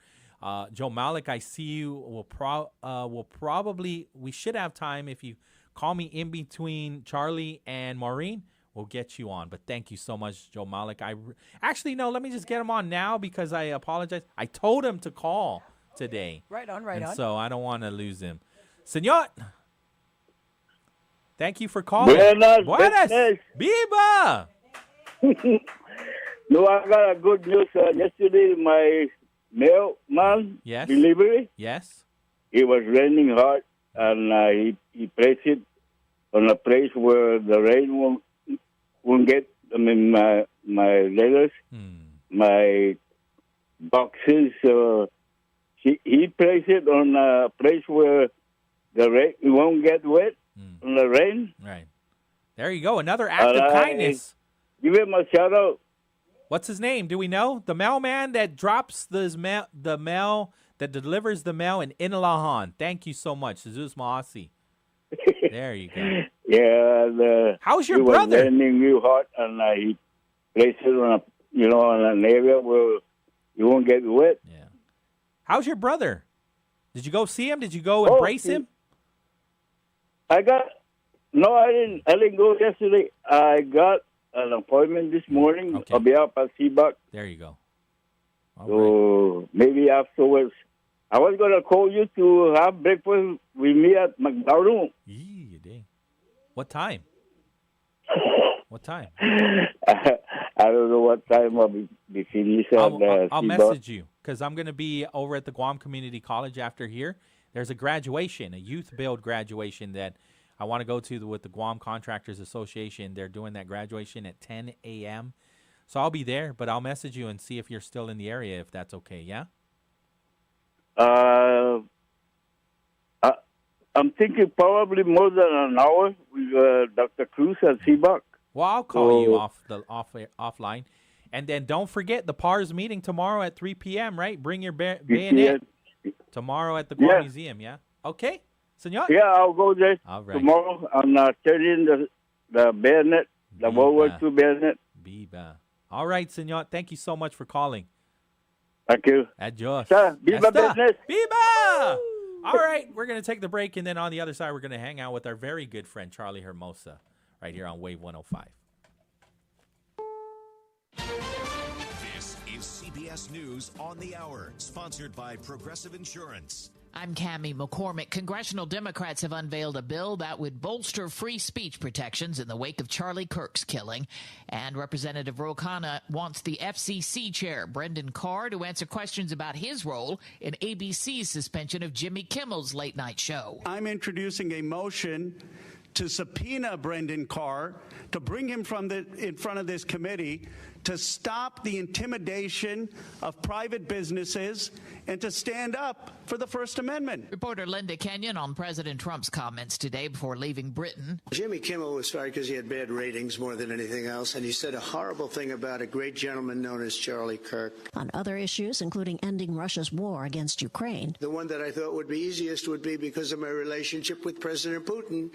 Joe Malik, I see you. We should have time. If you call me in between Charlie and Maureen, we'll get you on. But thank you so much, Joe Malik. Actually, no, let me just get him on now, because I apologize. I told him to call today. Right on. So I don't want to lose him. Senor, thank you for calling. Buenas. Viva! No, I got a good news. Yesterday, my mailman delivery. Yes. It was raining hard, and he placed it on a place where the rain won't get. I mean, my letters, my boxes. He placed it on a place where the rain won't get wet on the rain. Right. There you go. Another act of kindness. Give him a shout out. What's his name? Do we know? The mailman that drops the mail, that delivers the mail in Inalahan. Thank you so much. Jesus Maasi. There you go. Yeah. How's your it brother? It was raining real hard, and he placed it on on an area where you won't get wet. Yeah. How's your brother? Did you go see him? Did you go embrace him? I didn't go yesterday. I got an appointment this morning. Okay. I'll be up at Seabuck. There you go. So maybe afterwards. I was going to call you to have breakfast with me at McDonald's. What time? What time? I don't know what time I'll be finished at I'll Seabuck. message you because I'm going to be over at the Guam Community College after here. There's a graduation, a youth build graduation that I want to go to with the Guam Contractors Association. They're doing that graduation at 10 a.m. So I'll be there, but I'll message you and see if you're still in the area, if that's okay, yeah? I'm thinking probably more than an hour with Dr. Cruz at Seabuck. Well, I'll call you offline. And then don't forget the PARS meeting tomorrow at 3 p.m., right? Bring your bayonet tomorrow at the Guam Museum, yeah? Okay, senor? Yeah, I'll go there tomorrow and turn in the bayonet, the World War II bayonet. Biba. All right, senor. Thank you so much for calling. Thank you. Adios. Viva business. Viva! All right, we're going to take the break, and then on the other side, we're going to hang out with our very good friend, Charlie Hermosa, right here on Wave 105. This is CBS News on the Hour, sponsored by Progressive Insurance. I'm Cammie McCormick. Congressional Democrats have unveiled a bill that would bolster free speech protections in the wake of Charlie Kirk's killing. And Representative Ro Khanna wants the FCC chair, Brendan Carr, to answer questions about his role in ABC's suspension of Jimmy Kimmel's late-night show. I'm introducing a motion to subpoena Brendan Carr, to bring him in front of this committee, to stop the intimidation of private businesses, and to stand up for the First Amendment. Reporter Linda Kenyon on President Trump's comments today before leaving Britain. Jimmy Kimmel was fired because he had bad ratings more than anything else, and he said a horrible thing about a great gentleman known as Charlie Kirk. On other issues, including ending Russia's war against Ukraine. The one that I thought would be easiest would be because of my relationship with President Putin,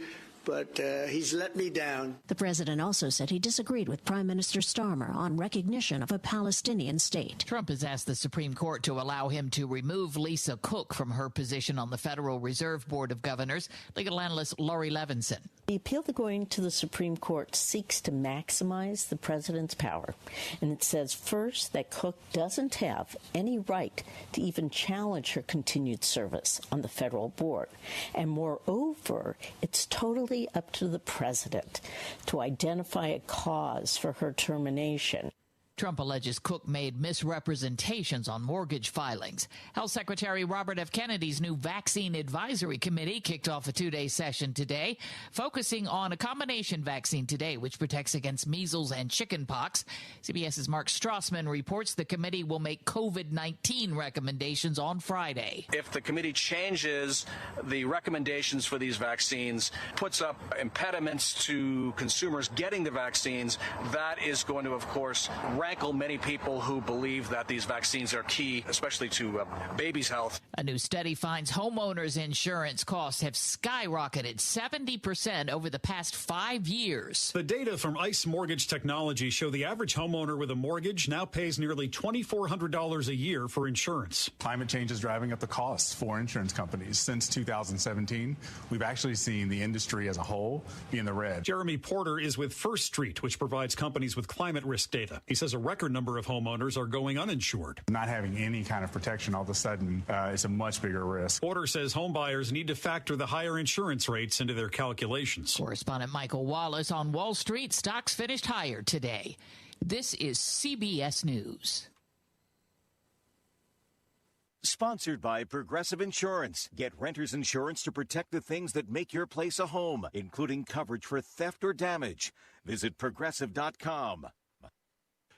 but he's let me down. The president also said he disagreed with Prime Minister Starmer on recognition of a Palestinian state. Trump has asked the Supreme Court to allow him to remove Lisa Cook from her position on the Federal Reserve Board of Governors. Legal analyst Laurie Levinson. The appeal going to the Supreme Court seeks to maximize the president's power. And it says, first, that Cook doesn't have any right to even challenge her continued service on the federal board. And moreover, it's totally up to the president to identify a cause for her termination. Trump alleges Cook made misrepresentations on mortgage filings. Health Secretary Robert F. Kennedy's new Vaccine Advisory Committee kicked off a two-day session today, focusing on a combination vaccine today, which protects against measles and chickenpox. CBS's Mark Strassman reports the committee will make COVID-19 recommendations on Friday. If the committee changes the recommendations for these vaccines, puts up impediments to consumers getting the vaccines, that is going to, of course, rankle many people who believe that these vaccines are key, especially to babies' health. A new study finds homeowners' insurance costs have skyrocketed 70% over the past 5 years. The data from ICE Mortgage Technology show the average homeowner with a mortgage now pays nearly $2,400 a year for insurance. Climate change is driving up the costs for insurance companies. Since 2017, we've actually seen the industry as a whole be in the red. Jeremy Porter is with First Street, which provides companies with climate risk data. He says a record number of homeowners are going uninsured. Not having any kind of protection all of a sudden is a much bigger risk. Porter says home buyers need to factor the higher insurance rates into their calculations. Correspondent Michael Wallace on Wall Street. Stocks finished higher today. This is CBS News. Sponsored by Progressive Insurance. Get renter's insurance to protect the things that make your place a home, including coverage for theft or damage. Visit Progressive.com.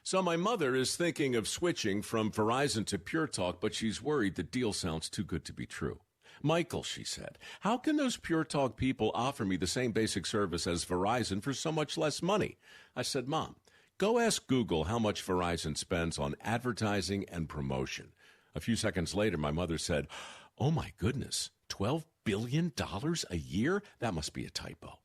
So my mother is thinking of switching from Verizon to Pure Talk, but she's worried the deal sounds too good to be true. Michael, she said, how can those Pure Talk people offer me the same basic service as Verizon for so much less money? I said, Mom, go ask Google how much Verizon spends on advertising and promotion. A few seconds later, my mother said, oh my goodness, $12 billion a year? That must be a typo.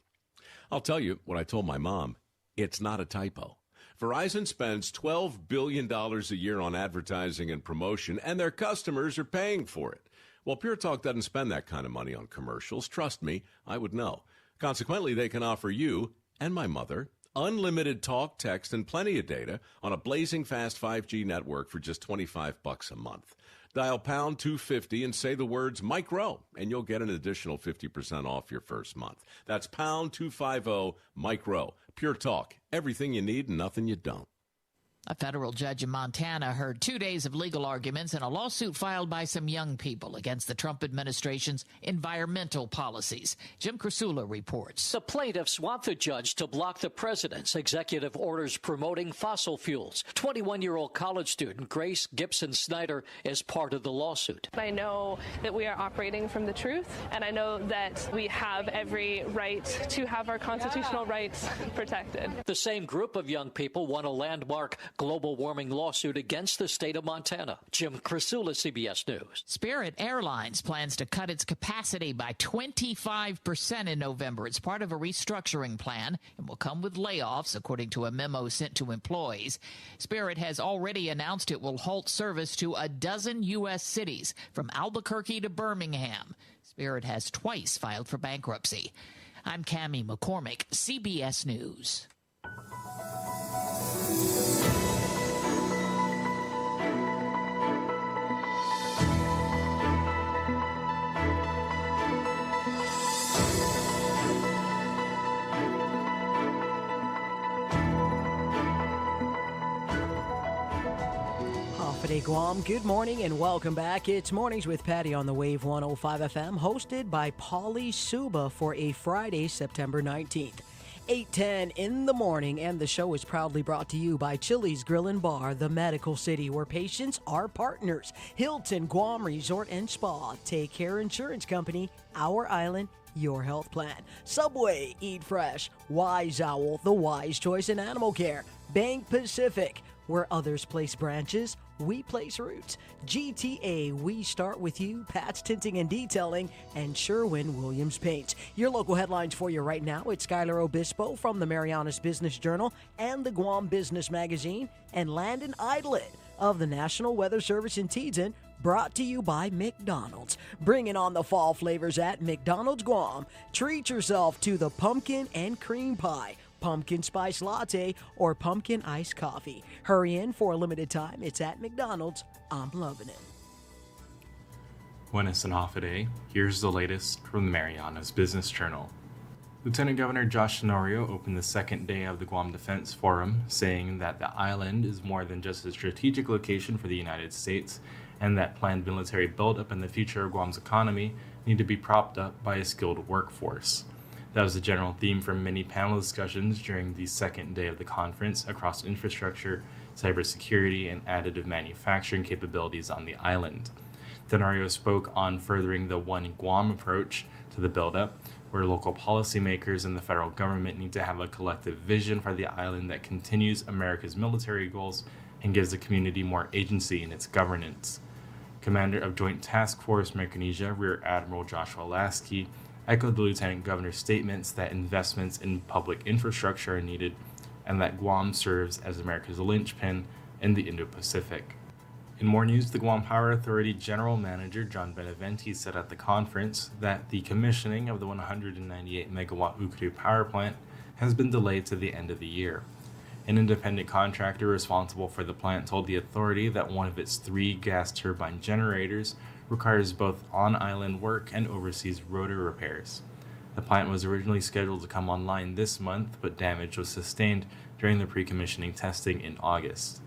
I'll tell you what I told my mom. It's not a typo. Verizon spends $12 billion a year on advertising and promotion, and their customers are paying for it. Well, Pure Talk doesn't spend that kind of money on commercials. Trust me, I would know. Consequently, they can offer you and my mother unlimited talk, text, and plenty of data on a blazing fast 5G network for just $25 a month. Dial pound 250 and say the words Mike Rowe, and you'll get an additional 50% off your first month. That's pound 250 Mike Rowe. Pure Talk. Everything you need and nothing you don't. A federal judge in Montana heard 2 days of legal arguments in a lawsuit filed by some young people against the Trump administration's environmental policies. Jim Krasula reports. The plaintiffs want the judge to block the president's executive orders promoting fossil fuels. 21-year-old college student Grace Gibson Snyder is part of the lawsuit. I know that we are operating from the truth, and I know that we have every right to have our constitutional rights protected. The same group of young people won a landmark global warming lawsuit against the state of Montana. Jim Krasula, CBS News. Spirit Airlines plans to cut its capacity by 25% in November. It's part of a restructuring plan and will come with layoffs, according to a memo sent to employees. Spirit has already announced it will halt service to a dozen U.S. cities, from Albuquerque to Birmingham. Spirit has twice filed for bankruptcy. I'm Cammie McCormick, CBS News. Hafa Adai, Guam. Good morning and welcome back. It's Mornings with Patti on the Wave 105 FM, hosted by Pauly Suba for a Friday, September 19th. 8:10 in the morning, and the show is proudly brought to you by Chili's Grill and Bar, the medical city where patients are partners. Hilton Guam Resort and Spa, Take Care Insurance Company, Our Island, your health plan. Subway, Eat Fresh, Wise Owl, the wise choice in animal care. Bank Pacific, where others place branches, we place roots. GTA, we start with you. Pat's Tinting and Detailing, and Sherwin-Williams Paints. Your local headlines for you right now. It's Skylar Obispo from the Marianas Business Journal and the Guam Business Magazine, and Landon Idlet of the National Weather Service in Teaden, brought to you by McDonald's. Bringing on the fall flavors at McDonald's Guam. Treat yourself to the pumpkin and cream pie, pumpkin spice latte, or pumpkin iced coffee. Hurry in for a limited time. It's at McDonald's. I'm loving it. Buenas and Hafa Adai. Here's the latest from the Marianas Business Journal. Lieutenant Governor Josh Tenorio opened the second day of the Guam Defense Forum, saying that the island is more than just a strategic location for the United States, and that planned military buildup and the future of Guam's economy need to be propped up by a skilled workforce. That was the general theme for many panel discussions during the second day of the conference across infrastructure, cybersecurity, and additive manufacturing capabilities on the island. Tenorio spoke on furthering the One Guam approach to the buildup, where local policymakers and the federal government need to have a collective vision for the island that continues America's military goals and gives the community more agency in its governance. Commander of Joint Task Force Micronesia, Rear Admiral Joshua Lasky, echoed the Lieutenant Governor's statements that investments in public infrastructure are needed and that Guam serves as America's linchpin in the Indo-Pacific. In more news, the Guam Power Authority General Manager John Beneventi said at the conference that the commissioning of the 198-megawatt Ukru power plant has been delayed to the end of the year. An independent contractor responsible for the plant told the authority that one of its 3 gas turbine generators requires both on-island work and overseas rotor repairs. The plant was originally scheduled to come online this month, but damage was sustained during the pre-commissioning testing in August.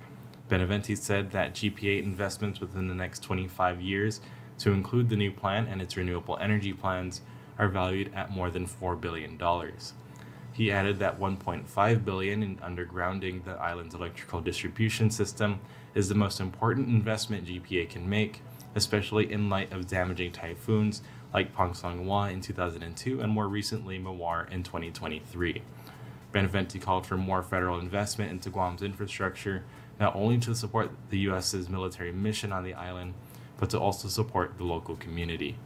Beneventi said that GPA investments within the next 25 years, to include the new plant and its renewable energy plans, are valued at more than $4 billion. He added that $1.5 billion in undergrounding the island's electrical distribution system is the most important investment GPA can make, especially in light of damaging typhoons like Pangsangwa in 2002 and more recently Mawar in 2023. Beneventi called for more federal investment into Guam's infrastructure, not only to support the U.S.'s military mission on the island, but to also support the local community.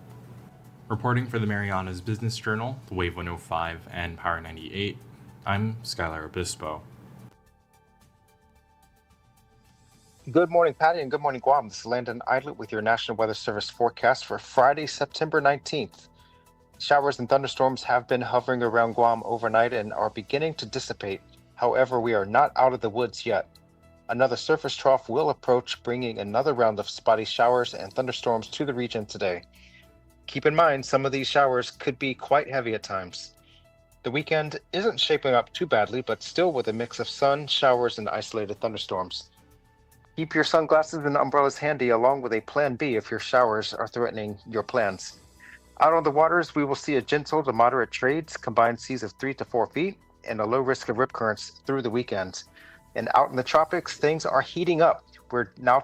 Reporting for the Marianas Business Journal, the Wave 105, and Power 98, I'm Skylar Obispo. Good morning, Patty, and good morning, Guam. This is Landon Idlet with your National Weather Service forecast for Friday, September 19th. Showers and thunderstorms have been hovering around Guam overnight and are beginning to dissipate. However, we are not out of the woods yet. Another surface trough will approach, bringing another round of spotty showers and thunderstorms to the region today. Keep in mind, some of these showers could be quite heavy at times. The weekend isn't shaping up too badly, but still with a mix of sun, showers, and isolated thunderstorms. Keep your sunglasses and umbrellas handy, along with a plan B if your showers are threatening your plans. Out on the waters, we will see a gentle to moderate trades, combined seas of 3 to 4 feet, and a low risk of rip currents through the weekend. And out in the tropics, things are heating up. We're now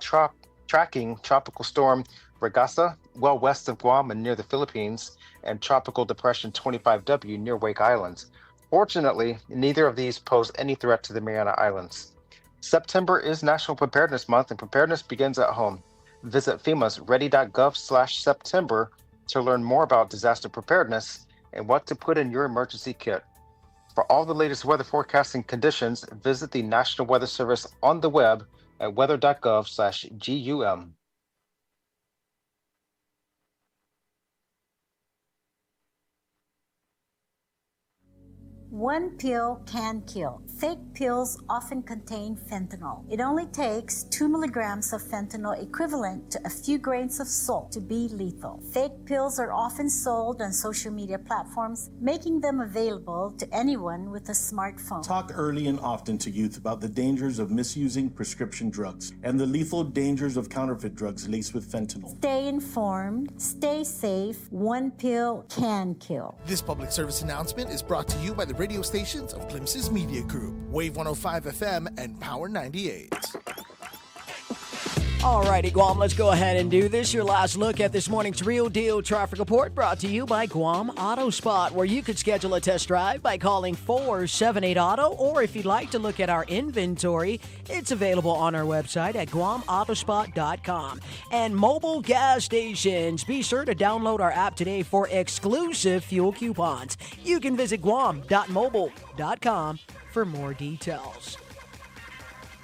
tracking Tropical Storm Regasa, well west of Guam and near the Philippines, and Tropical Depression 25W near Wake Island. Fortunately, neither of these pose any threat to the Mariana Islands. September is National Preparedness Month, and preparedness begins at home. Visit FEMA's ready.gov/September to learn more about disaster preparedness and what to put in your emergency kit. For all the latest weather forecasting conditions, visit the National Weather Service on the web at weather.gov/GUM. One pill can kill. Fake pills often contain fentanyl. It only takes 2 milligrams of fentanyl, equivalent to a few grains of salt, to be lethal. Fake pills are often sold on social media platforms, making them available to anyone with a smartphone. Talk early and often to youth about the dangers of misusing prescription drugs and the lethal dangers of counterfeit drugs laced with fentanyl. Stay informed, stay safe. One pill can kill. This public service announcement is brought to you by the radio stations of Glimpses Media Group, Wave 105 FM and Power 98. Alrighty, Guam, let's go ahead and do this. Your last look at this morning's Real Deal Traffic Report, brought to you by Guam Auto Spot, where you could schedule a test drive by calling 478-AUTO, or if you'd like to look at our inventory, it's available on our website at guamautospot.com. And mobile gas stations, be sure to download our app today for exclusive fuel coupons. You can visit guam.mobile.com for more details.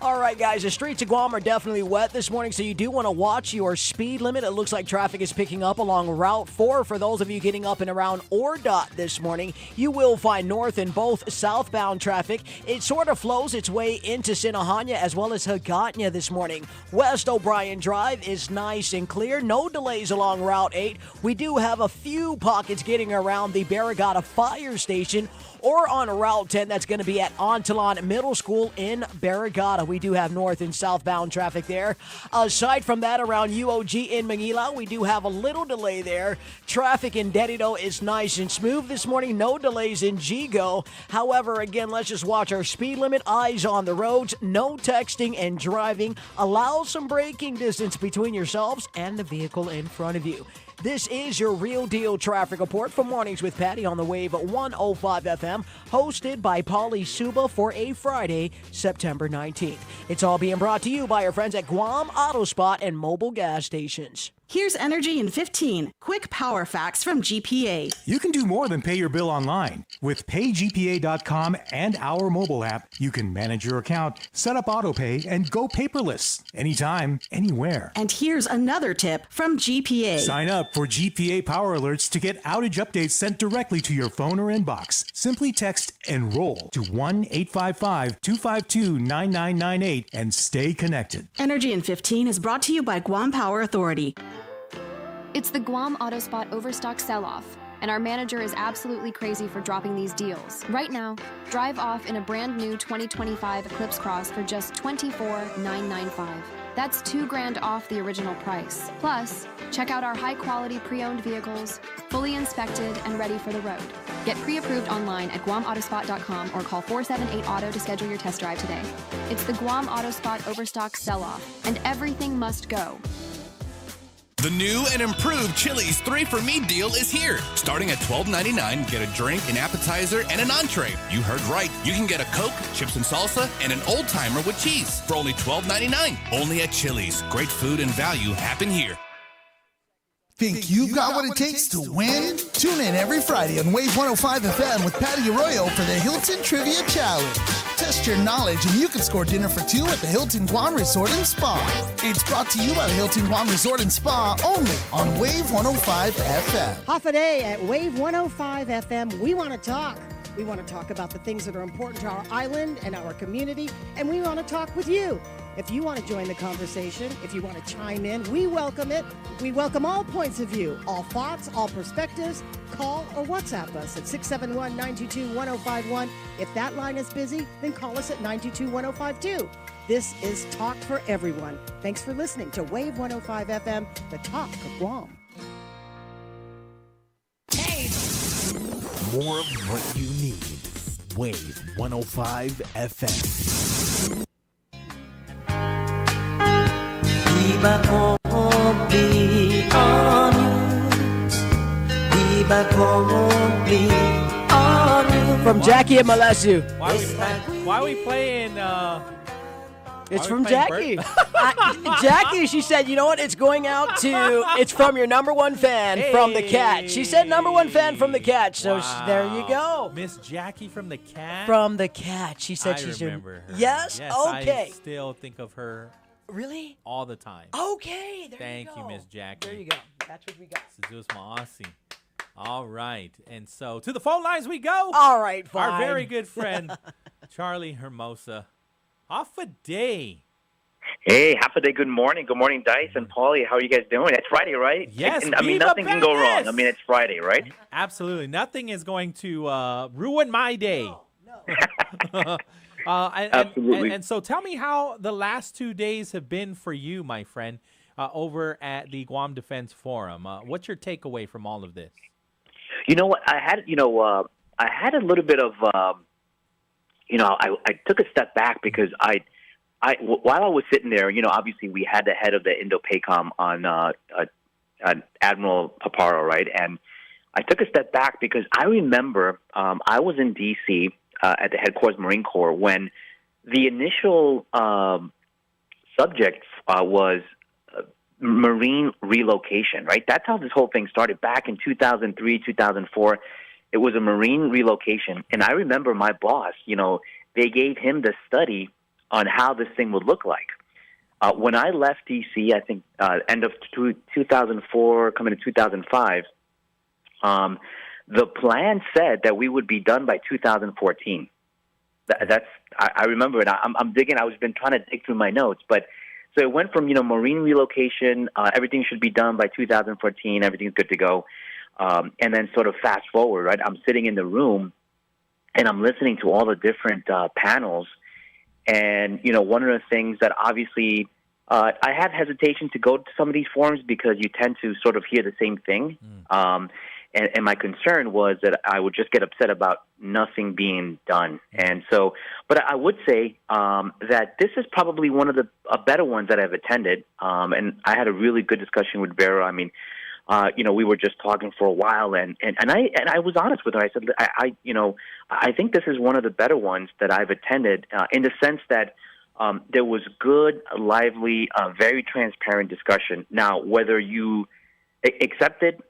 All right, guys, the streets of Guam are definitely wet this morning, so you do want to watch your speed limit. It looks like traffic is picking up along Route 4. For those of you getting up and around Ordot this morning, you will find north and both southbound traffic. It sort of flows its way into Sinohanya as well as Hagåtña this morning. West O'Brien Drive is nice and clear. No delays along Route 8. We do have a few pockets getting around the Barrigada Fire Station, or on Route 10, that's going to be at Antolon Middle School in Barrigada. We do have north and southbound traffic there. Aside from that, around UOG in Manila, we do have a little delay there. Traffic in Derrida is nice and smooth this morning. No delays in Gigo. However, again, let's just watch our speed limit. Eyes on the roads. No texting and driving. Allow some braking distance between yourselves and the vehicle in front of you. This is your Real Deal Traffic Report for Mornings with Patti on the Wave 105 FM, hosted by Pauly Suba for a Friday, September 19th. It's all being brought to you by our friends at Guam Auto Spot and mobile gas stations. Here's Energy in 15. Quick power facts from GPA. You can do more than pay your bill online. With paygpa.com and our mobile app, you can manage your account, set up autopay, and go paperless anytime, anywhere. And here's another tip from GPA. Sign up for GPA Power Alerts to get outage updates sent directly to your phone or inbox. Simply text Enroll to 1-855-252-9998 and stay connected. Energy in 15 is brought to you by Guam Power Authority. It's the Guam Auto Spot Overstock Sell-Off, and our manager is absolutely crazy for dropping these deals. Right now, drive off in a brand new 2025 Eclipse Cross for just $24,995. That's $2,000 off the original price. Plus, check out our high-quality pre-owned vehicles, fully inspected and ready for the road. Get pre-approved online at GuamAutospot.com or call 478-AUTO to schedule your test drive today. It's the Guam Autospot Overstock Sell-Off, and everything must go. The new and improved Chili's 3 for Me deal is here. Starting at $12.99, get a drink, an appetizer, and an entree. You heard right. You can get a Coke, chips and salsa, and an old timer with cheese for only $12.99. Only at Chili's. Great food and value happen here. Think you've got what it takes to win? Tune in every Friday on Wave 105 FM with Patti Arroyo for the Hilton Trivia Challenge. Test your knowledge and you can score dinner for two at the Hilton Guam Resort and Spa. It's brought to you by the Hilton Guam Resort and Spa only on Wave 105 FM. Hafa Adai at Wave 105 FM. We want to talk. We want to talk about the things that are important to our island and our community, and we want to talk with you. If you want to join the conversation, if you want to chime in, we welcome it. We welcome all points of view, all thoughts, all perspectives. Call or WhatsApp us at 671-922-1051. If that line is busy, then call us at 922-1052. This is Talk for Everyone. Thanks for listening to Wave 105 FM, the Talk of Guam. More of what you need. Wave 105 FM. From Jackie and Malesu. Why are we playing? It's from Jackie. Jackie, she said, you know what? It's going out to, it's from your number one fan from the Catch. She said number one fan from the Catch. So there you go. Miss Jackie from the Catch? From the Catch. She said she's remember her. Yes? Okay. I still think of her. Really? All the time. Okay. Thank you, Miss Jackie. There you go. That's what we got. Suzu's Maasi. All right. And so to the phone lines we go. All right, fine. Our very good friend, Charlie Hermosa. Hafa Adai. Hey, Hafa Adai, good morning. Good morning, Dice and Pauly. How are you guys doing? It's Friday, right? Yes, I mean, nothing can go wrong. I mean, it's Friday, right? Absolutely. Nothing is going to ruin my day. No. Absolutely. And so tell me how the last 2 days have been for you, my friend, over at the Guam Defense Forum. What's your takeaway from all of this? You know what? I had a little bit of... I took a step back because while I was sitting there, obviously we had the head of the Indo-PACOM on Admiral Paparo, right? And I took a step back because I remember I was in D.C. At the headquarters Marine Corps when the initial subject was Marine relocation, right? That's how this whole thing started back in 2003, 2004. It was a Marine relocation. And I remember my boss, they gave him the study on how this thing would look like. When I left D.C., I think end of 2004, coming to 2005, the plan said that we would be done by 2014. I remember it. I'm digging. I've been trying to dig through my notes. But so it went from, Marine relocation, everything should be done by 2014, everything's good to go. And then sort of fast forward, right? I'm sitting in the room and I'm listening to all the different panels. And, one of the things that obviously I had hesitation to go to some of these forums because you tend to sort of hear the same thing. And my concern was that I would just get upset about nothing being done. And so, but I would say that this is probably one of the better ones that I've attended. And I had a really good discussion with Vera. I mean, we were just talking for a while, and I was honest with her. I said, I think this is one of the better ones that I've attended in the sense that there was good, lively, very transparent discussion. Now, whether you accepted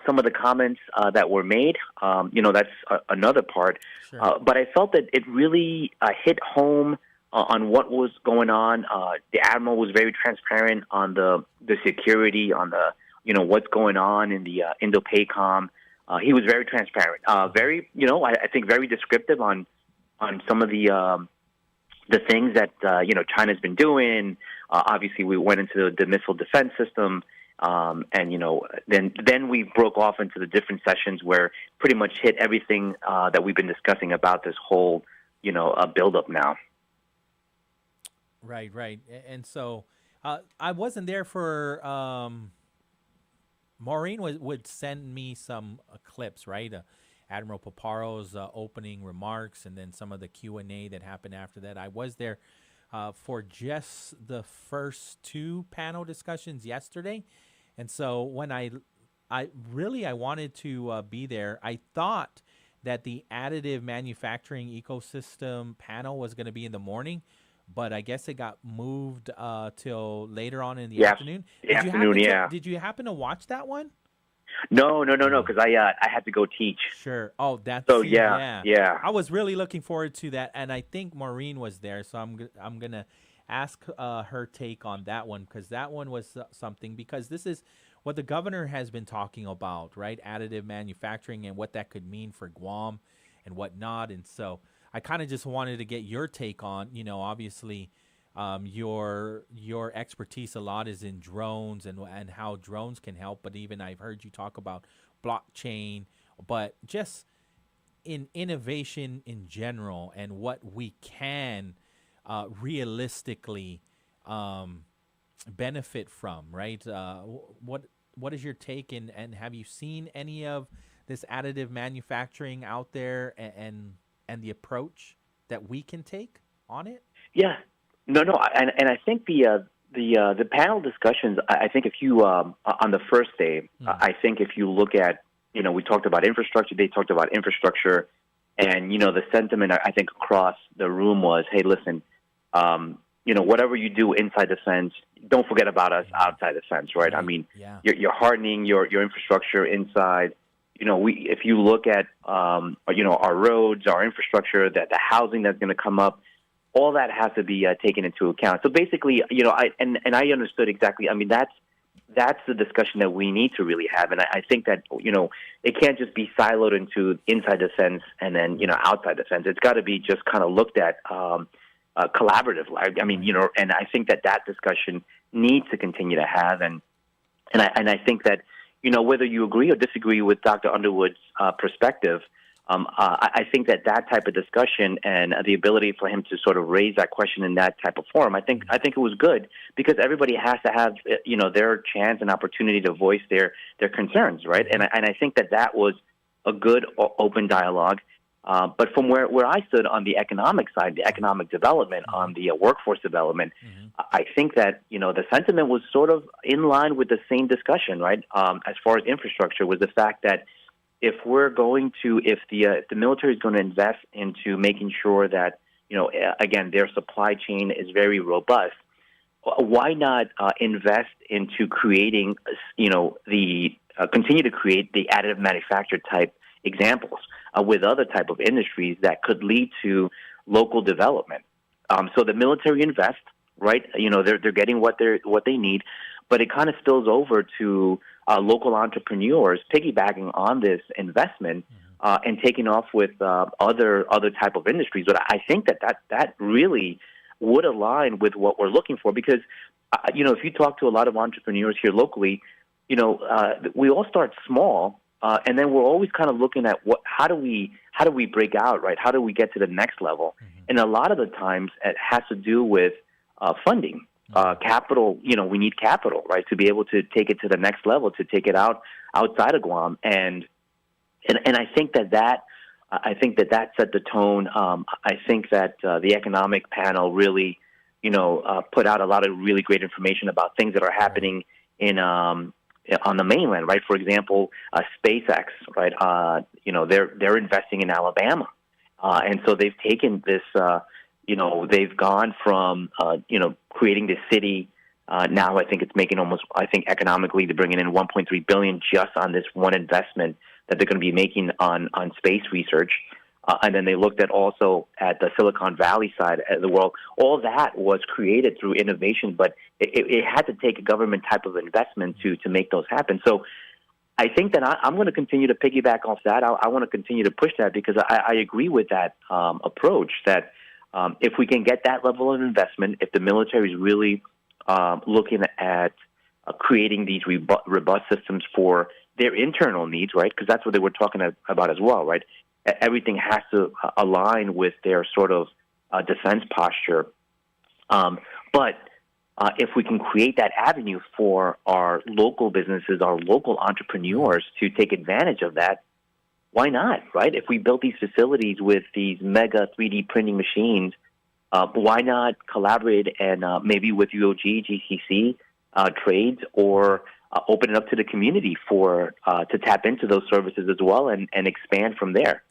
some of the comments that were made, that's another part. Sure. But I felt that it really hit home on what was going on. The Admiral was very transparent on the security, on the what's going on in the Indo-PACOM. He was very transparent, very, I think very descriptive on some of the things that, China's been doing. Obviously, we went into the missile defense system. And then we broke off into the different sessions where pretty much hit everything that we've been discussing about this whole buildup now. Right. And so I wasn't there for. Maureen would send me some clips, right? Admiral Paparo's opening remarks, and then some of the Q&A that happened after that. I was there for just the first two panel discussions yesterday, and so when I wanted to be there. I thought that the additive manufacturing ecosystem panel was going to be in the morning, but I guess it got moved till later on in the afternoon. Did you happen to watch that one? No, because I had to go teach. Sure. Oh, that's so. Yeah. Yeah. I was really looking forward to that, and I think Maureen was there, so I'm gonna ask her take on that one, because that one was something. Because this is what the governor has been talking about, right? Additive manufacturing and what that could mean for Guam and whatnot, and so I kind of just wanted to get your take on, obviously. Your expertise a lot is in drones and how drones can help, but even I've heard you talk about blockchain, but just in innovation in general and what we can realistically benefit from, right? What is your take, and have you seen any of this additive manufacturing out there and the approach that we can take on it? Yeah. No, and I think the panel discussions. I think if you on the first day, I think if you look at we talked about infrastructure. They talked about infrastructure, and the sentiment I think across the room was, hey, listen, whatever you do inside the fence, don't forget about us outside the fence, right? I mean, you're hardening your infrastructure inside. If you look at our roads, our infrastructure, that the housing that's going to come up. All that has to be taken into account. So basically, I understood exactly. I mean, that's the discussion that we need to really have. And I think that, it can't just be siloed into inside the fence and then, outside the fence. It's got to be just kind of looked at collaboratively. I mean, and I think that discussion needs to continue to have. And I think that, whether you agree or disagree with Dr. Underwood's perspective, I think that type of discussion and the ability for him to sort of raise that question in that type of forum, I think it was good, because everybody has to have their chance and opportunity to voice their concerns, right? And I think that was a good open dialogue. But from where I stood on the economic side, the economic development, on the workforce development, I think that the sentiment was sort of in line with the same discussion, right? As far as infrastructure, was the fact that if the military is going to invest into making sure that, again, their supply chain is very robust, why not invest into creating, continue to create the additive manufacture type examples with other type of industries that could lead to local development. So the military invest, right? They're getting what they need, but it kind of spills over to local entrepreneurs piggybacking on this investment and taking off with other type of industries. But I think that really would align with what we're looking for, because if you talk to a lot of entrepreneurs here locally, we all start small, and then we're always kind of looking at how do we break out, right? How do we get to the next level? And a lot of the times it has to do with funding. Capital, we need capital, right, to be able to take it to the next level, to take it outside of Guam, and I think that set the tone. I think that the economic panel really, put out a lot of really great information about things that are happening on the mainland, right? For example, SpaceX, right? They're investing in Alabama, and so they've taken this. They've gone from, creating this city. Now I think it's making economically they're bringing in $1.3 billion just on this one investment that they're going to be making on space research. And then they looked at also at the Silicon Valley side of the world. All that was created through innovation, but it had to take a government type of investment to make those happen. So I think that I'm going to continue to piggyback off that. I want to continue to push that, because I agree with that approach that if we can get that level of investment, if the military is really looking at creating these robust systems for their internal needs, right? Because that's what they were talking about as well, right? Everything has to align with their sort of defense posture. But if we can create that avenue for our local businesses, our local entrepreneurs to take advantage of that, why not, right? If we built these facilities with these mega 3D printing machines, why not collaborate and maybe with UOG, GCC, trades, or open it up to the community to tap into those services as well and expand from there.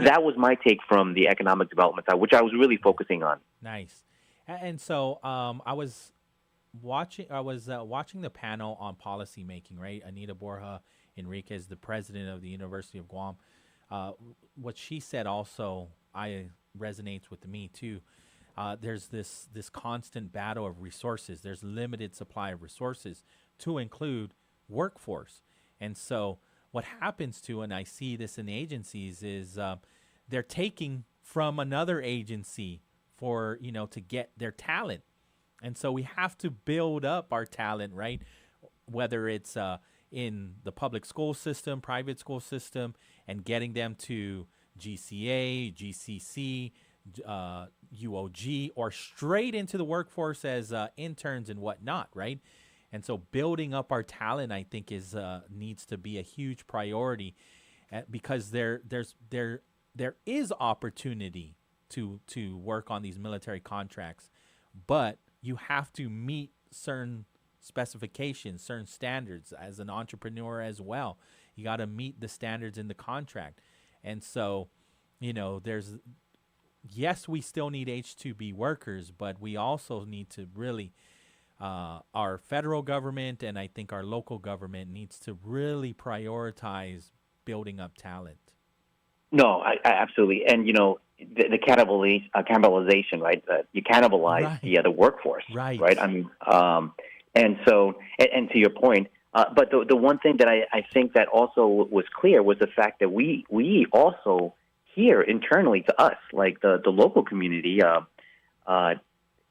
That was my take from the economic development side, which I was really focusing on. Nice. And so I was watching the panel on policy making, right? Anita Borja Enriquez, the president of the University of Guam. What she said also resonates with me too. There's this constant battle of resources. There's limited supply of resources to include workforce. And so what happens to, and I see this in agencies, is they're taking from another agency for, to get their talent. And so we have to build up our talent, right? Whether it's in the public school system, private school system, and getting them to GCA, GCC, UOG, or straight into the workforce as interns and whatnot, right? And so building up our talent, I think, needs to be a huge priority, because there is opportunity to work on these military contracts, but you have to meet certain specifications, certain standards as an entrepreneur as well. You got to meet the standards in the contract. And so, yes, we still need H-2B workers, but we also need to really, our federal government and I think our local government needs to really prioritize building up talent. No, I absolutely. And, the cannibalization, right? You cannibalize the workforce, right? I mean, and so, and to your point, but the one thing that I think that also was clear was the fact that we also here internally to us, like the local community,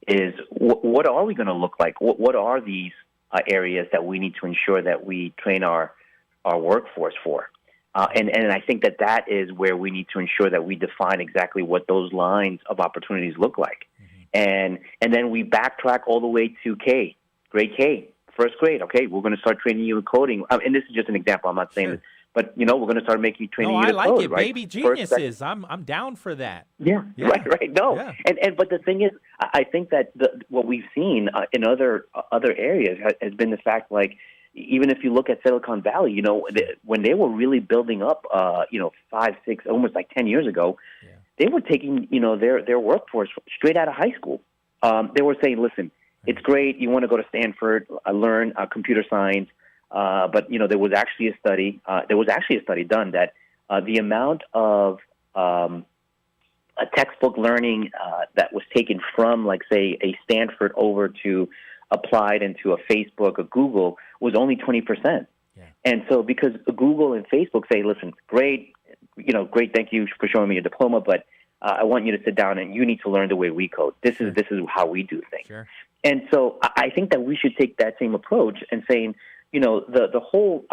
is what are we going to look like? What are these areas that we need to ensure that we train our workforce for? And I think that is where we need to ensure that we define exactly what those lines of opportunities look like. Mm-hmm. And then we backtrack all the way to grade K, first grade. Okay, we're going to start training you in coding. And this is just an example. I'm not saying this, but we're going to start training you to like code. It. Right? Baby geniuses. I'm down for that. Yeah. Right. No, yeah. But the thing is, I think that what we've seen in other areas has been the fact, like, even if you look at Silicon Valley, when they were really building up, 5, 6, almost like 10 years ago, they were taking, their workforce straight out of high school. They were saying, listen, it's great. You want to go to Stanford, learn computer science. But, there was actually a study done that the amount of textbook learning that was taken from, like, say, a Stanford over to applied into a Facebook, a Google, was only 20%. Yeah. And so because Google and Facebook say, listen, great, thank you for showing me your diploma, but I want you to sit down and you need to learn the way we code. This is how we do things. Sure. And so I think that we should take that same approach and saying, the whole,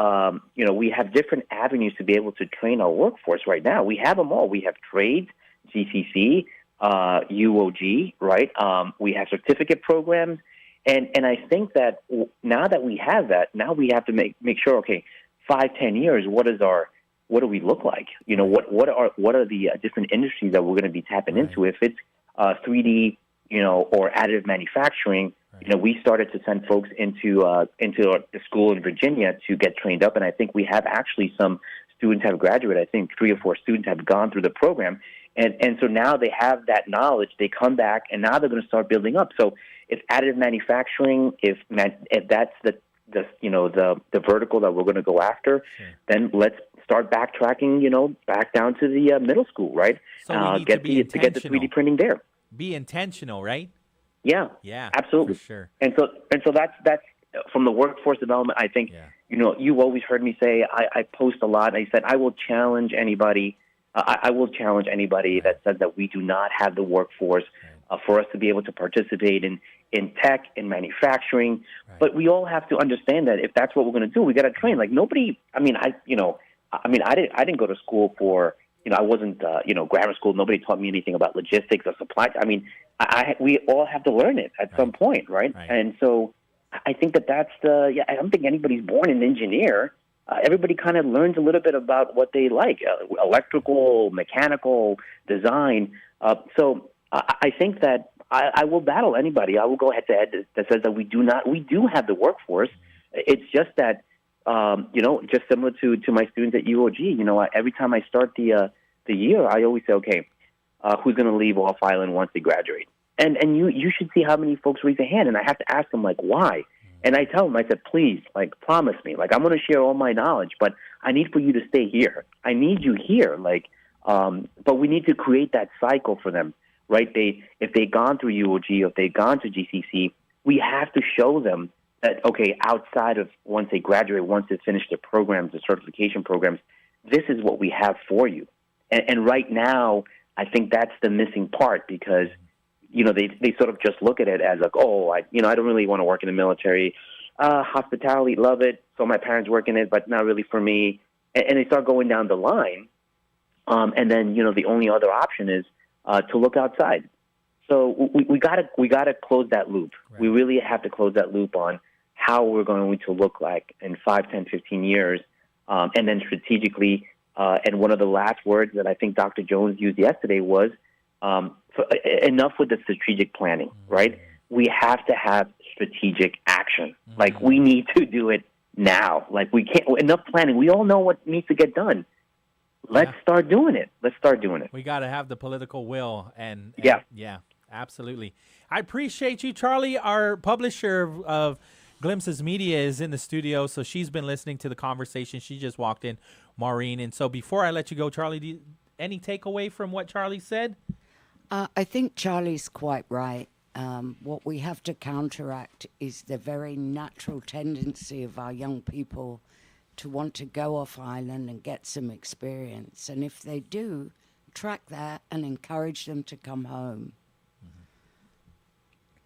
we have different avenues to be able to train our workforce right now. We have them all. We have trades, GCC, UOG, right? We have certificate programs. And I think that now that we have that, now we have to make sure, okay, 5-10 years, what do we look like? What are the different industries that we're going to be tapping into? If it's 3D, or additive manufacturing, we started to send folks into the school in Virginia to get trained up, and I think we have actually some students have graduated. I think 3 or 4 students have gone through the program, and so now they have that knowledge. They come back, and now they're going to start building up. So if additive manufacturing, if that's the vertical that we're going to go after, then let's start backtracking, back down to the middle school, right? So to get the 3D printing there. Be intentional, right? Yeah, absolutely. For sure. And so that's from the workforce development. I think you've always heard me say I post a lot. I said I will challenge anybody. I will challenge anybody that says that we do not have the workforce for us to be able to participate in in tech, in manufacturing. Right. But we all have to understand that if that's what we're going to do, we got to train. Like nobody, I didn't go to school for, I wasn't, grammar school. Nobody taught me anything about logistics or supply. I mean, we all have to learn it at some point, right? And so I think that's I don't think anybody's born an engineer. Everybody kind of learns a little bit about what they like, electrical, mechanical, design. So I think that I will battle anybody. I will go head to head that says that we do have the workforce. It's just that, just similar to my students at UOG, every time I start the year, I always say, okay, who's going to leave off island once they graduate? And you should see how many folks raise their hand. And I have to ask them, like, why? And I tell them, I said, please, like, promise me. Like, I'm going to share all my knowledge, but I need for you to stay here. I need you here. Like, but we need to create that cycle for them, right? If they've gone through UOG, or if they've gone to GCC, we have to show them that, okay, outside of once they graduate, once they finish their programs, the certification programs, this is what we have for you. And right now, I think that's the missing part because they sort of just look at it as like, I don't really want to work in the military. Hospitality, love it. So my parents work in it, but not really for me. And they start going down the line. And then, the only other option is to look outside. So we gotta close that loop. Right. We really have to close that loop on how we're going to look like in 5, 10, 15 years. And then strategically, and one of the last words that I think Dr. Jones used yesterday was, enough with the strategic planning, right? We have to have strategic action. Like, we need to do it now. Like, we can't, enough planning. We all know what needs to get done. Let's start doing it. We got to have the political will. And yeah, absolutely. I appreciate you, Charlie. Our publisher of Glimpses Media is in the studio, so she's been listening to the conversation. She just walked in, Maureen. And so before I let you go, Charlie, any takeaway from what Charlie said? I think Charlie's quite right. What we have to counteract is the very natural tendency of our young people to want to go off island and get some experience. And if they do, track that and encourage them to come home.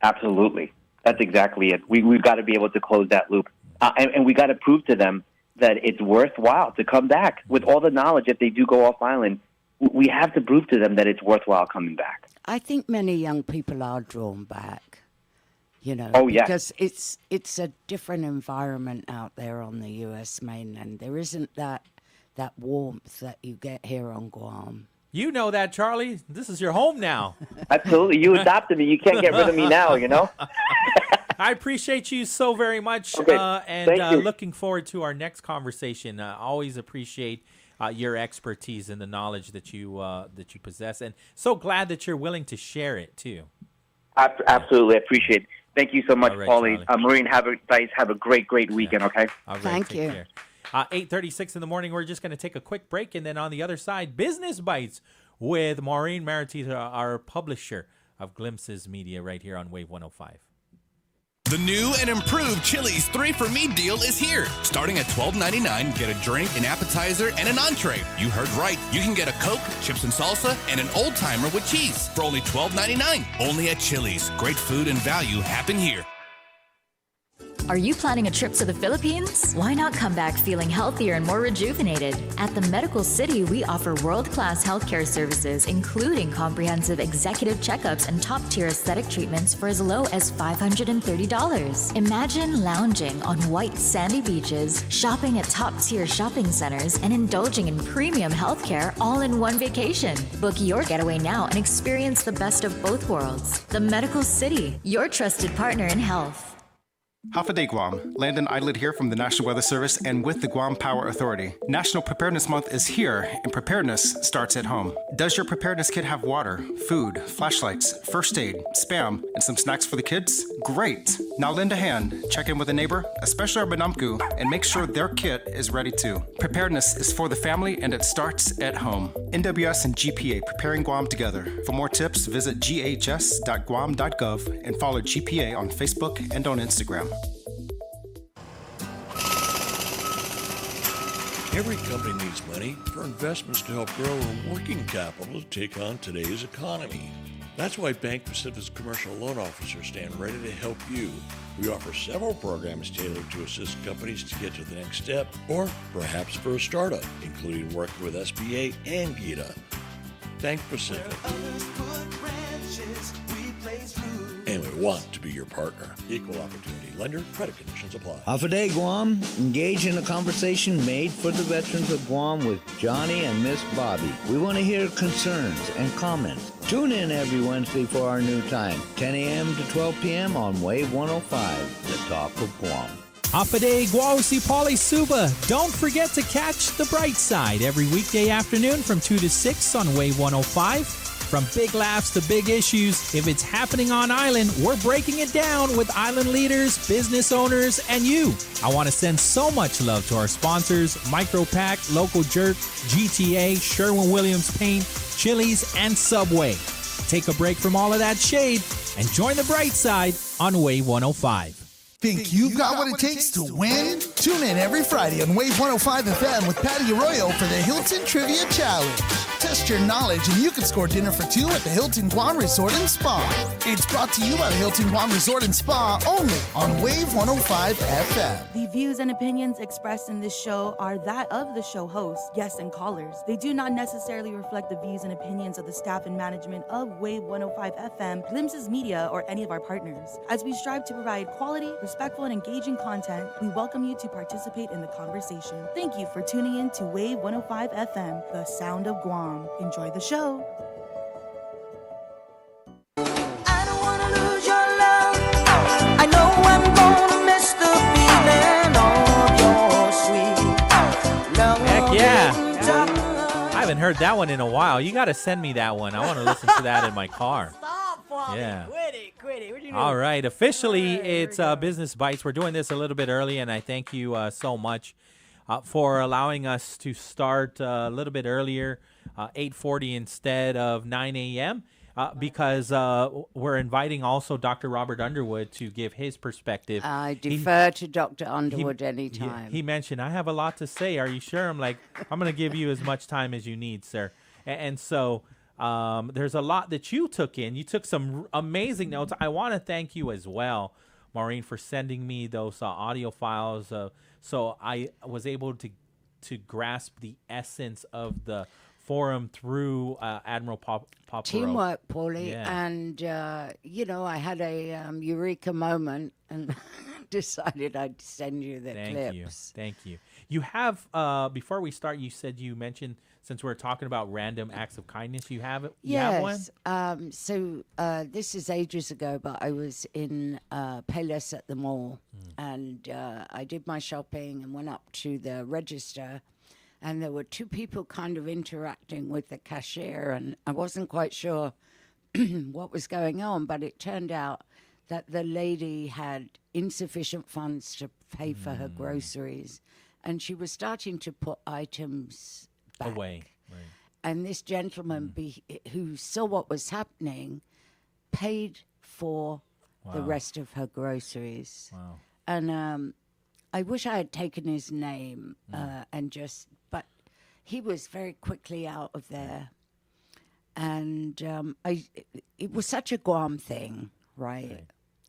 Absolutely. That's exactly it. We've got to be able to close that loop. And we got to prove to them that it's worthwhile to come back with all the knowledge. If they do go off island, we have to prove to them that it's worthwhile coming back. I think many young people are drawn back, because it's a different environment out there on the U.S. mainland. There isn't that warmth that you get here on Guam. You know that, Charlie. This is your home now. Absolutely. You adopted me. You can't get rid of me now, I appreciate you so very much. Okay. And looking forward to our next conversation. Always appreciate your expertise and the knowledge that you possess, and so glad that you're willing to share it too. Absolutely, I appreciate it. Thank you so much, right, Pauly. Maureen, have a great weekend. Okay. All right, Thank take you. Care. 8:36 in the morning. We're just going to take a quick break, and then on the other side, Business Bites with Maureen Maratita, our publisher of Glimpses Media, right here on Wave 105. The new and improved Chili's 3 for Me deal is here. Starting at $12.99, get a drink, an appetizer, and an entree. You heard right. You can get a Coke, chips and salsa, and an old timer with cheese for only $12.99. Only at Chili's. Great food and value happen here. Are you planning a trip to the Philippines? Why not come back feeling healthier and more rejuvenated? At the Medical City, we offer world-class healthcare services, including comprehensive executive checkups and top-tier aesthetic treatments for as low as $530. Imagine lounging on white sandy beaches, shopping at top-tier shopping centers, and indulging in premium healthcare all in one vacation. Book your getaway now and experience the best of both worlds. The Medical City, your trusted partner in health. Hafa Adai, Guam. Landon Idlet here from the National Weather Service and with the Guam Power Authority. National Preparedness Month is here, and preparedness starts at home. Does your preparedness kit have water, food, flashlights, first aid, spam, and some snacks for the kids? Great! Now lend a hand, check in with a neighbor, especially our Banamku, and make sure their kit is ready too. Preparedness is for the family, and it starts at home. NWS and GPA preparing Guam together. For more tips, visit ghs.guam.gov and follow GPA on Facebook and on Instagram. Every company needs money for investments to help grow or working capital to take on today's economy. That's why Bank Pacific's commercial loan officers stand ready to help you. We offer several programs tailored to assist companies to get to the next step, or perhaps for a startup, including working with SBA and GITA. Bank Pacific. And we want to be your partner. Equal opportunity lender. Credit conditions apply. Hafa Adai, Guam. Engage in a conversation made for the veterans of Guam with Johnny and Miss Bobby. We want to hear concerns and comments. Tune in every Wednesday for our new time, 10 a.m. to 12 p.m. on Wave 105, the talk of Guam. Hafa Adai, Guam, si Pauly, Suba. Don't forget to catch The Bright Side every weekday afternoon from 2 to 6 on Wave 105. From big laughs to big issues, if it's happening on island, we're breaking it down with island leaders, business owners, and you. I want to send so much love to our sponsors, Micropack, Local Jerk, GTA, Sherwin-Williams Paint, Chili's, and Subway. Take a break from all of that shade and join the bright side on Wave 105. Think you've got what it takes to win? Tune in every Friday on Wave 105 FM with Patti Arroyo for the Hilton Trivia Challenge. Test your knowledge and you can score dinner for two at the Hilton Guam Resort and Spa. It's brought to you by the Hilton Guam Resort and Spa only on Wave 105 FM. The views and opinions expressed in this show are that of the show hosts, guests, and callers. They do not necessarily reflect the views and opinions of the staff and management of Wave 105 FM, Glimpses Media, or any of our partners. As we strive to provide quality, respectful, and engaging content, we welcome you to participate in the conversation. Thank you for tuning in to Wave 105 FM, the sound of Guam. Enjoy the show. I don't wanna lose your love. I know I'm gonna miss the feeling of your sweet love. Heck yeah. I haven't heard that one in a while. You got to send me that one. I want to listen to that in my car. Stop, Pauly. Yeah. Quit it. What you doing? All right. Officially, it's Business Bites. We're doing this a little bit early, and I thank you so much for allowing us to start a little bit earlier, 8:40 instead of 9 a.m., because we're inviting also Dr. Robert Underwood to give his perspective. I defer to Dr. Underwood anytime. He mentioned, I have a lot to say. Are you sure? I'm like, I'm going to give you as much time as you need, sir. And so there's a lot that you took in. You took some amazing notes. I want to thank you as well, Maureen, for sending me those audio files. So I was able to grasp the essence of the forum through Admiral Paparo. Teamwork, Pauly. Yeah. And, I had a eureka moment and decided I'd send you the clips. Thank you. You have, before we start, you said you mentioned, since we're talking about random acts of kindness, you have have one? Yes. So this is ages ago, but I was in Payless at the mall, and I did my shopping and went up to the register, and there were two people kind of interacting with the cashier, and I wasn't quite sure what was going on, but it turned out that the lady had insufficient funds to pay for her groceries, and she was starting to put items back. Away. Right. And this gentleman who saw what was happening paid for the rest of her groceries. Wow. And I wish I had taken his name but he was very quickly out of there. And it was such a Guam thing, right?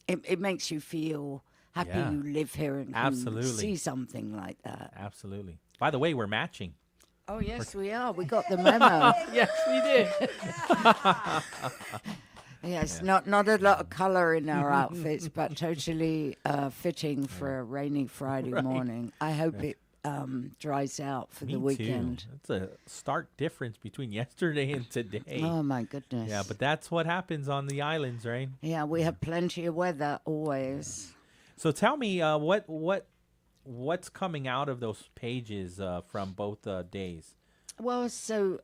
It makes you feel happy you live here and can see something like that. Absolutely. By the way, we're matching. Oh, yes, we are. We got the memo. Yes, we did. Yes, not a lot of color in our outfits, but totally fitting for a rainy Friday morning. I hope it dries out for the weekend. It's a stark difference between yesterday and today. Oh, my goodness. Yeah, but that's what happens on the islands, right? Yeah, we have plenty of weather always. So tell me, what's coming out of those pages from both days? Well, so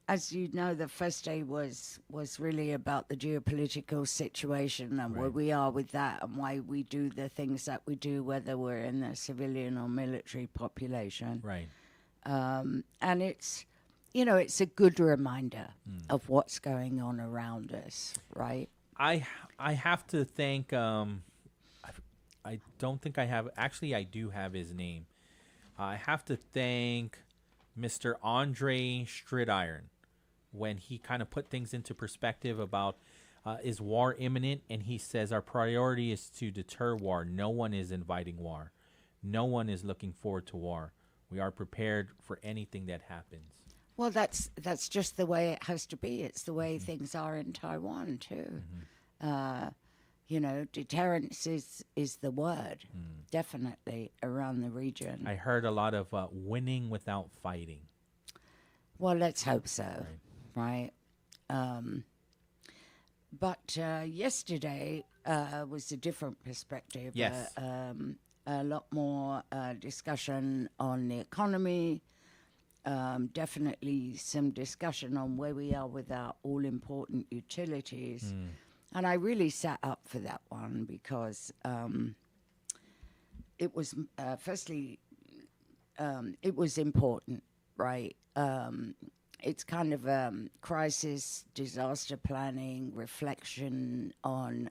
as you know, the first day was really about the geopolitical situation and where we are with that and why we do the things that we do, whether we're in the civilian or military population. Right. And it's, it's a good reminder of what's going on around us, right? I have to thank, I don't think I have, actually I do have his name. I have to thank Mr. Andre Stridiron, when he kind of put things into perspective about is war imminent, and he says our priority is to deter war. No one is inviting war. No one is looking forward to war. We are prepared for anything that happens. Well, that's just the way it has to be. It's the way things are in Taiwan too. Deterrence is the word, definitely around the region. I heard a lot of winning without fighting. Well, let's hope so, right? But yesterday was a different perspective. Yes. A lot more discussion on the economy. Definitely some discussion on where we are with our all-important utilities. And I really sat up for that one because it was, firstly, it was important, right? It's kind of crisis, disaster planning, reflection on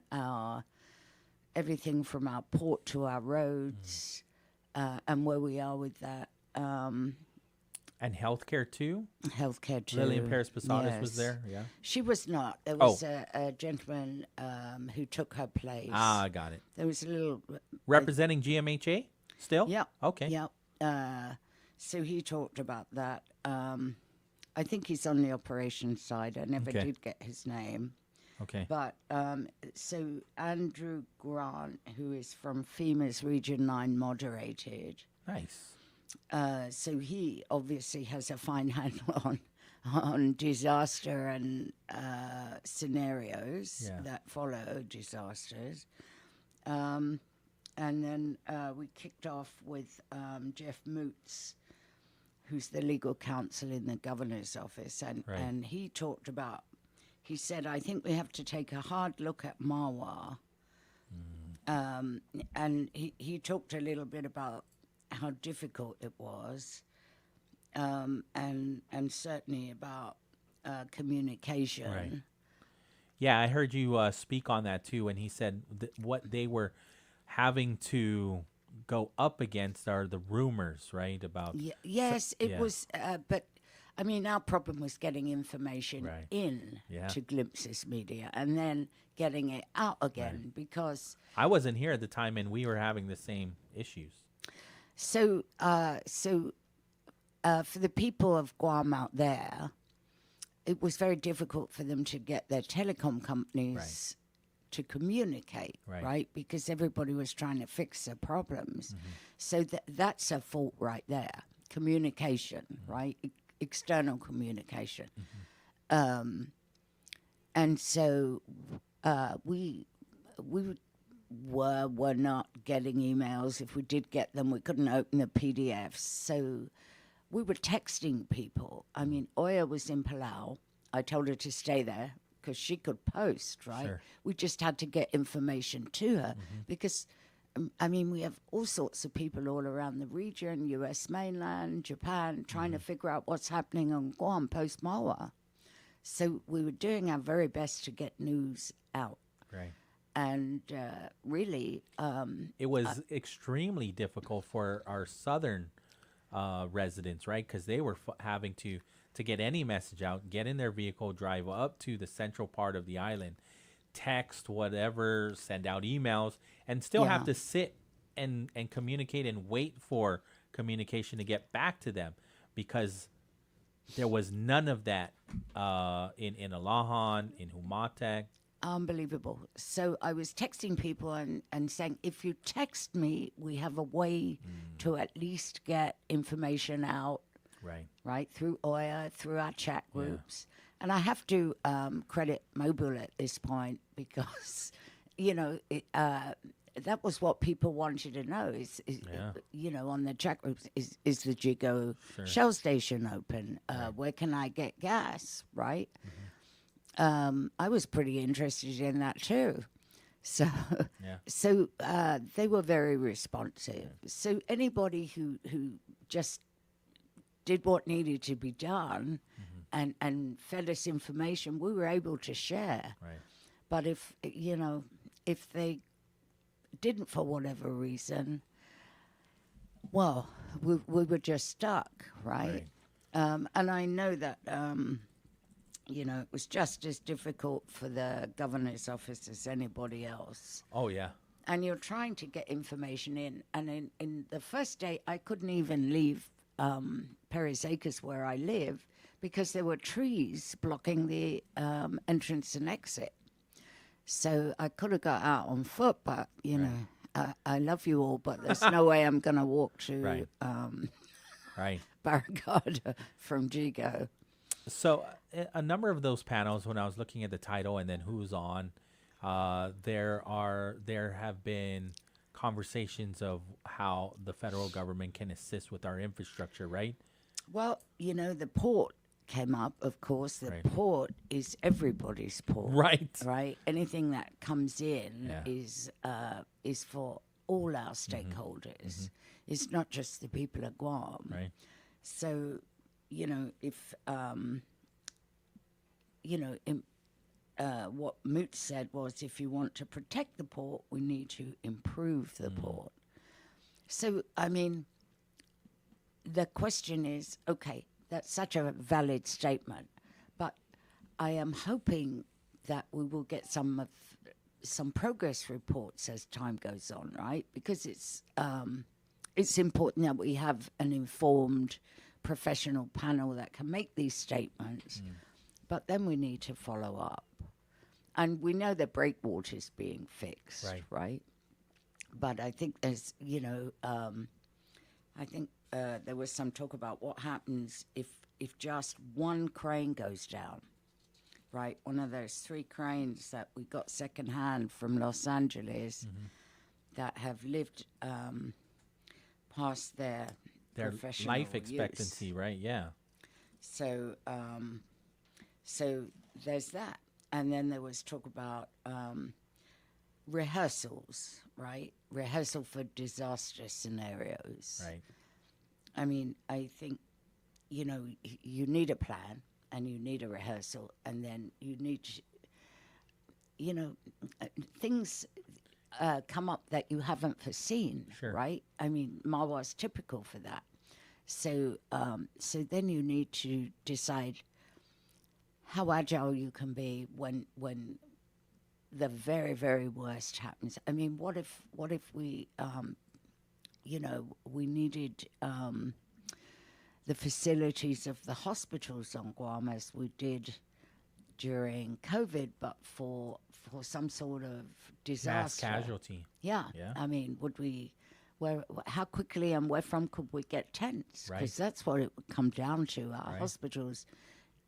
everything from our port to our roads and where we are with that. And healthcare too? Healthcare too. Lillian Paris-Posadas yes. was there, yeah? She was not. There was a gentleman who took her place. Ah, I got it. There was a little... Representing GMHA still? Yep. Okay. Yep. So he talked about that. I think he's on the operations side. I never did get his name. Okay. But so Andrew Grant, who is from FEMA's Region 9 Moderated. Nice. So he obviously has a fine handle on disaster and scenarios that follow disasters. And then we kicked off with Jeff Moots, who's the legal counsel in the governor's office. And he talked about, he said, I think we have to take a hard look at Marwa. And he talked a little bit about how difficult it was, and certainly about communication. Right. Yeah, I heard you speak on that too, and he said what they were having to go up against are the rumors, right? About yes, it was, but I mean, our problem was getting information to Glimpses Media and then getting it out again because I wasn't here at the time, and we were having the same issues. So for the people of Guam out there, it was very difficult for them to get their telecom companies to communicate, right? Because everybody was trying to fix their problems. So that's a fault right there. Communication, right? External communication. And so we were not getting emails. If we did get them, we couldn't open the PDFs. So we were texting people. I mean, Oya was in Palau. I told her to stay there because she could post, right? Sure. We just had to get information to her because, I mean, we have all sorts of people all around the region, U.S. mainland, Japan, trying to figure out what's happening on Guam post-Marwa. So we were doing our very best to get news out. Right. And really... it was extremely difficult for our southern residents, right? Because they were having to get any message out, get in their vehicle, drive up to the central part of the island, text whatever, send out emails, and still have to sit and communicate and wait for communication to get back to them because there was none of that in Alahan, in Humatec. Unbelievable. So I was texting people and saying, if you text me, we have a way to at least get information out. Right, through Oya, through our chat groups. And I have to credit Mobile at this point because, that was what people wanted to know is on the chat groups, is the Jigo Shell Station open? Where can I get gas, right? I was pretty interested in that too. So they were very responsive. So anybody who just did what needed to be done and fed us information, we were able to share. Right. But if they didn't for whatever reason, well, we were just stuck, right? And I know that you know, it was just as difficult for the governor's office as anybody else. Oh, yeah. And you're trying to get information in. And in the first day, I couldn't even leave Perry's Acres where I live because there were trees blocking the entrance and exit. So I could have got out on foot, but, you know, I love you all, but there's no way I'm going to walk to Barricada from Gigo. So a number of those panels, when I was looking at the title and then who's on, there have been conversations of how the federal government can assist with our infrastructure, right? Well, you know, the port came up, of course. The port is everybody's port. Right. Anything that comes in is for all our stakeholders. It's not just the people of Guam. Right. So, you know, if, what Moot said was if you want to protect the port, we need to improve the port. So, I mean, the question is, okay, that's such a valid statement, but I am hoping that we will get some progress reports as time goes on, right? Because it's important that we have an informed professional panel that can make these statements, but then we need to follow up. And we know the breakwater is being fixed, right? But I think there's, you know, there was some talk about what happens if just one crane goes down, right? One of those 3 cranes that we got secondhand from Los Angeles that have lived past their professional life expectancy, use. right? Yeah. So, so there's that. And then there was talk about rehearsals, right? Rehearsal for disaster scenarios. Right. I mean, I think, you know, you need a plan and you need a rehearsal, and then you need to, you know, things come up that you haven't foreseen, right? I mean, Marwa's typical for that. So, so then you need to decide how agile you can be when the very, very worst happens. I mean, what if we, you know, we needed the facilities of the hospitals on Guam as we did during COVID, but for some sort of disaster. Mass casualty. Yeah. I mean, how quickly and where from could we get tents? Because that's what it would come down to. Our hospitals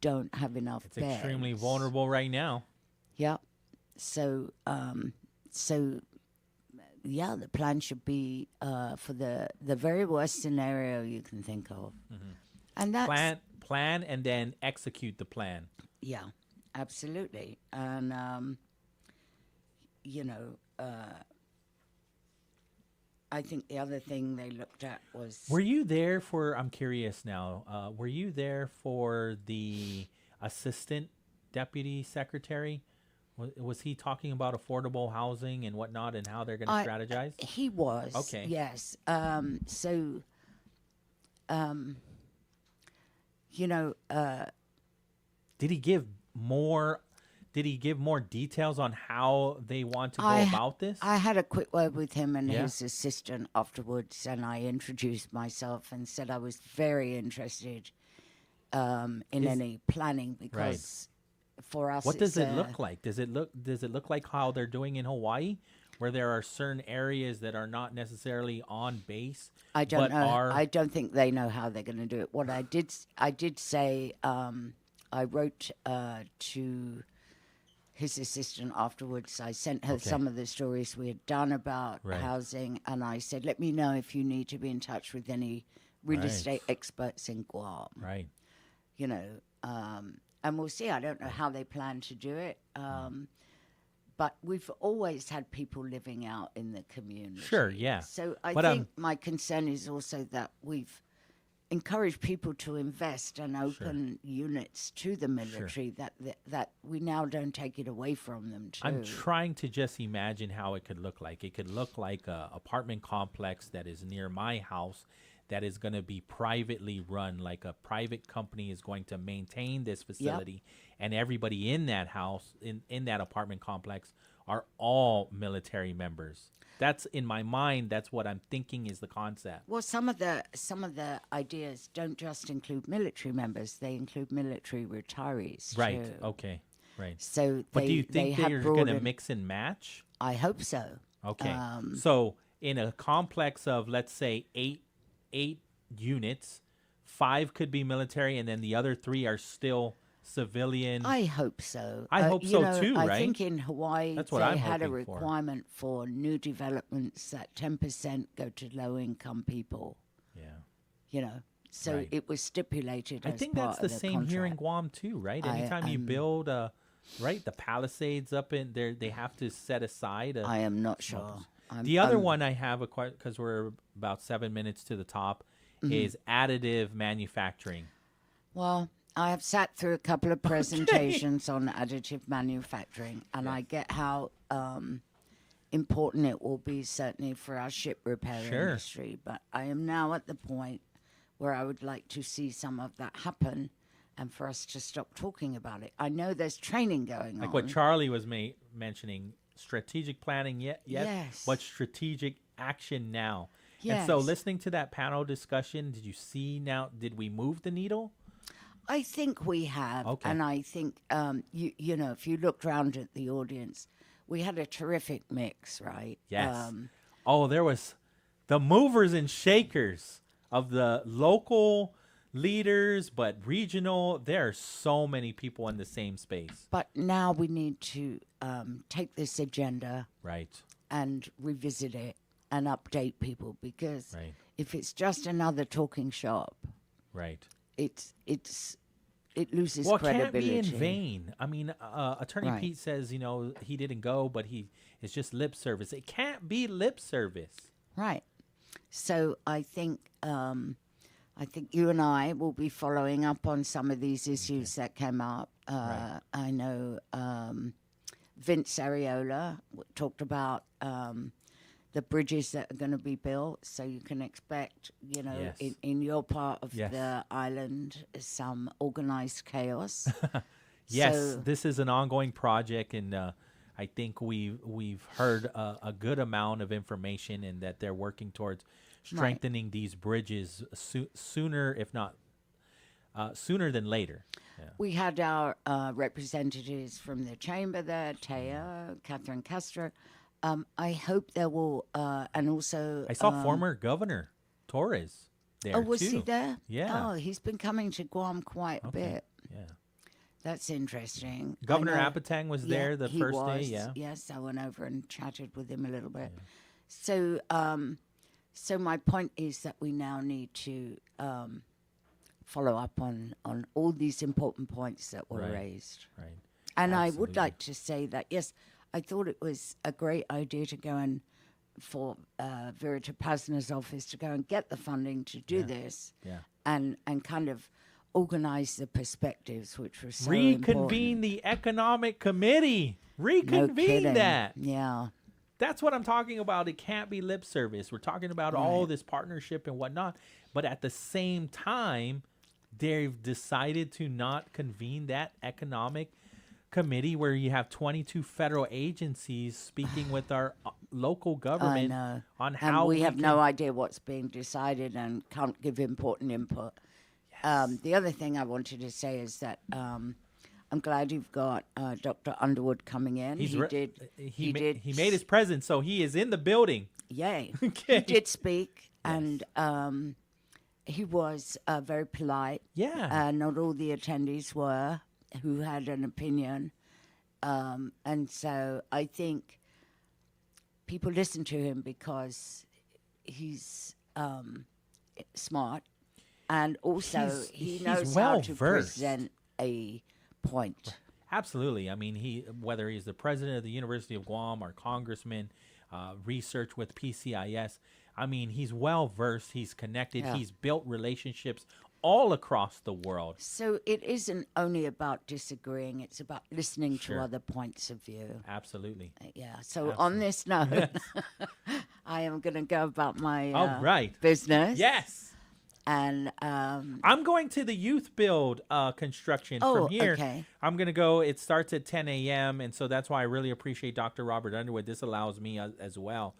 don't have enough beds. It's extremely vulnerable right now. Yeah. So, yeah, the plan should be for the very worst scenario you can think of. And that's plan and then execute the plan. Yeah, absolutely. And, you know, I think the other thing they looked at was... Were you there for, I'm curious now, were you there for the assistant deputy secretary? Was he talking about affordable housing and whatnot and how they're going to strategize? He was. Okay. Yes. So, you know... Did he give more details on how they want to go about this? I had a quick word with him and his assistant afterwards, and I introduced myself and said I was very interested in any planning because for us, what does it look like? Does it look like how they're doing in Hawaii, where there are certain areas that are not necessarily on base? I don't know. I don't think they know how they're going to do it. What I did say, I wrote to his assistant afterwards. I sent her some of the stories we had done about housing, and I said, let me know if you need to be in touch with any real estate experts in Guam. Right. You know, and we'll see. I don't know how they plan to do it. But we've always had people living out in the community. Sure, yeah. So I think my concern is also that we've encouraged people to invest and open units to the military that we now don't take it away from them too. I'm trying to just imagine how it could look like. It could look like a apartment complex that is near my house that is going to be privately run, like a private company is going to maintain this facility, and everybody in that house, in that apartment complex, are all military members. That's in my mind. That's what I'm thinking is the concept. Well, some of the ideas don't just include military members; they include military retirees. Right. Too. Okay. Right. So, but do you think they're going to mix and match? I hope so. Okay. So in a complex of, let's say, eight units, 5 could be military, and then the other 3 are still civilian. I hope so. I hope so too, right? I think in Hawaii That's what they I'm had a hoping for. requirement for new developments that 10% go to low-income people. Yeah. So Right. it was stipulated. I as think part that's the of same here in contract. Guam too, right? Anytime you build the Palisades up in there, they have to set aside. I am not sure. The other one I have a question, because we're about 7 minutes to the top, is additive manufacturing. Well, I have sat through a couple of presentations on additive manufacturing, and I get how important it will be, certainly for our ship repair industry. But I am now at the point where I would like to see some of that happen, and for us to stop talking about it. I know there's training going on. Like what Charlie was mentioning, strategic planning, yes, but strategic action now. And so Yes. listening to that panel discussion, did you see now, did we move the needle? I think we have, Okay. and I think you know, if you looked around at the audience, we had a terrific mix, right? Yes. There was the movers and shakers of the local leaders, but regional. There are so many people in the same space. But now we need to take this agenda, right, and revisit it and update people, because Right. if it's just another talking shop, right, it loses well, it credibility. can't be in vain. I mean, Attorney Right. Pete says, he didn't go, but it's just lip service. It can't be lip service. Right. So I think you and I will be following up on some of these issues that came up. I know Vince Areola talked about the bridges that are going to be built, so you can expect, Yes. in your part of Yes. the island, some organized chaos. Yes, So- this is an ongoing project, and I think we've heard a good amount of information, and that they're working towards strengthening these bridges sooner, if not sooner than later. Yeah. We had our representatives from the chamber there, Taya, Catherine Castro. I hope there will, and also... I saw former Governor Torres there, Oh, was too. he there? Yeah. Oh, he's been coming to Guam quite a bit. Yeah. That's interesting. I Governor know- Apatang was Yeah, there the he first day, was. yeah. Yes, I went over and chatted with him a little bit. So, so my point is that we now need to follow up on all these important points that were Right, raised. right. And I would Absolutely. like to say that, yes, I thought it was a great idea to go and for Virita Pasner's office to go and get the funding to do this, Yeah. and kind of organize the perspectives, which was so Reconvene important. the Economic Committee. Reconvene kidding. that. Yeah. That's what I'm talking about. It can't be lip service. We're talking about all this partnership and whatnot. But at the same time, they've decided to not convene that economic committee where you have 22 federal agencies speaking with our local government I know. on And how we have can- no idea what's being decided and can't give important input. The other thing I wanted to say is that I'm glad you've got Dr. Underwood coming in. He's He did. he made his presence, so he is in the building. Yay. Okay. He did speak, and he was very polite. Yeah. Not all the attendees were who had an opinion. And so I think people listen to him because he's smart, and also he knows how to well-versed. present a point. Absolutely. I mean, whether he's the president of the University of Guam or congressman, research with PCIS, I mean, he's well versed. He's connected. Yeah. He's built relationships all across the world. So it isn't only about disagreeing; it's about listening Sure. to other points of view. Absolutely. Yeah. So on this note, I am going to go about my All right. business. Yes. And I'm going to the youth build construction from here. Okay. I'm going to go. It starts at 10 a.m. And so that's why I really appreciate Dr. Robert Underwood. This allows me as well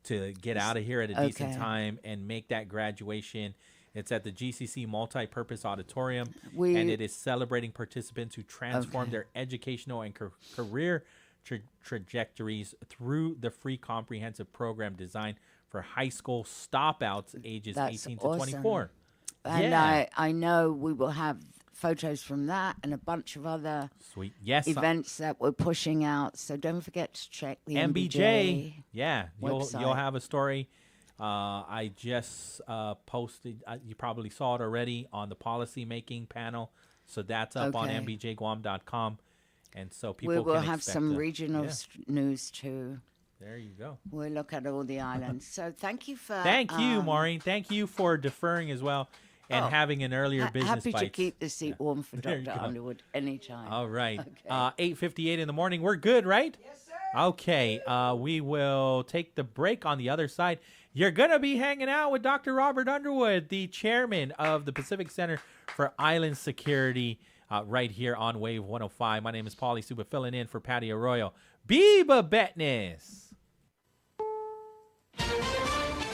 to get out of here at a decent time and make that graduation. It's at the GCC Multi-Purpose Auditorium, and it is celebrating participants who transform their educational and career trajectories through the free comprehensive program designed for high school stop-outs ages 18 to 24. And I know we will have photos from that and a bunch of other events that we're pushing out. So don't forget to check the MBJ website. You'll have a story. I just posted, you probably saw it already on the policy making panel. So that's up on mbjguam.com. And so people we will can have some regional news too. There you go. We'll look at all the islands. So thank you for... Thank you, Maureen. Thank you for deferring as well and having an earlier business Happy bites. to keep the seat warm for Dr. Underwood anytime. All right. 8:58 in the morning. We're good, right? Yes, sir. Okay. We will take the break on the other side. You're going to be hanging out with Dr. Robert Underwood, the chairman of the Pacific Center for Island Security, right here on Wave 105. My name is Pauly Suba, filling in for Patti Arroyo. Biba Betness.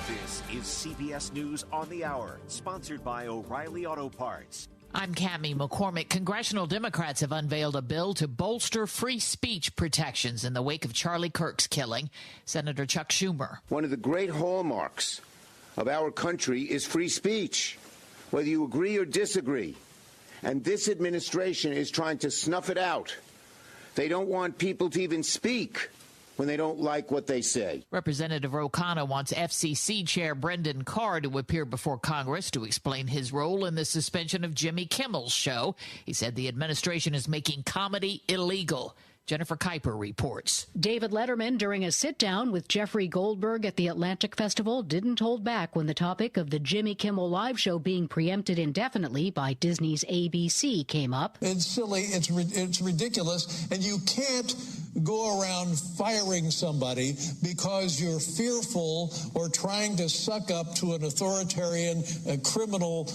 This is CBS News on the Hour, sponsored by O'Reilly Auto Parts. I'm Cammie McCormick. Congressional Democrats have unveiled a bill to bolster free speech protections in the wake of Charlie Kirk's killing. Senator Chuck Schumer. One of the great hallmarks of our country is free speech, whether you agree or disagree. And this administration is trying to snuff it out. They don't want people to even speak when they don't like what they say. Representative Ro Khanna wants FCC Chair Brendan Carr to appear before Congress to explain his role in the suspension of Jimmy Kimmel's show. He said the administration is making comedy illegal. Jennifer Kuiper reports. David Letterman, during a sit-down with Jeffrey Goldberg at the Atlantic Festival, didn't hold back when the topic of the Jimmy Kimmel Live show being preempted indefinitely by Disney's ABC came up. It's silly, it's ridiculous, and you can't go around firing somebody because you're fearful or trying to suck up to an authoritarian criminal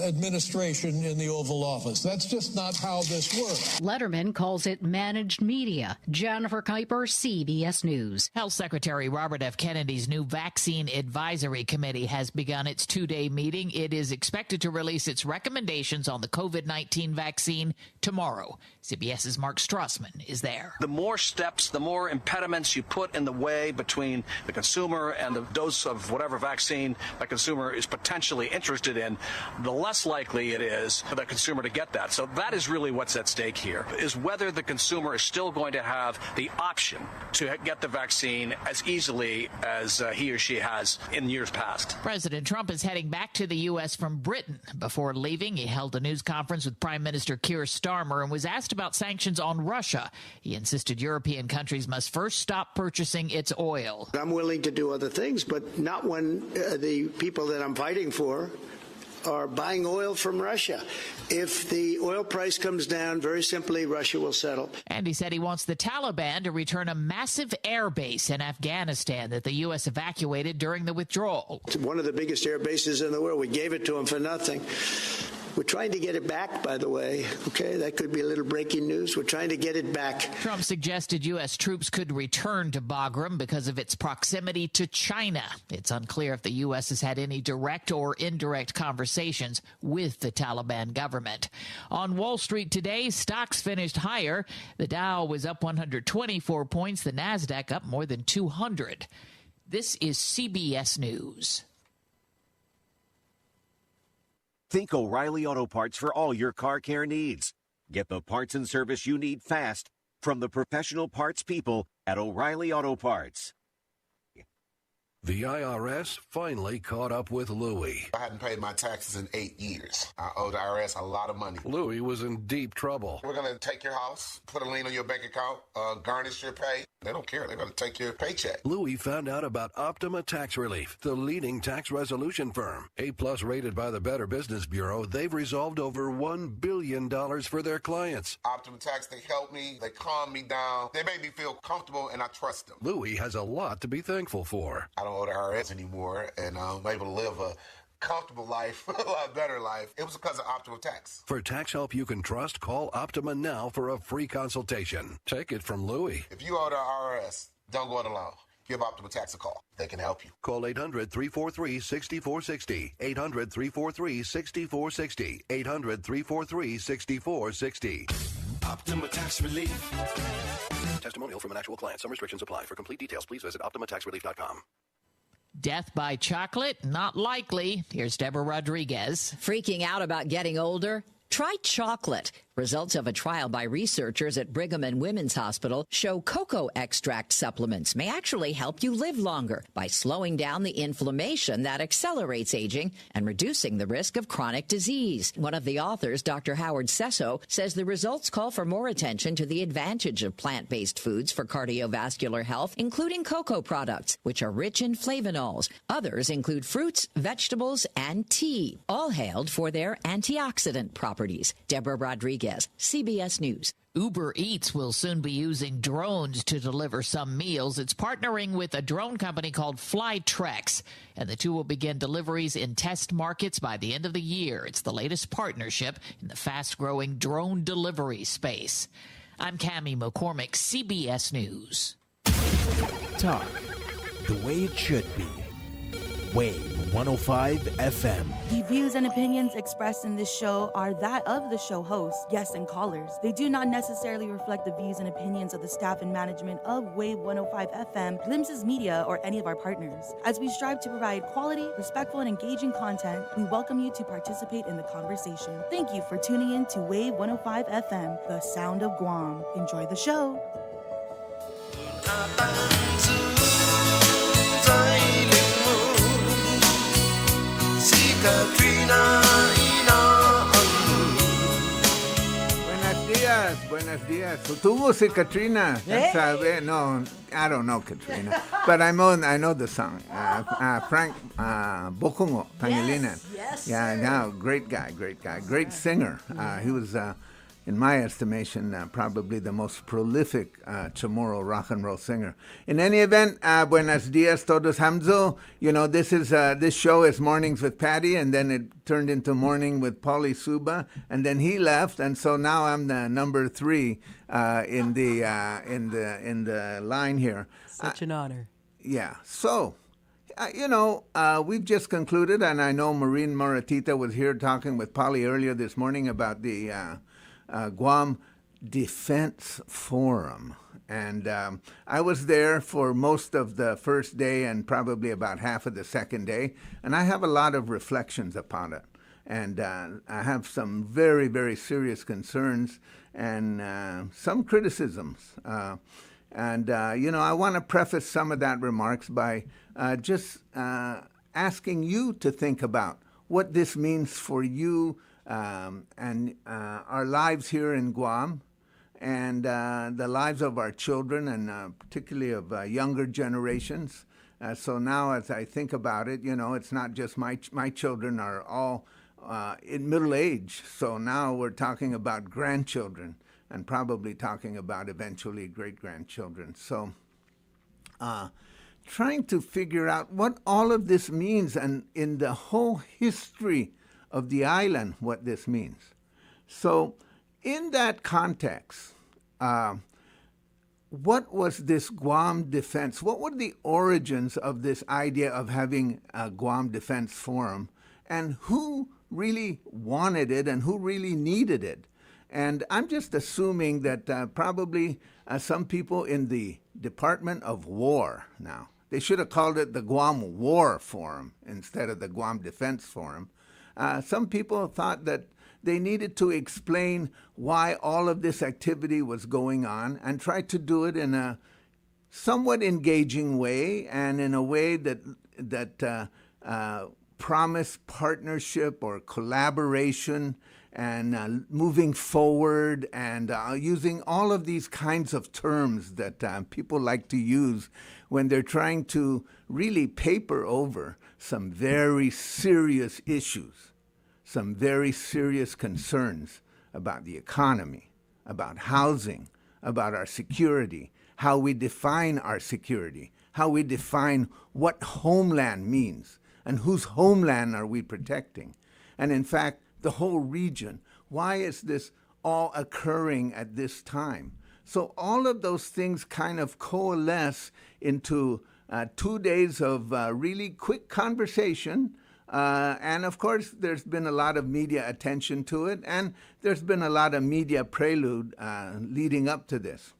administration in the Oval Office. That's just not how this works. Letterman calls it managed media. Jennifer Kuiper, CBS News. Health Secretary Robert F. Kennedy's new Vaccine Advisory Committee has begun its two-day meeting. It is expected to release its recommendations on the COVID-19 vaccine tomorrow. CBS's Mark Strassman is there. The more steps, the more impediments you put in the way between the consumer and the dose of whatever vaccine the consumer is potentially interested in, the less likely it is for the consumer to get that. So that is really what's at stake here, is whether the consumer is still going to have the option to get the vaccine as easily as he or she has in years past. President Trump is heading back to the U.S. from Britain. Before leaving, he held a news conference with Prime Minister Keir Starmer and was asked about sanctions on Russia. He insisted European countries must first stop purchasing its oil. I'm willing to do other things, but not when the people that I'm fighting for are buying oil from Russia. If the oil price comes down, very simply, Russia will settle. And he said he wants the Taliban to return a massive air base in Afghanistan that the U.S. evacuated during the withdrawal. It's one of the biggest air bases in the world. We gave it to them for nothing. We're trying to get it back, by the way. Okay, that could be a little breaking news. We're trying to get it back. Trump suggested U.S. troops could return to Bagram because of its proximity to China. It's unclear if the U.S. has had any direct or indirect conversations with the Taliban government. On Wall Street today, stocks finished higher. The Dow was up 124 points. The Nasdaq up more than 200. This is CBS News. Think O'Reilly Auto Parts for all your car care needs. Get the parts and service you need fast from the professional parts people at O'Reilly Auto Parts. The IRS finally caught up with Louie. I hadn't paid my taxes in 8 years. I owe the IRS a lot of money. Louie was in deep trouble. We're going to take your house, put a lien on your bank account, garnish your pay. They don't care. They're going to take your paycheck. Louie found out about Optima Tax Relief, the leading tax resolution firm. A-plus rated by the Better Business Bureau, they've resolved over $1 billion for their clients. Optima Tax, they help me. They calm me down. They make me feel comfortable, and I trust them. Louie has a lot to be thankful for. I don't owe the IRS anymore, and I'm able to live comfortable life, a lot better life. It was because of Optima Tax. For tax help you can trust, call Optima now for a free consultation. Take it from Louie. If you owe the IRS, don't go it alone. Give Optima Tax a call. They can help you. Call 800-343-6460. 800-343-6460. 800-343-6460. Optima Tax Relief. Testimonial from an actual client. Some restrictions apply. For complete details, please visit OptimaTaxRelief.com. Death by chocolate? Not likely. Here's Deborah Rodriguez. Freaking out about getting older? Try chocolate. Results of a trial by researchers at Brigham and Women's Hospital show cocoa extract supplements may actually help you live longer by slowing down the inflammation that accelerates aging and reducing the risk of chronic disease. One of the authors, Dr. Howard Sesso, says the results call for more attention to the advantage of plant-based foods for cardiovascular health, including cocoa products, which are rich in flavonols. Others include fruits, vegetables, and tea, all hailed for their antioxidant properties. Deborah Rodriguez, CBS News. Uber Eats will soon be using drones to deliver some meals. It's partnering with a drone company called Flytrex, and the two will begin deliveries in test markets by the end of the year. It's the latest partnership in the fast-growing drone delivery space. I'm Cammie McCormick, CBS News. Talk the way it should be. Wave 105 FM. The views and opinions expressed in this show are that of the show hosts, guests, and callers. They do not necessarily reflect the views and opinions of the staff and management of Wave 105 FM, Glimpses Media, or any of our partners. As we strive to provide quality, respectful, and engaging content, we welcome you to participate in the conversation. Thank you for tuning in to Wave 105 FM, the sound of Guam. Enjoy the show. Buenos dias. Tu música, Katrina. Hey. No, I don't know Katrina, but I know the song. Frank Bokungo Pangilinan. Yes. Yeah, no, great guy, great singer. He was, in my estimation, probably the most prolific Chamorro rock and roll singer. In any event, buenos dias todos Hamzo. You know, this show is Mornings with Patti, and then it turned into Morning with Pauly Suba, and then he left, and so now I'm the number 3 in the line here. Such an honor. Yeah. So, we've just concluded, and I know Maureen Moratita was here talking with Pauly earlier this morning about the Guam Defense Forum. And I was there for most of the first day and probably about half of the second day. And I have a lot of reflections upon it. And I have some very, very serious concerns and some criticisms. I want to preface some of that remarks by just asking you to think about what this means for you and our lives here in Guam, and the lives of our children, and particularly of younger generations. So now as I think about it, it's not just my children are all in middle age. So now we're talking about grandchildren and probably talking about eventually great-grandchildren. So trying to figure out what all of this means, and in the whole history of the island, what this means. So in that context, what was this Guam Defense? What were the origins of this idea of having a Guam Defense Forum, and who really wanted it and who really needed it? And I'm just assuming that probably some people in the Department of War now, they should have called it the Guam War Forum instead of the Guam Defense Forum. Some people thought that they needed to explain why all of this activity was going on and tried to do it in a somewhat engaging way and in a way that promised partnership or collaboration and moving forward, and using all of these kinds of terms that people like to use when they're trying to really paper over some very serious issues, some very serious concerns about the economy, about housing, about our security, how we define our security, how we define what homeland means. And whose homeland are we protecting? And in fact, the whole region. Why is this all occurring at this time? So all of those things kind of coalesce into 2 days of really quick conversation. And of course, there's been a lot of media attention to it, and there's been a lot of media prelude leading up to this.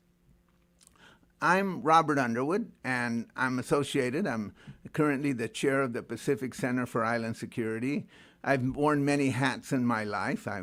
I'm Robert Underwood, and I'm associated. I'm currently the chair of the Pacific Center for Island Security. I've worn many hats in my life. I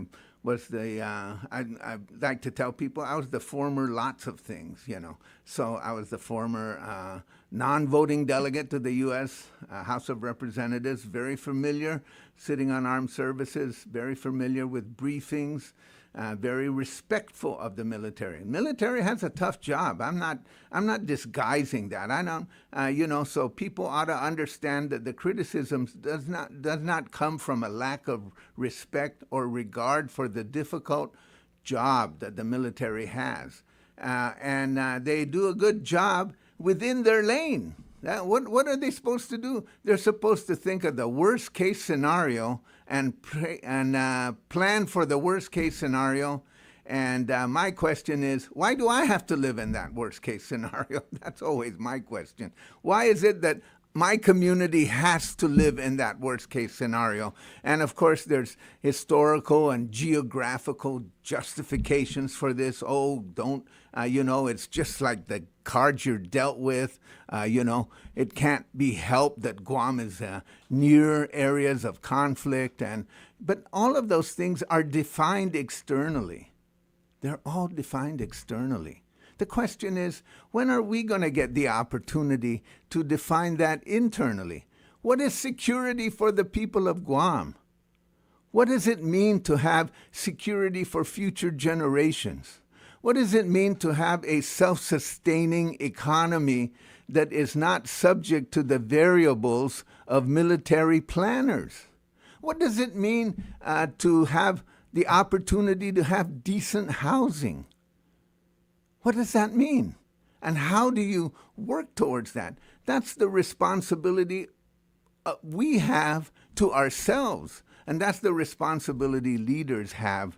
like to tell people I was the former lots of things, you know. So I was the former non-voting delegate to the U.S. House of Representatives, very familiar sitting on armed services, very familiar with briefings, very respectful of the military. Military has a tough job. I'm not disguising that. I don't, so people ought to understand that the criticisms does not come from a lack of respect or regard for the difficult job that the military has. And they do a good job within their lane. What are they supposed to do? They're supposed to think of the worst case scenario and plan for the worst case scenario. And my question is, why do I have to live in that worst case scenario? That's always my question. Why is it that my community has to live in that worst case scenario? And of course, there's historical and geographical justifications for this. Oh, don't, it's just like the cards you're dealt with. It can't be helped that Guam is near areas of conflict. But all of those things are defined externally. They're all defined externally. The question is, when are we going to get the opportunity to define that internally? What is security for the people of Guam? What does it mean to have security for future generations? What does it mean to have a self-sustaining economy that is not subject to the variables of military planners? What does it mean to have the opportunity to have decent housing? What does that mean? And how do you work towards that? That's the responsibility we have to ourselves. And that's the responsibility leaders have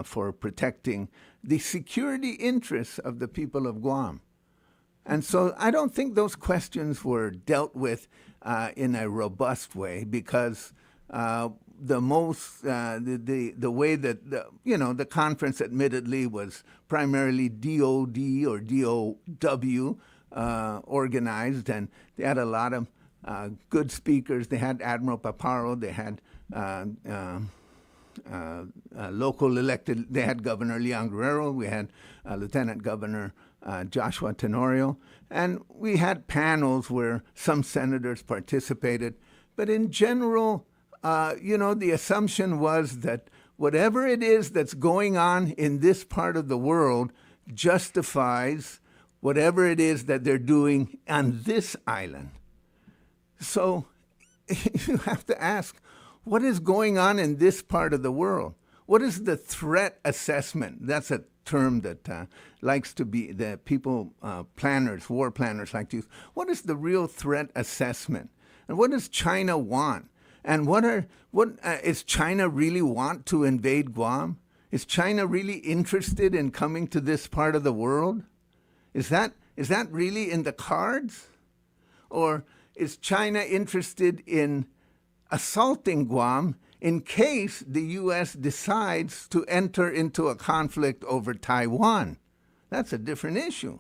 for protecting the security interests of the people of Guam. And so I don't think those questions were dealt with in a robust way, because the way that the conference admittedly was primarily DOD or DOW organized, and they had a lot of good speakers. They had Admiral Paparo, they had local elected, they had Governor Leon Guerrero, we had Lieutenant Governor Joshua Tenorio, and we had panels where some senators participated. But in general, the assumption was that whatever it is that's going on in this part of the world justifies whatever it is that they're doing on this island. So you have to ask, what is going on in this part of the world? What is the threat assessment? That's a term that likes to be, the people, planners, war planners like to use. What is the real threat assessment? And what does China want? And is China really want to invade Guam? Is China really interested in coming to this part of the world? Is that really in the cards? Or is China interested in assaulting Guam in case the U.S. decides to enter into a conflict over Taiwan? That's a different issue.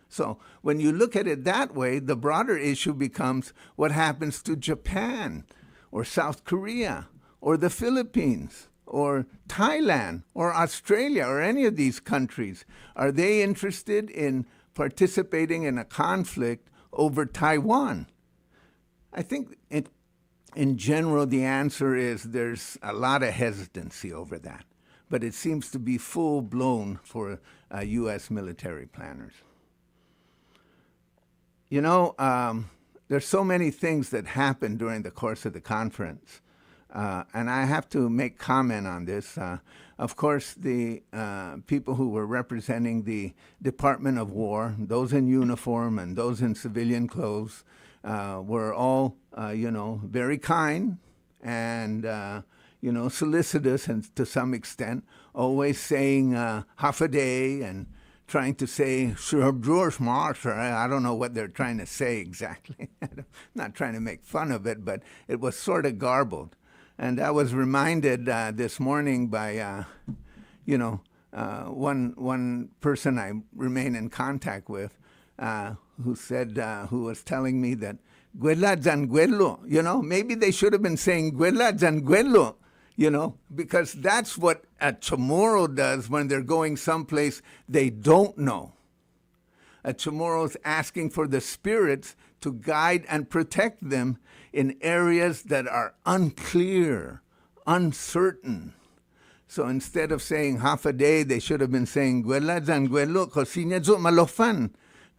So when you look at it that way, the broader issue becomes what happens to Japan, or South Korea, or the Philippines, or Thailand, or Australia, or any of these countries. Are they interested in participating in a conflict over Taiwan? I think in general, the answer is there's a lot of hesitancy over that. But it seems to be full-blown for U.S. military planners. There's so many things that happened during the course of the conference. And I have to make comment on this. Of course, the people who were representing the Department of War, those in uniform and those in civilian clothes, were all, very kind and, solicitous and to some extent, always saying Hafa Adai and trying to say, I don't know what they're trying to say exactly. I'm not trying to make fun of it, but it was sort of garbled. And I was reminded this morning by, one person I remain in contact with who was telling me that Guela Zanguelo, maybe they should have been saying Guela Zanguelo, because that's what a Chamorro does when they're going someplace they don't know. A Chamorro is asking for the spirits to guide and protect them in areas that are unclear, uncertain. So instead of saying Hafa Adai, they should have been saying Guela Zanguelo, Cocina Zo Malofan.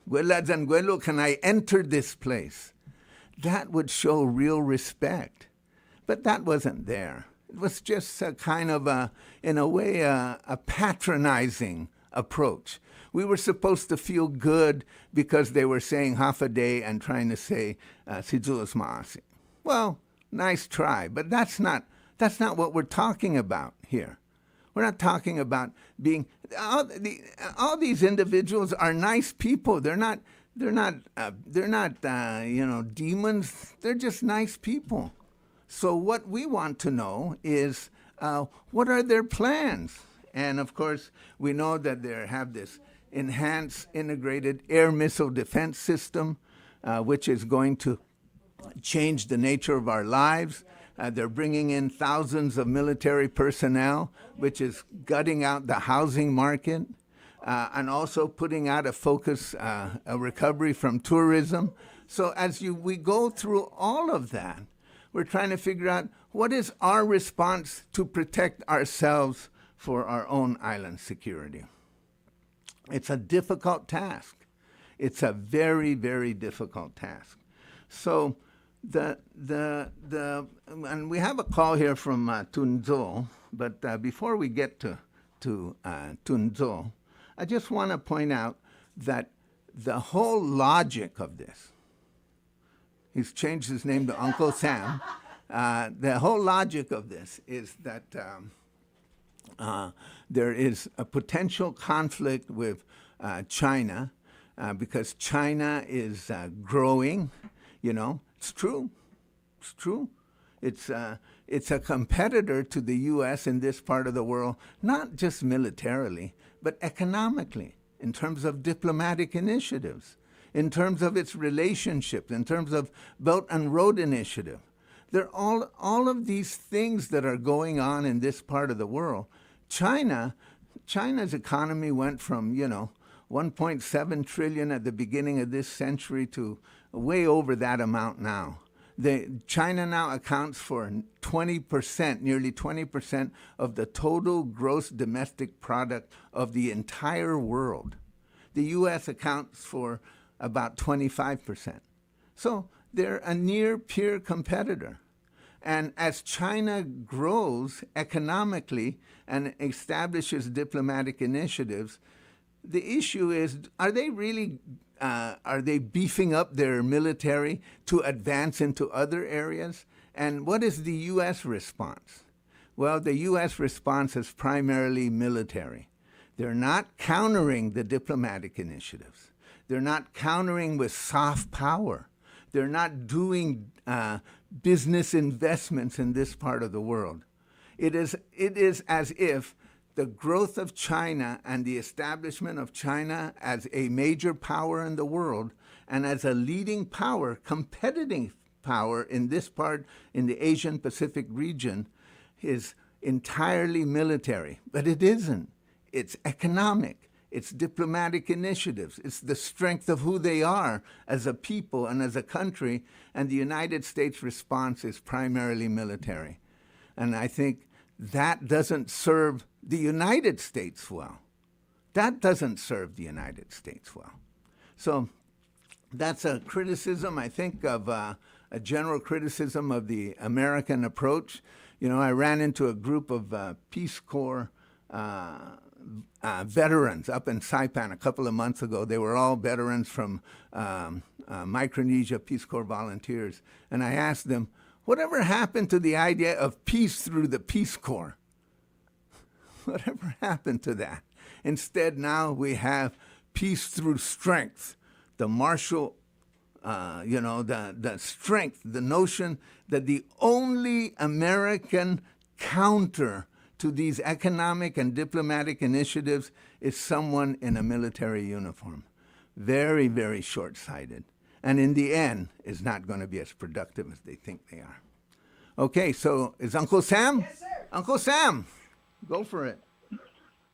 Guela Zanguelo, can I enter this place? That would show real respect. But that wasn't there. It was just a kind of, in a way, a patronizing approach. We were supposed to feel good because they were saying Hafa Adai and trying to say Sizuos Maasi. Well, nice try, but that's not what we're talking about here. We're not talking about being all these individuals are nice people. They're not demons. They're just nice people. So what we want to know is what are their plans? And of course, we know that they have this enhanced integrated air missile defense system, which is going to change the nature of our lives. They're bringing in thousands of military personnel, which is gutting out the housing market, and also putting out a focus, a recovery from tourism. So as we go through all of that, we're trying to figure out what is our response to protect ourselves for our own island security. It's a difficult task. It's a very, very difficult task. So and we have a call here from Tunzo, but before we get to Tunzo, I just want to point out that the whole logic of this, he's changed his name to Uncle Sam, the whole logic of this is that there is a potential conflict with China because China is growing, It's true. It's true. It's a competitor to the U.S. in this part of the world, not just militarily, but economically, in terms of diplomatic initiatives, in terms of its relationships, in terms of Belt and Road Initiative. They're all of these things that are going on in this part of the world. China's economy went from, 1.7 trillion at the beginning of this century to way over that amount now. China now accounts for 20%, nearly 20% of the total gross domestic product of the entire world. The U.S. accounts for about 25%. So they're a near peer competitor. And as China grows economically and establishes diplomatic initiatives, the issue is, are they beefing up their military to advance into other areas? And what is the U.S. response? Well, the U.S. response is primarily military. They're not countering the diplomatic initiatives. They're not countering with soft power. They're not doing business investments in this part of the world. It is as if the growth of China and the establishment of China as a major power in the world and as a leading power, competitive power in this part, in the Asian Pacific region, is entirely military. But it isn't. It's economic. It's diplomatic initiatives. It's the strength of who they are as a people and as a country. And the United States response is primarily military. And I think that doesn't serve the United States well. That doesn't serve the United States well. So that's a criticism, I think, of a general criticism of the American approach. I ran into a group of Peace Corps veterans up in Saipan a couple of months ago. They were all veterans from Micronesia, Peace Corps volunteers. And I asked them, whatever happened to the idea of peace through the Peace Corps? Whatever happened to that? Instead, now we have peace through strength. The martial, the strength, the notion that the only American counter to these economic and diplomatic initiatives is someone in a military uniform. Very, very short-sighted. And in the end, is not going to be as productive as they think they are. Okay, so is Uncle Sam? Yes, sir. Uncle Sam, go for it.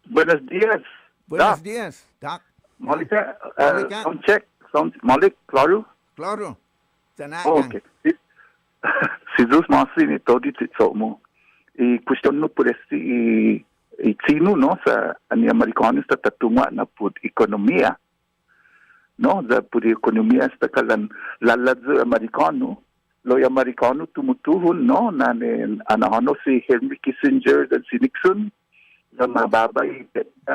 Buenos dias. Buenos dias, Doc. Malika, sound check. Malik, claro? Claro. Okay. Si Jesus masih ni todi tito mo. Question no por esse sino no sa ani americanos ta tatunga na pud ekonomia. No, da pud ekonomia sta kalan lalad americano. Loy americano tumutuhon no na anahano si Henry Kissinger dan si Nixon. Na mababay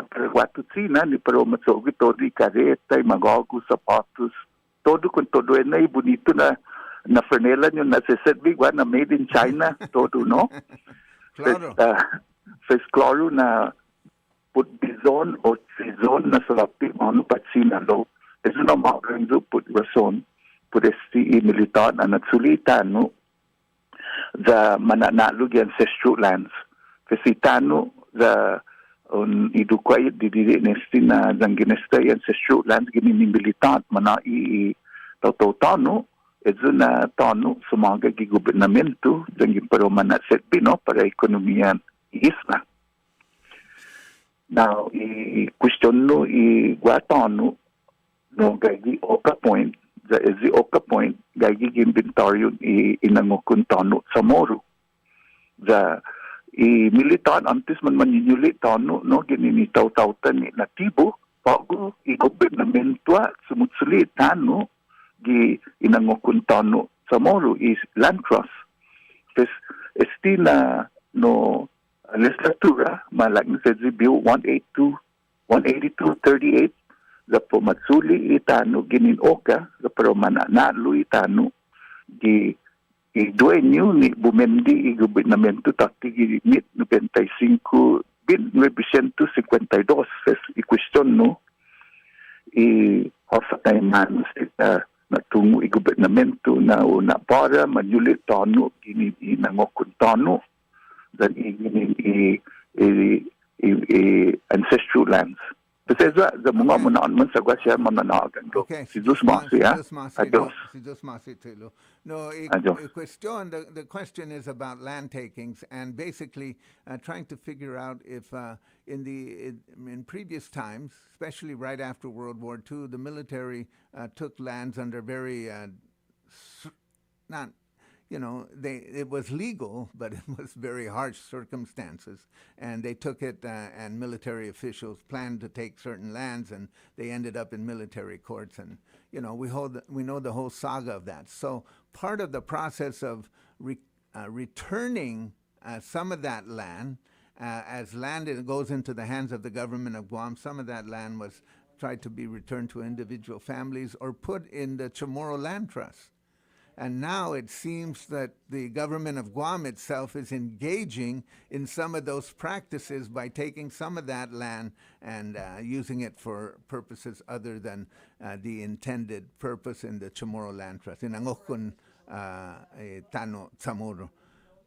perwatu China ni pero matsogi todi careta, magago, sapatos, todo con todo enay bonito na fernelan yung nasa-serve na made in China, todo, no? Claro. Fes claro na put bizon o season na salapi ano pa China, no? Eso na maganda put rason put esti militar na natsulitan, no? The mananalo yan ancestral lands. Kasi tano the idukway didi nesti na zanginestay ancestral lands gini militar mana tano edzo na tano sumaga gi gobernamento zangin pero manatset pino para ekonomiya isla. Now question no guatano no gagi oka point the ezi oka point gagi inventory inangokun tano sa moro the militar antes man maninyuli tano no ginini taw-tawtan ni natibo bago i-gobernamento sumutsuli tano gi inangokun tano sa moro is land trust. Pues esti na no legislatura malagin sa Bill 182-38 the pumatsuli itano ginin-oka the pero mananalo itano gi dueño ni bumendi gobernamento takti ginit 95 1952 es question no Hafa Adai man na tungo gobernamento na una para manulit tano gini nangokun tano dan ancestral lands. Kasi sa mga munaan man sa gwasya mananagan do. Si Diyos Masi, ha? Adios. Si Diyos Masi, Tilo. No, the question is about land takings and basically trying to figure out if in previous times, especially right after World War II, the military took lands under very it was legal, but it was very harsh circumstances. And they took it, and military officials planned to take certain lands, and they ended up in military courts. And, we know the whole saga of that. So part of the process of returning some of that land, as land goes into the hands of the government of Guam, some of that land was tried to be returned to individual families or put in the Chamorro Land Trust. And now it seems that the government of Guam itself is engaging in some of those practices by taking some of that land and using it for purposes other than the intended purpose in the Chamorro Land Trust, in Angokun Tano Chamorro.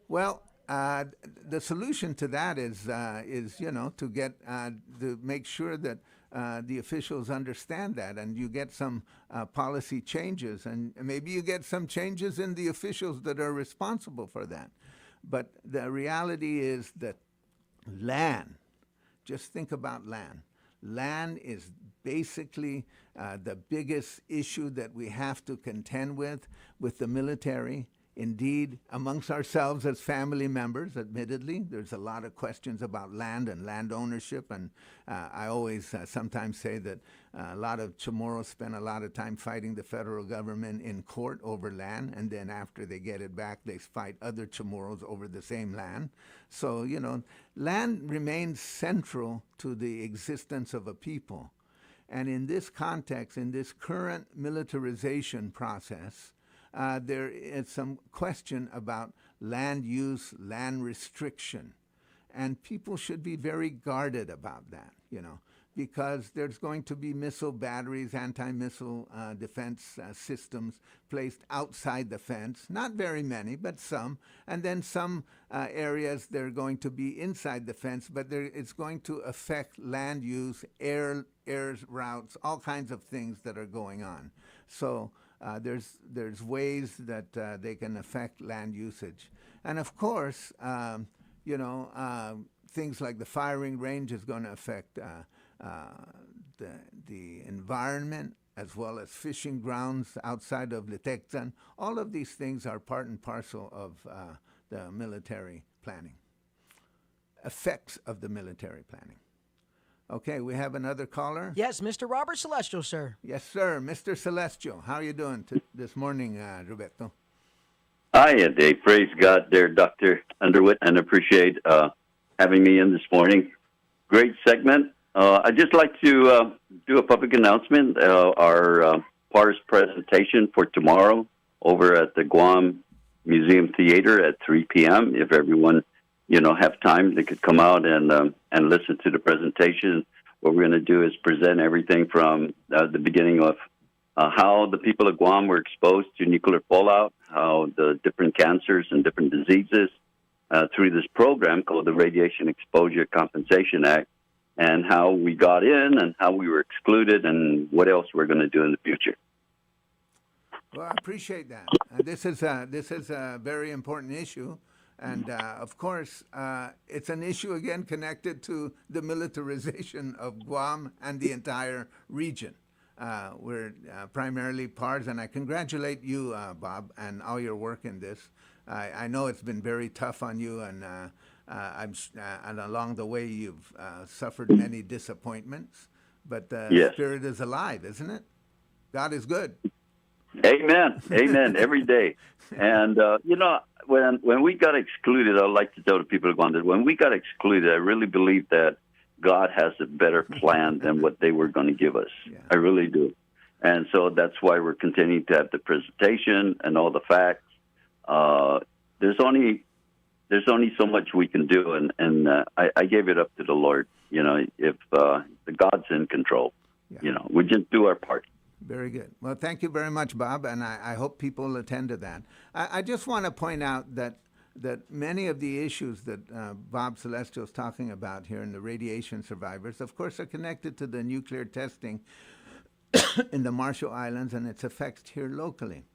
Well, the solution to that is to make sure that the officials understand that, and you get some policy changes, and maybe you get some changes in the officials that are responsible for that. But the reality is that land, just think about land. Land is basically the biggest issue that we have to contend with the military. Indeed, amongst ourselves as family members, admittedly, there's a lot of questions about land and land ownership. And I always sometimes say that a lot of Chamorros spend a lot of time fighting the federal government in court over land. And then after they get it back, they fight other Chamorros over the same land. So, land remains central to the existence of a people. And in this context, in this current militarization process, there is some question about land use, land restriction. And people should be very guarded about that, because there's going to be missile batteries, anti-missile defense systems placed outside the fence. Not very many, but some. And then some areas, they're going to be inside the fence, but it's going to affect land use, air routes, all kinds of things that are going on. So there's ways that they can affect land usage. And of course, things like the firing range is going to affect the environment, as well as fishing grounds outside of Litexan. All of these things are part and parcel of the military planning, effects of the military planning. Okay, we have another caller. Yes, Mr. Robert Celestial, sir. Yes, sir. Mr. Celestial, how are you doing this morning, Roberto? Hi, Dave. Praise God there, Dr. Underwood, and appreciate having me in this morning. Great segment. I'd just like to do a public announcement. Our PARS presentation for tomorrow over at the Guam Museum Theater at 3 p.m. If everyone, have time, they could come out and listen to the presentation. What we're going to do is present everything from the beginning of how the people of Guam were exposed to nuclear fallout, how the different cancers and different diseases through this program called the Radiation Exposure Compensation Act, and how we got in and how we were excluded and what else we're going to do in the future. Well, I appreciate that. This is a very important issue. And, of course, it's an issue, again, connected to the militarization of Guam and the entire region. We're primarily PARS, and I congratulate you, Bob, and all your work in this. I know it's been very tough on you, and along the way you've suffered many disappointments. But the Yes. spirit is alive, isn't it? God is good. Amen. Amen. Every day. And, when we got excluded, I'd like to tell the people of Guam that when we got excluded, I really believe that God has a better plan than what they were going to give us. Yeah. I really do. And so that's why we're continuing to have the presentation and all the facts. There's only so much we can do, and I gave it up to the Lord. If the God's in control, we just do our part. Very good. Well, thank you very much, Bob, and I hope people attend to that. I just want to point out that many of the issues that Bob Celestial is talking about here in the radiation survivors, of course, are connected to the nuclear testing in the Marshall Islands and its effects here locally.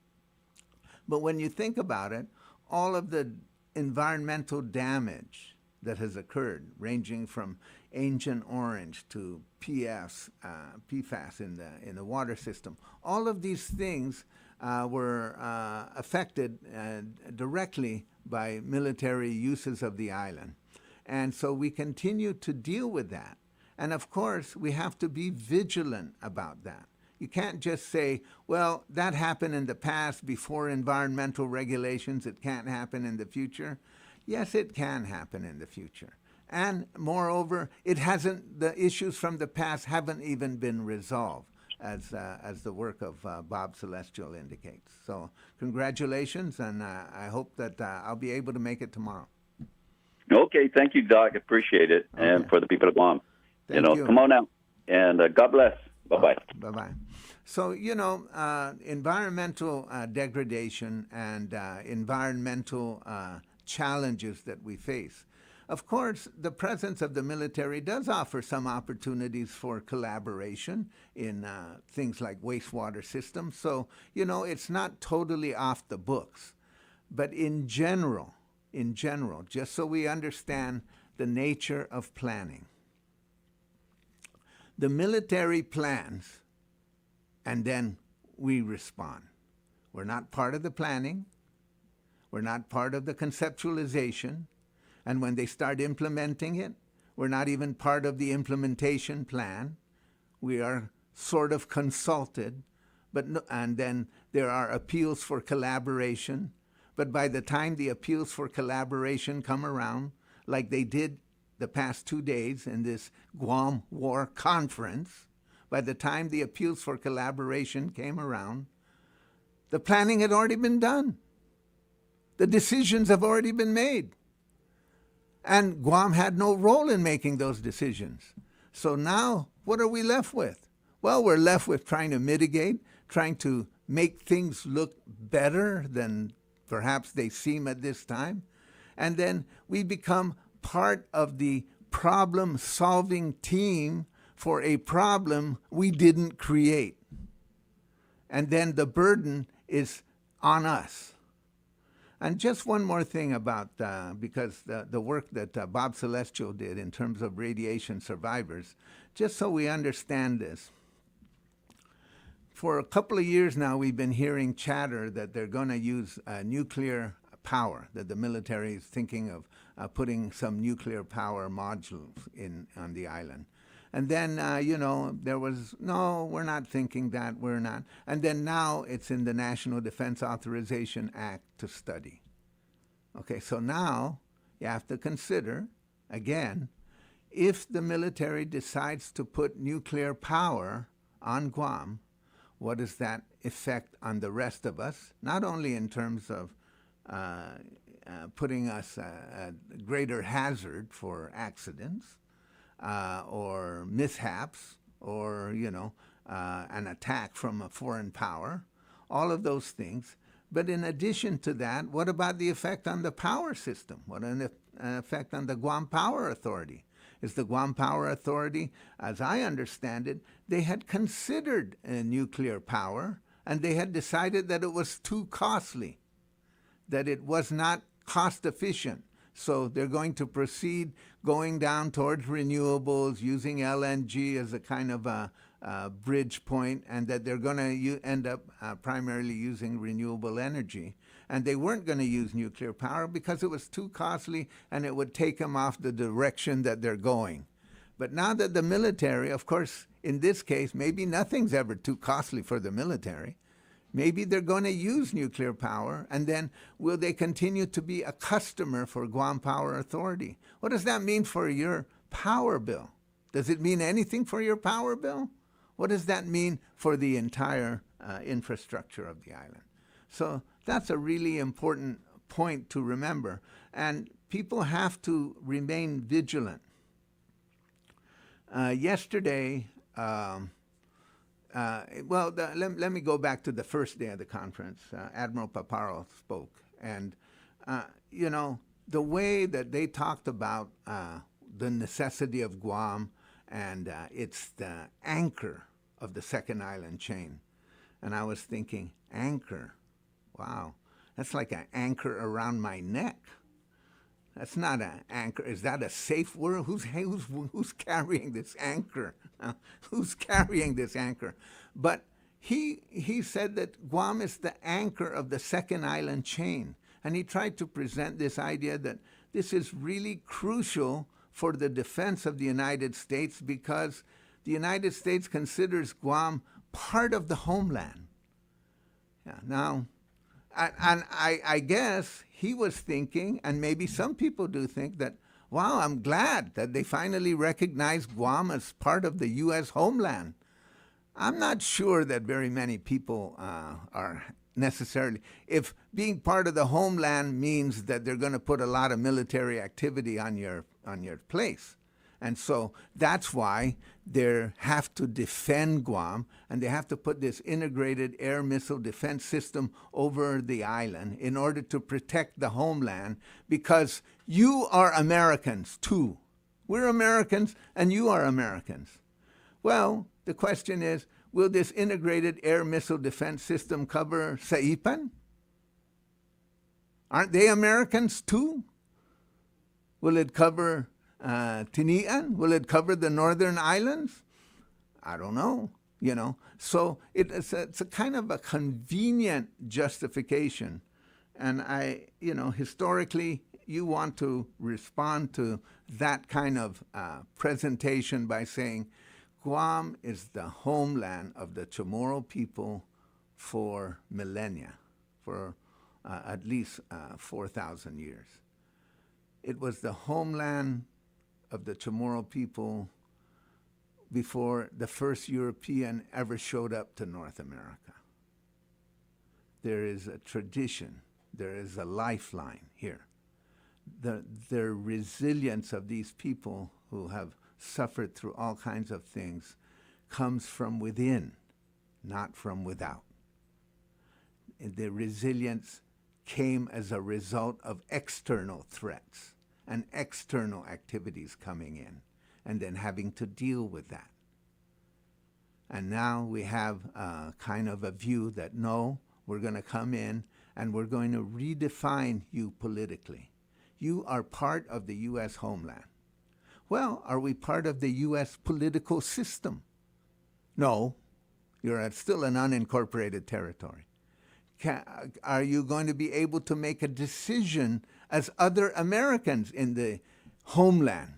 But when you think about it, all of the environmental damage that has occurred, ranging from Agent Orange to PFAS in the water system, all of these things were affected directly by military uses of the island. And so we continue to deal with that. And of course, we have to be vigilant about that. You can't just say, well, that happened in the past before environmental regulations, it can't happen in the future. Yes, it can happen in the future. And moreover, the issues from the past haven't even been resolved, as the work of Bob Celestial indicates. So congratulations, and I hope that I'll be able to make it tomorrow. Okay, thank you, Doc. Appreciate it. Okay. And for the people of Guam, Thank you. Come on out, and God bless. Bye-bye. Bye-bye. So, environmental degradation and environmental challenges that we face. Of course, the presence of the military does offer some opportunities for collaboration in things like wastewater systems. So, it's not totally off the books. But in general, just so we understand the nature of planning, the military plans, and then we respond. We're not part of the planning. We're not part of the conceptualization. And when they start implementing it, we're not even part of the implementation plan. We are sort of consulted, but no, and then there are appeals for collaboration. But by the time the appeals for collaboration come around, like they did the past 2 days in this Guam War Conference, by the time the appeals for collaboration came around, the planning had already been done. The decisions have already been made. And Guam had no role in making those decisions. So now, what are we left with? Well, we're left with trying to mitigate, trying to make things look better than perhaps they seem at this time. And then we become part of the problem-solving team for a problem we didn't create. And then the burden is on us. And just one more thing about, because the work that Bob Celestial did in terms of radiation survivors, just so we understand this. For a couple of years now, we've been hearing chatter that they're going to use nuclear power, that the military is thinking of putting some nuclear power modules on the island. And then, there was, no, we're not thinking that, we're not. And then now it's in the National Defense Authorization Act to study. Okay, so now you have to consider, again, if the military decides to put nuclear power on Guam, what does that affect on the rest of us? Not only in terms of putting us at greater hazard for accidents, or mishaps, or, an attack from a foreign power, all of those things. But in addition to that, what about the effect on the power system? What an effect on the Guam Power Authority? Is the Guam Power Authority, as I understand it, they had considered nuclear power, and they had decided that it was too costly, that it was not cost efficient. So they're going to proceed going down towards renewables, using LNG as a kind of a bridge point, and that they're going to end up primarily using renewable energy. And they weren't going to use nuclear power because it was too costly and it would take them off the direction that they're going. But now that the military, of course, in this case, maybe nothing's ever too costly for the military. Maybe they're going to use nuclear power, and then will they continue to be a customer for Guam Power Authority? What does that mean for your power bill? Does it mean anything for your power bill? What does that mean for the entire infrastructure of the island? So that's a really important point to remember, and people have to remain vigilant. Yesterday, let me go back to the first day of the conference. Admiral Paparo spoke, and the way that they talked about the necessity of Guam, and it's the anchor of the second island chain. And I was thinking, anchor, wow, that's like an anchor around my neck. That's not an anchor. Is that a safe word? Who's carrying this anchor? Who's carrying this anchor? But he said that Guam is the anchor of the second island chain. And he tried to present this idea that this is really crucial for the defense of the United States because the United States considers Guam part of the homeland. Yeah, now, I guess he was thinking, and maybe some people do think that, wow, I'm glad that they finally recognize Guam as part of the U.S. homeland. I'm not sure that very many people are necessarily, if being part of the homeland means that they're going to put a lot of military activity on your place. And so that's why they have to defend Guam, and they have to put this integrated air missile defense system over the island in order to protect the homeland, because you are Americans too. We're Americans and you are Americans. Well, the question is, will this integrated air missile defense system cover Saipan? Aren't they Americans too? Will it cover Tinian? Will it cover the northern islands? I don't know, So it's a kind of a convenient justification And historically, you want to respond to that kind of presentation by saying Guam is the homeland of the Chamorro people for millennia, for at least 4,000 years. It was the homeland of the Chamorro people before the first European ever showed up to North America. There is a tradition, there is a lifeline here. The resilience of these people who have suffered through all kinds of things comes from within, not from without. The resilience came as a result of external threats and external activities coming in, and then having to deal with that. And now we have kind of a view that no, we're going to come in and we're going to redefine you politically. You are part of the U.S. homeland. Well, are we part of the U.S. political system? No, you're still an unincorporated territory. Are you going to be able to make a decision as other Americans in the homeland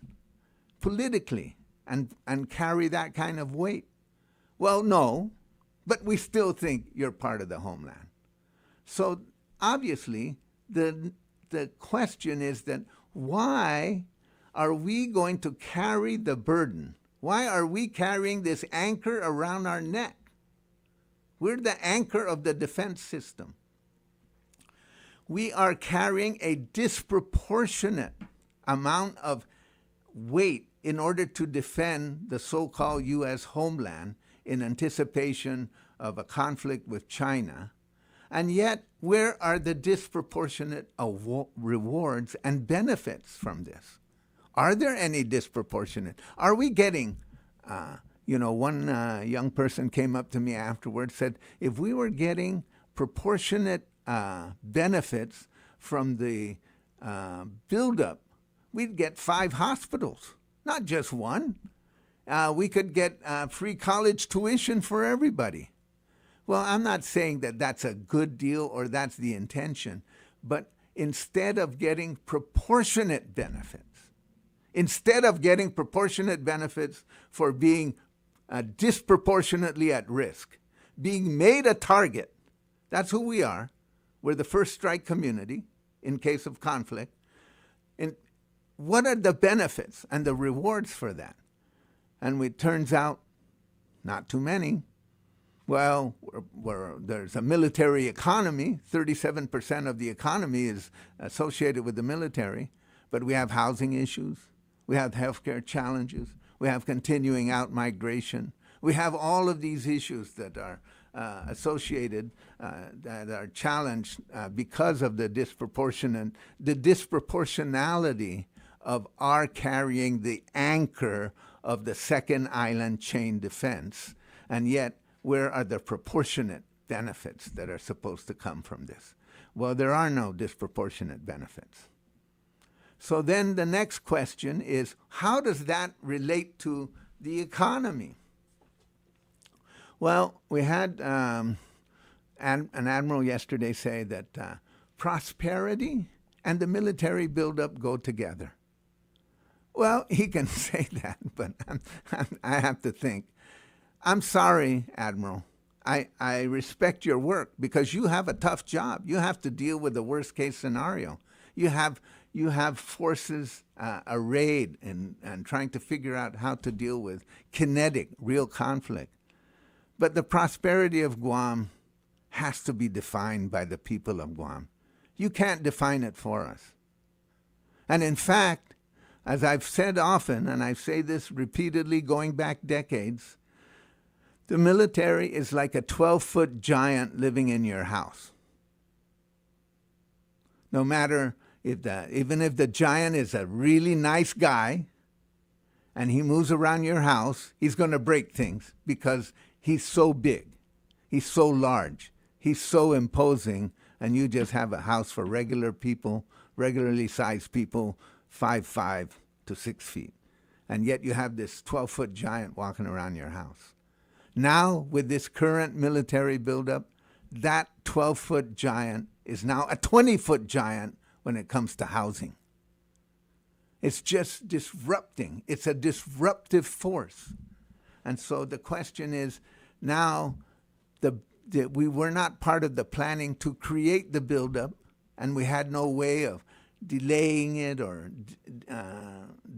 politically and carry that kind of weight? Well, no, but we still think you're part of the homeland. So obviously, the question is that why are we going to carry the burden? Why are we carrying this anchor around our neck? We're the anchor of the defense system. We are carrying a disproportionate amount of weight in order to defend the so-called U.S. homeland in anticipation of a conflict with China. And yet, where are the disproportionate rewards and benefits from this? Are there any disproportionate? Are we getting, one young person came up to me afterwards, said, if we were getting proportionate benefits from the buildup, we'd get 5 hospitals, not just one. We could get free college tuition for everybody. Well, I'm not saying that that's a good deal or that's the intention, but instead of getting proportionate benefits, for being disproportionately at risk, being made a target, that's who we are. We're the first strike community in case of conflict. And what are the benefits and the rewards for that? And it turns out, not too many. Well, there's a military economy. 37% of the economy is associated with the military. But we have housing issues. We have healthcare challenges. We have continuing out-migration. We have all of these issues that are associated, that are challenged because of the disproportionality of our carrying the anchor of the second island chain defense. And yet, where are the proportionate benefits that are supposed to come from this? Well, there are no disproportionate benefits. So then the next question is, how does that relate to the economy? Well, we had an admiral yesterday say that prosperity and the military buildup go together. Well, he can say that, but I have to think. I'm sorry, Admiral. I respect your work because you have a tough job. You have to deal with the worst case scenario. You have forces arrayed and trying to figure out how to deal with kinetic, real conflict. But the prosperity of Guam has to be defined by the people of Guam. You can't define it for us. And in fact, as I've said often, and I say this repeatedly going back decades, the military is like a 12-foot giant living in your house. No matter even if the giant is a really nice guy and he moves around your house, he's going to break things because he's so big, he's so large, he's so imposing, and you just have a house for regular people, regularly sized people, 5'5" to 6 feet. And yet you have this 12-foot giant walking around your house. Now, with this current military buildup, that 12-foot giant is now a 20-foot giant when it comes to housing. It's just disrupting. It's a disruptive force. And so the question is now we were not part of the planning to create the buildup, and we had no way of delaying it or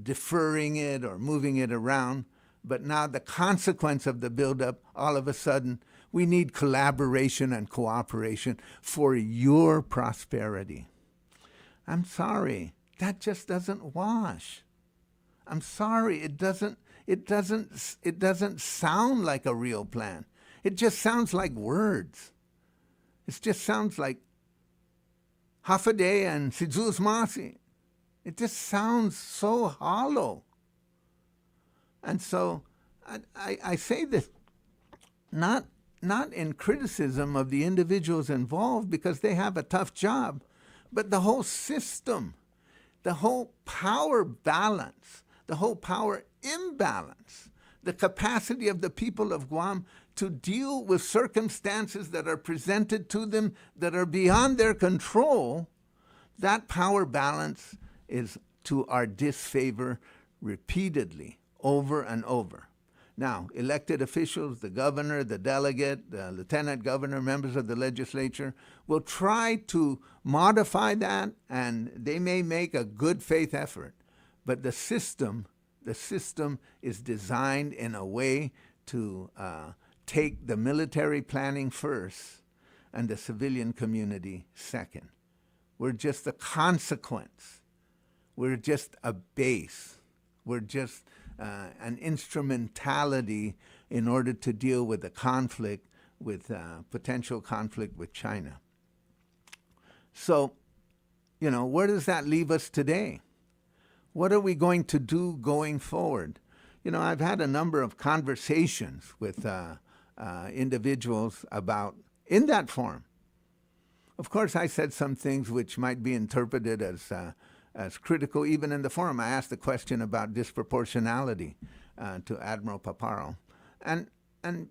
deferring it or moving it around. But now the consequence of the buildup, all of a sudden, we need collaboration and cooperation for your prosperity. I'm sorry, that just doesn't wash. I'm sorry, it doesn't sound like a real plan. It just sounds like words. It just sounds like Hafa Adai and Jesus Masi. It just sounds so hollow. And so I say this not in criticism of the individuals involved, because they have a tough job, but the whole system, the whole power balance, the whole power imbalance, the capacity of the people of Guam to deal with circumstances that are presented to them that are beyond their control, that power balance is to our disfavor repeatedly, over and over. Now, elected officials, the governor, the delegate, the lieutenant governor, members of the legislature, will try to modify that, and they may make a good faith effort. But the system is designed in a way to take the military planning first and the civilian community second. We're just a consequence. We're just a base. We're just an instrumentality in order to deal with the conflict, with potential conflict with China. So, where does that leave us today? What are we going to do going forward? I've had a number of conversations with individuals about, in that forum. Of course, I said some things which might be interpreted as critical. Even in the forum, I asked the question about disproportionality to Admiral Paparo. And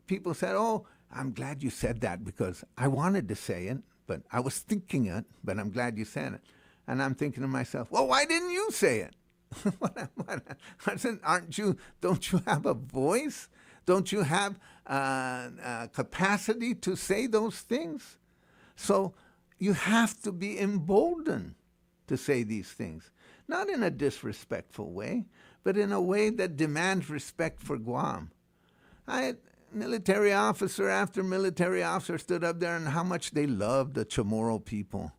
people said, oh, I'm glad you said that, because I wanted to say it, but I was thinking it, but I'm glad you said it. And I'm thinking to myself, well, why didn't you say it? I said, don't you have a voice? Don't you have capacity to say those things? So you have to be emboldened to say these things, not in a disrespectful way, but in a way that demands respect for Guam. I had military officer after military officer stood up there and how much they loved the Chamorro people.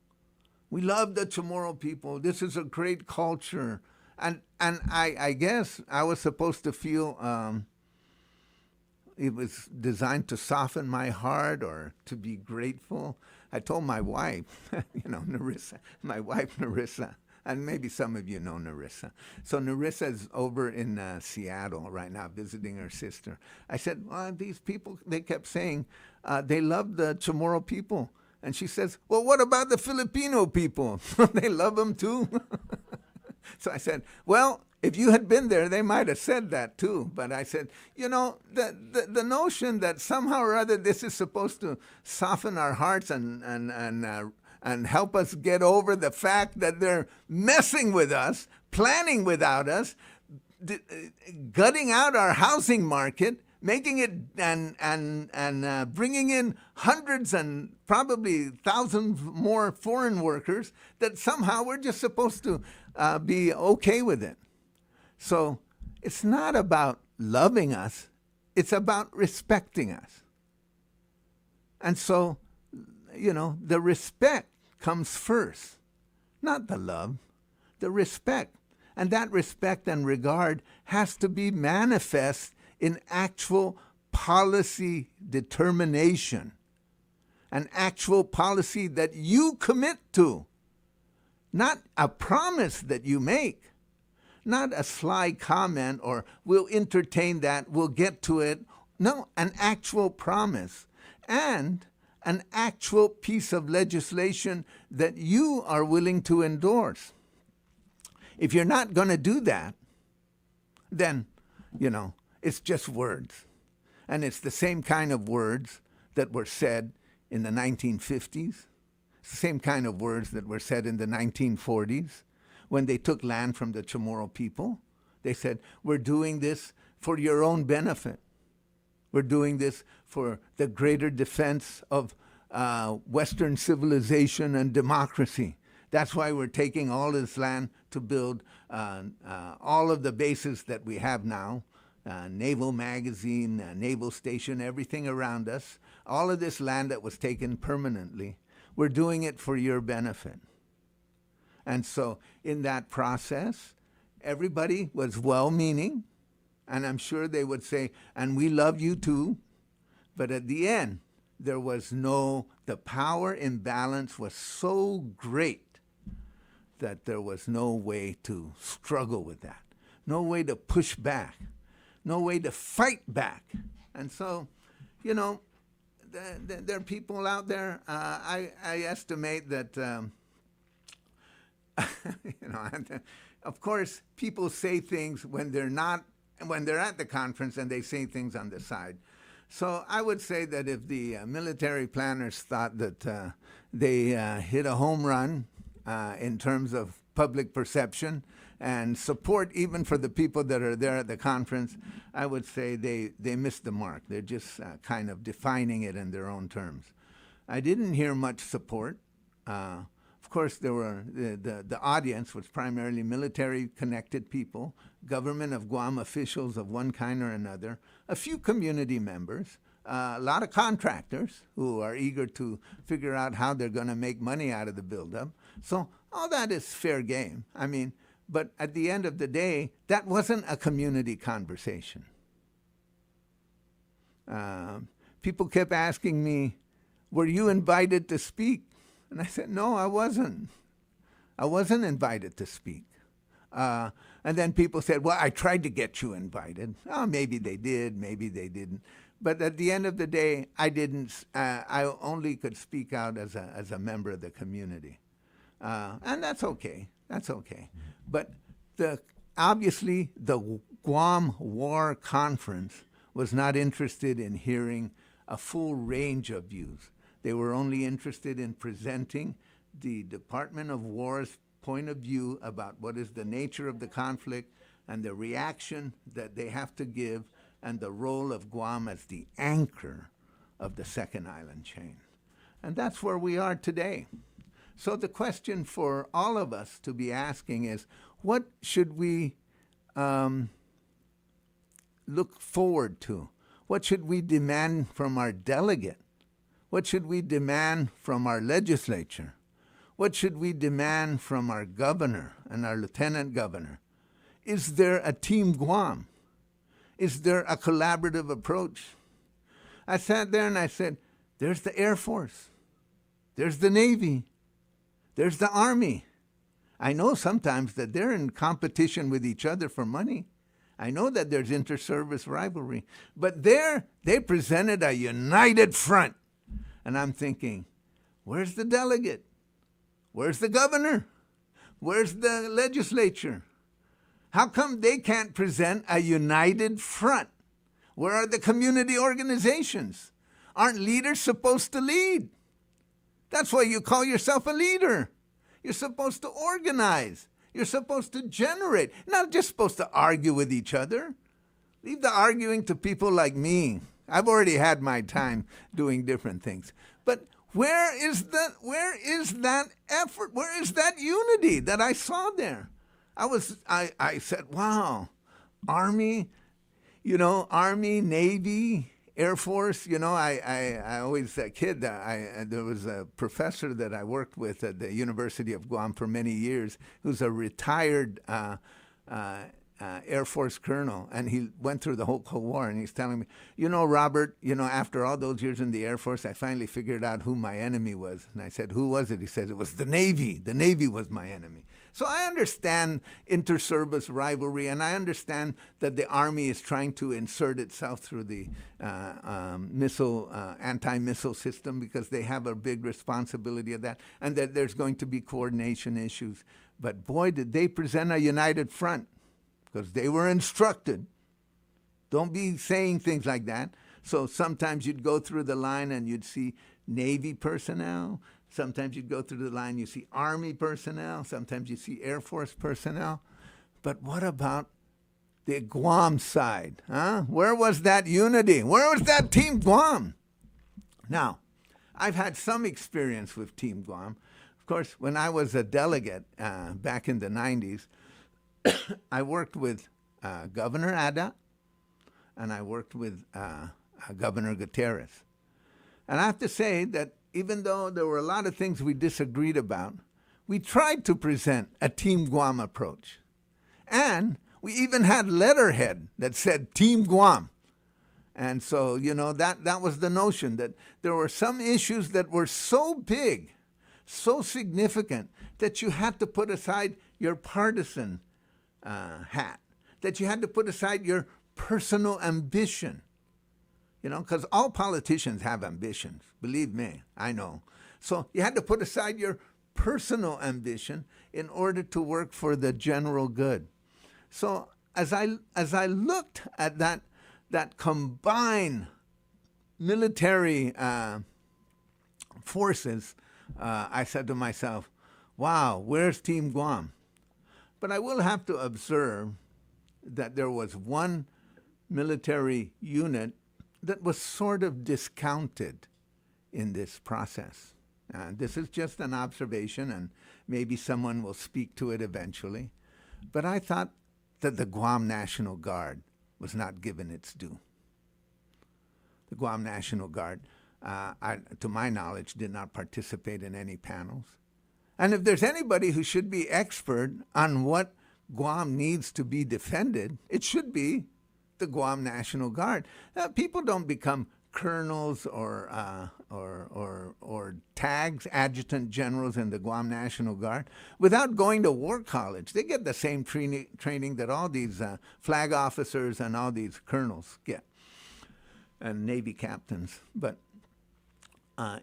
We love the Chamorro people. This is a great culture. And I guess I was supposed to feel it was designed to soften my heart or to be grateful. I told my wife, Narissa, and maybe some of you know Narissa. So Narissa is over in Seattle right now visiting her sister. I said, well, these people, they kept saying they love the Chamorro people. And she says, well, what about the Filipino people? They love them too? So I said, well, if you had been there, they might have said that too. But I said, the notion that somehow or other this is supposed to soften our hearts and help us get over the fact that they're messing with us, planning without us, gutting out our housing market, making it and bringing in hundreds and probably thousands more foreign workers, that somehow we're just supposed to be okay with it. So it's not about loving us, it's about respecting us. And so, the respect comes first, not the love, the respect. And that respect and regard has to be manifest in actual policy determination, an actual policy that you commit to, not a promise that you make, not a sly comment or we'll entertain that, we'll get to it. No, an actual promise and an actual piece of legislation that you are willing to endorse. If you're not going to do that, then, it's just words. And it's the same kind of words that were said in the 1950s, same kind of words that were said in the 1940s when they took land from the Chamorro people. They said, we're doing this for your own benefit. We're doing this for the greater defense of Western civilization and democracy. That's why we're taking all this land to build all of the bases that we have now, Naval Magazine, Naval Station, everything around us. All of this land that was taken permanently, we're doing it for your benefit. And so in that process, everybody was well-meaning, and I'm sure they would say, and we love you too. But at the end, there was the power imbalance was so great that there was no way to struggle with that, no way to push back, no way to fight back. And so, you know, there are people out there, I estimate that, you know, of course, people say things when they're at the conference, and they say things on the side. So I would say that if the military planners thought that they hit a home run in terms of public perception and support even for the people that are there at the conference, I would say they missed the mark. They're just kind of defining it in their own terms. I didn't hear much support. Of course, there were the audience was primarily military-connected people, government of Guam officials of one kind or another, a few community members, a lot of contractors who are eager to figure out how they're going to make money out of the buildup. So all that is fair game. I mean, but at the end of the day, that wasn't a community conversation. People kept asking me, were you invited to speak? And I said, no, I wasn't. I wasn't invited to speak. And then people said, well, I tried to get you invited. Oh, maybe they did, maybe they didn't. But at the end of the day, I didn't. I only could speak out as a member of the community. And that's okay. That's okay. But obviously, the Guam War Conference was not interested in hearing a full range of views. They were only interested in presenting the Department of War's point of view about what is the nature of the conflict and the reaction that they have to give and the role of Guam as the anchor of the second island chain. And that's where we are today. So the question for all of us to be asking is, what should we look forward to? What should we demand from our delegate? What should we demand from our legislature? What should we demand from our governor and our lieutenant governor? Is there a Team Guam? Is there a collaborative approach? I sat there and I said, there's the Air Force. There's the Navy. There's the Army. I know sometimes that they're in competition with each other for money. I know that there's inter-service rivalry. But there, they presented a united front. And I'm thinking, where's the delegate? Where's the governor? Where's the legislature? How come they can't present a united front? Where are the community organizations? Aren't leaders supposed to lead? That's why you call yourself a leader. You're supposed to organize. You're supposed to generate. Not just supposed to argue with each other. Leave the arguing to people like me. I've already had my time doing different things. But where is that effort? Where is that unity that I saw there? I said, wow, Army, Army, Navy, Air Force, I always, a kid, there was a professor that I worked with at the University of Guam for many years, who's a retired Air Force colonel, and he went through the whole Cold War, and he's telling me, Robert, after all those years in the Air Force, I finally figured out who my enemy was. And I said, who was it? He said, it was the Navy. The Navy was my enemy. So I understand inter-service rivalry, and I understand that the Army is trying to insert itself through the anti-missile system because they have a big responsibility of that, and that there's going to be coordination issues. But boy, did they present a united front, because they were instructed. Don't be saying things like that. So sometimes you'd go through the line and you'd see Navy personnel, Sometimes you go through the line, you see Army personnel. Sometimes you see Air Force personnel. But what about the Guam side? Huh? Where was that unity? Where was that Team Guam? Now, I've had some experience with Team Guam. Of course, when I was a delegate back in the 90s, I worked with Governor Adai, and I worked with Governor Gutierrez. And I have to say that even though there were a lot of things we disagreed about, we tried to present a Team Guam approach. And we even had letterhead that said Team Guam. And so, that was the notion, that there were some issues that were so big, so significant, that you had to put aside your partisan hat, that you had to put aside your personal ambition. Because all politicians have ambitions. Believe me, I know. So you had to put aside your personal ambition in order to work for the general good. So as I looked at that combined military forces, I said to myself, wow, where's Team Guam? But I will have to observe that there was one military unit that was sort of discounted in this process. This is just an observation, and maybe someone will speak to it eventually. But I thought that the Guam National Guard was not given its due. The Guam National Guard, to my knowledge, did not participate in any panels. And if there's anybody who should be expert on what Guam needs to be defended, it should be the Guam National Guard. People don't become colonels or tags, adjutant generals in the Guam National Guard without going to war college. They get the same training that all these flag officers and all these colonels get, and Navy captains. But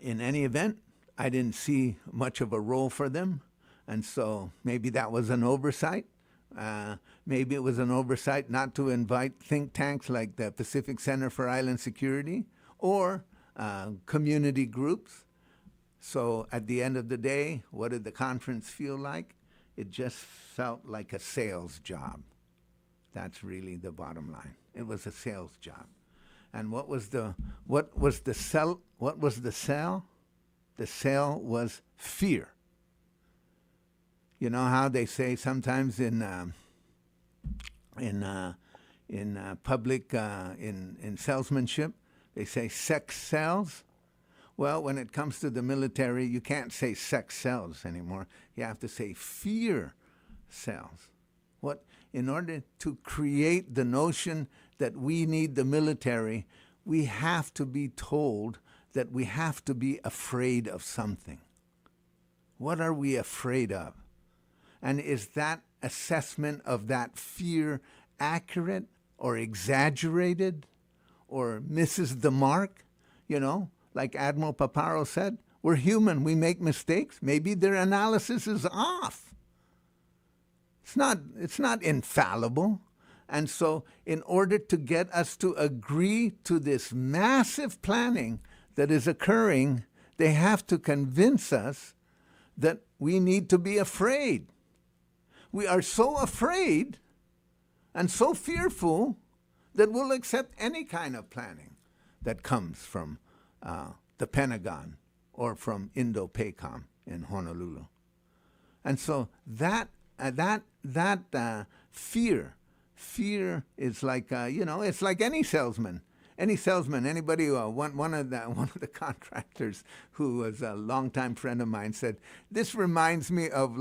in any event, I didn't see much of a role for them, and so maybe that was an oversight. Maybe it was an oversight not to invite think tanks like the Pacific Center for Island Security or community groups. So at the end of the day, what did the conference feel like? It just felt like a sales job. That's really the bottom line. It was a sales job. And what was the sell? What was the sell? The sell was fear. You know how they say sometimes in public in salesmanship, they say sex sells. Well, when it comes to the military, you can't say sex sells anymore. You have to say fear sells. In order to create the notion that we need the military, we have to be told that we have to be afraid of something. What are we afraid of? And is that assessment of that fear accurate or exaggerated or misses the mark? Like Admiral Paparo said, we're human, we make mistakes. Maybe their analysis is off. It's not infallible. And so in order to get us to agree to this massive planning that is occurring, they have to convince us that we need to be afraid. We are so afraid and so fearful that we'll accept any kind of planning that comes from the Pentagon or from Indo-PACOM in Honolulu. And so that fear is like, it's like any salesman. Anybody, one of the contractors who was a longtime friend of mine said, this reminds me of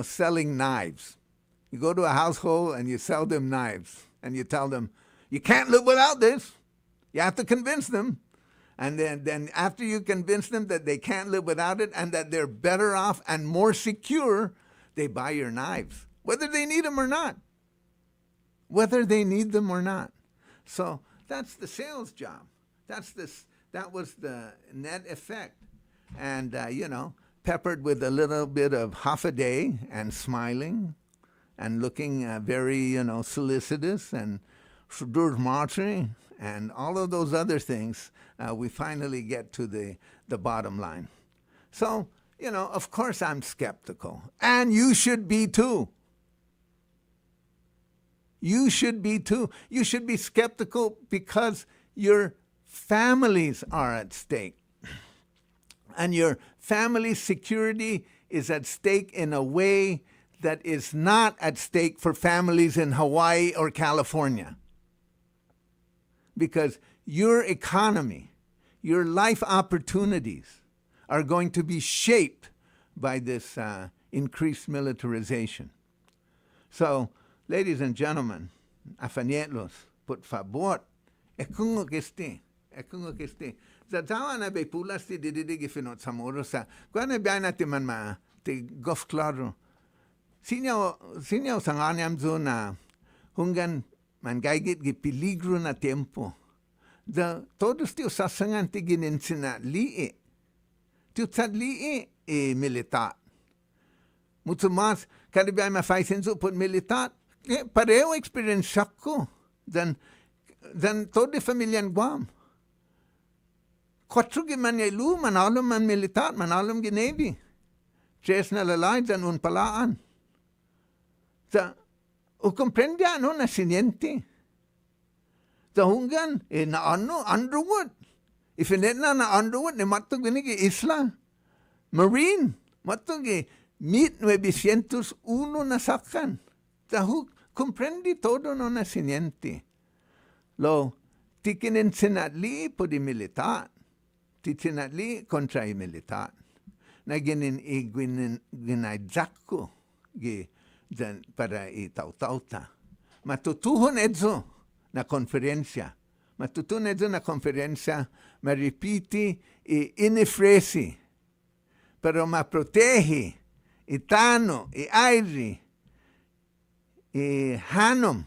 selling knives. You go to a household and you sell them knives and you tell them, you can't live without this. You have to convince them. And then after you convince them that they can't live without it and that they're better off and more secure, they buy your knives, whether they need them or not. So that's the sales job. That was the net effect. And, peppered with a little bit of Hafa Adai and smiling and looking very, solicitous and Marty and all of those other things, we finally get to the bottom line. So, of course I'm skeptical. And you should be too. You should be too. You should be skeptical because your families are at stake. And your family's security is at stake in a way that is not at stake for families in Hawaii or California. Because your economy, your life opportunities are going to be shaped by this increased militarization. So, ladies and gentlemen, afanielos, por favor, ekungo que esté. Zadawa na be pulas ti dididig ifinot samoro sa. Kwa na biya natin man ti gof klaro. Sinyaw sanganyam zo na hunggan man gaigit gi peligro na tempo. Da todos ti usasangan ti gininsina lie. Ti utsad lie militar. Mucho mas, kada biya mafaisin zo put militar. Pareo experience ko. Dan todo familian Guam. 4 man ilu, manalum man militar, manalum gi Navy. 3 na lalay dan un palaan. Sa, o comprendia no na siniente. Sa hunggan, na Underwood. Ifinet na Underwood, ni matog gi isla. Marine, matog gi 1901 na sakan. Sa comprendi todo no na siniente. Lo, tikinin sinatli po di militar. Titinatli kontra i militar. Na ginin ginaidzako para i tautauta. Matutuhon edzo na konferensya. Matutuhon edzo na konferensya maripiti i inifresi. Pero maprotehi i tano, i airi, i hanom,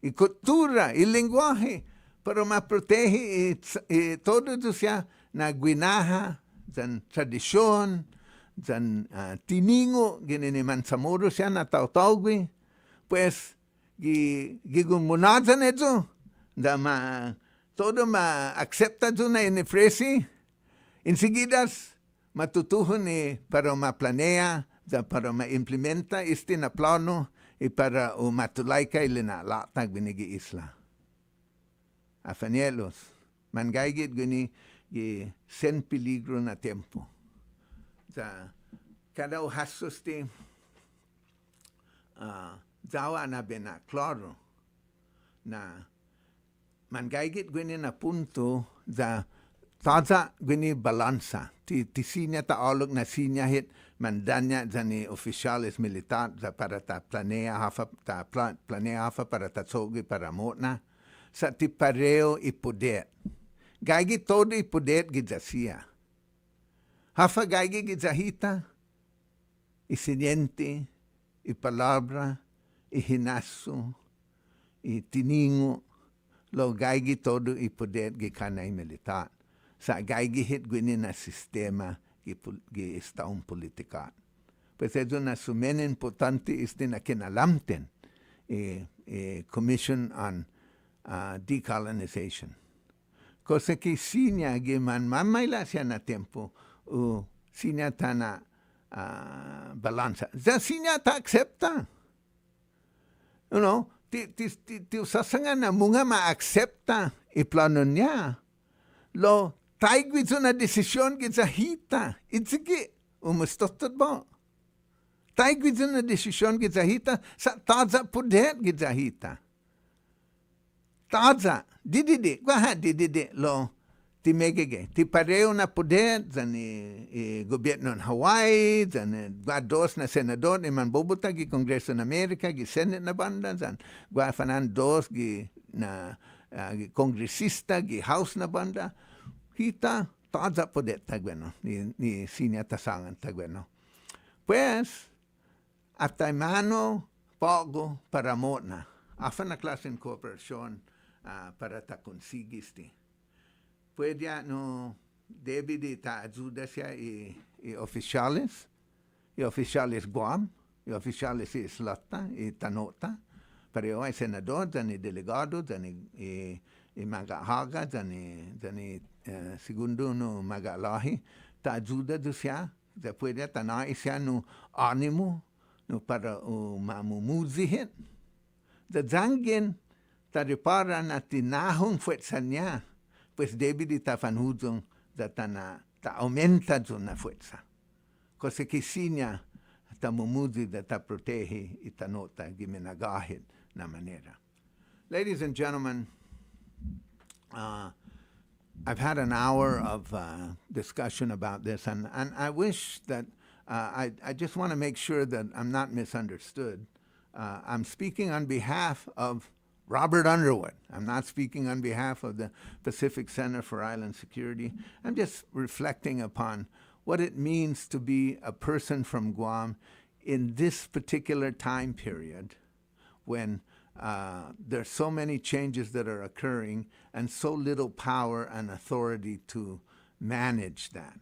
i cultura, i lenguaje. Pero maprotehi i todo siya na gwinaha, zan tradisyon, zan tiningo, gininiman samoro siya na tautawgi, pues gigumunazan edzo, da todo ma-accepta zo na inifresi, inseguidas matutuhon para maplanea, para ma-implementa na plano, para matulay ka ilinalata binigi isla. Afanielos, mangaigit gini sen peligro na tempo. Sa kada uhasos ti zawa na bena klaro na mangaigit gini na punto da taza gini balansa. Ti sinya ta alog na sinya hit mandanya zani oficiales militar para ta planea hafa para ta sogi para motna. Sa ti pareo i poder. Gaigi todo i poder gizasia. Hafa gaigi gizahita, i siniente, i palabra, i hinaso, i tiningo, lo gaigi todo i poder gikanay militar. Sa gaigi hit gwini na sistema gi istaong politikat. Pues edo na sumen importante isti na kinalamten Commission on Decolonization. Cosa que sinya giman mamayla siya na tempo sinya ta na balansa. Za sinya ta aksepta. Ti usasangan na munga ma-aksepta iplano niya. Lo, taigwit na desisyon gizahita. Itzigi, umustotot ba? Taigwit na desisyon gizahita sa taza poder gizahita. Taza, dididi, lo, ti megege, ti pareo na poder, zani gobyerno ng Hawaii, zani dos na senador, iman bobuta, gi Kongreso ng Amerika, gi Senate na banda, zan fanan dos, gi kongresista, gi House na banda, hita, taza poder tagweno, ni sinya tasangan tagweno. Pues, atay mano, pogo, para motna, afa na klaseng kooperasyon, para ta consigis ti. Pwede debe de ta ayuda siya i oficiales Guam, i oficiales Islata, i Tanota, pero ay senador, dani delegado, dani i magahaga, dani segundo no magalahi, ta ajuda do siya, ta pwede tanai siya no animo, no para mamumuzihin. Da zangin, ta repara na tinahong fuerza niya, pues debe di ta fanhudong da ta aumenta na fuerza. Kasi kisinya, ta mumuzi da ta protege ita nota giminagahid na manera. Ladies and gentlemen, I've had an hour of discussion about this, and I wish that I just want to make sure that I'm not misunderstood. I'm speaking on behalf of Robert Underwood. I'm not speaking on behalf of the Pacific Center for Island Security. I'm just reflecting upon what it means to be a person from Guam in this particular time period when there's so many changes that are occurring and so little power and authority to manage that.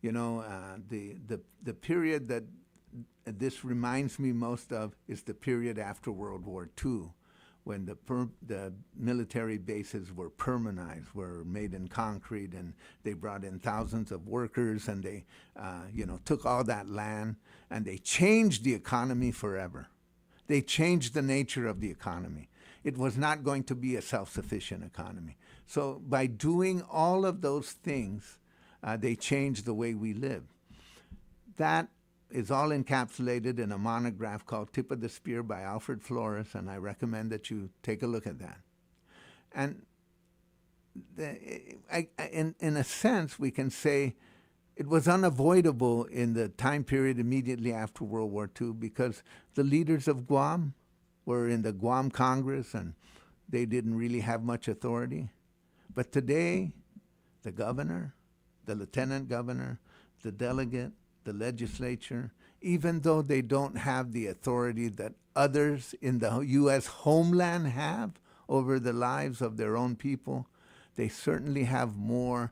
You know, the period that this reminds me most of is the period after World War II, when the military bases were permanized, were made in concrete, and they brought in thousands of workers, and they, took all that land, and they changed the economy forever. They changed the nature of the economy. It was not going to be a self-sufficient economy. So by doing all of those things, they changed the way we live. That is all encapsulated in a monograph called Tip of the Spear by Alfred Flores, and I recommend that you take a look at that. And in a sense, we can say it was unavoidable in the time period immediately after World War II because the leaders of Guam were in the Guam Congress and they didn't really have much authority. But today, the governor, the lieutenant governor, the delegate, the legislature, even though they don't have the authority that others in the U.S. homeland have over the lives of their own people, they certainly have more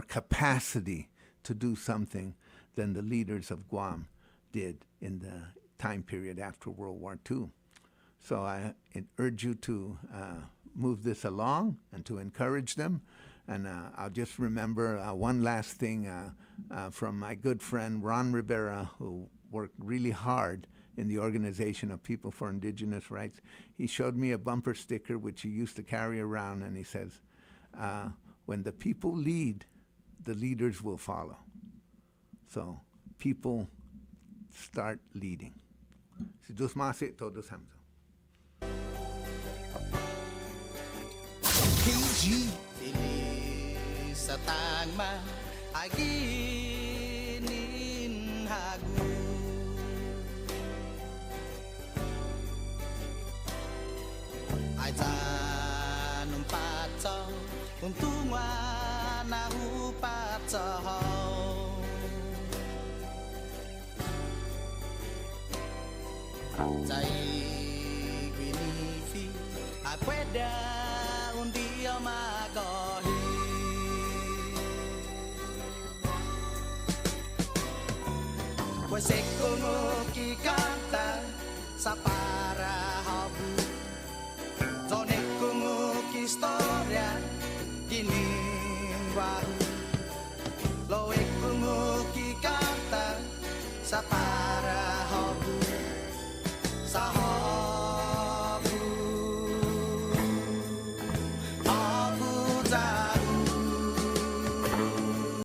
capacity to do something than the leaders of Guam did in the time period after World War II. So I urge you to move this along and to encourage them. And I'll just remember one last thing from my good friend Ron Rivera, who worked really hard in the Organization of People for Indigenous Rights. He showed me a bumper sticker which he used to carry around, and he says, when the people lead, the leaders will follow. So people start leading. Si Diyos masi, todos hamzo. Kiji ini satangma aginin hagu Aitan umpato untungwa na upato Zai gwinifi akweda undio magohi Pues se como que canta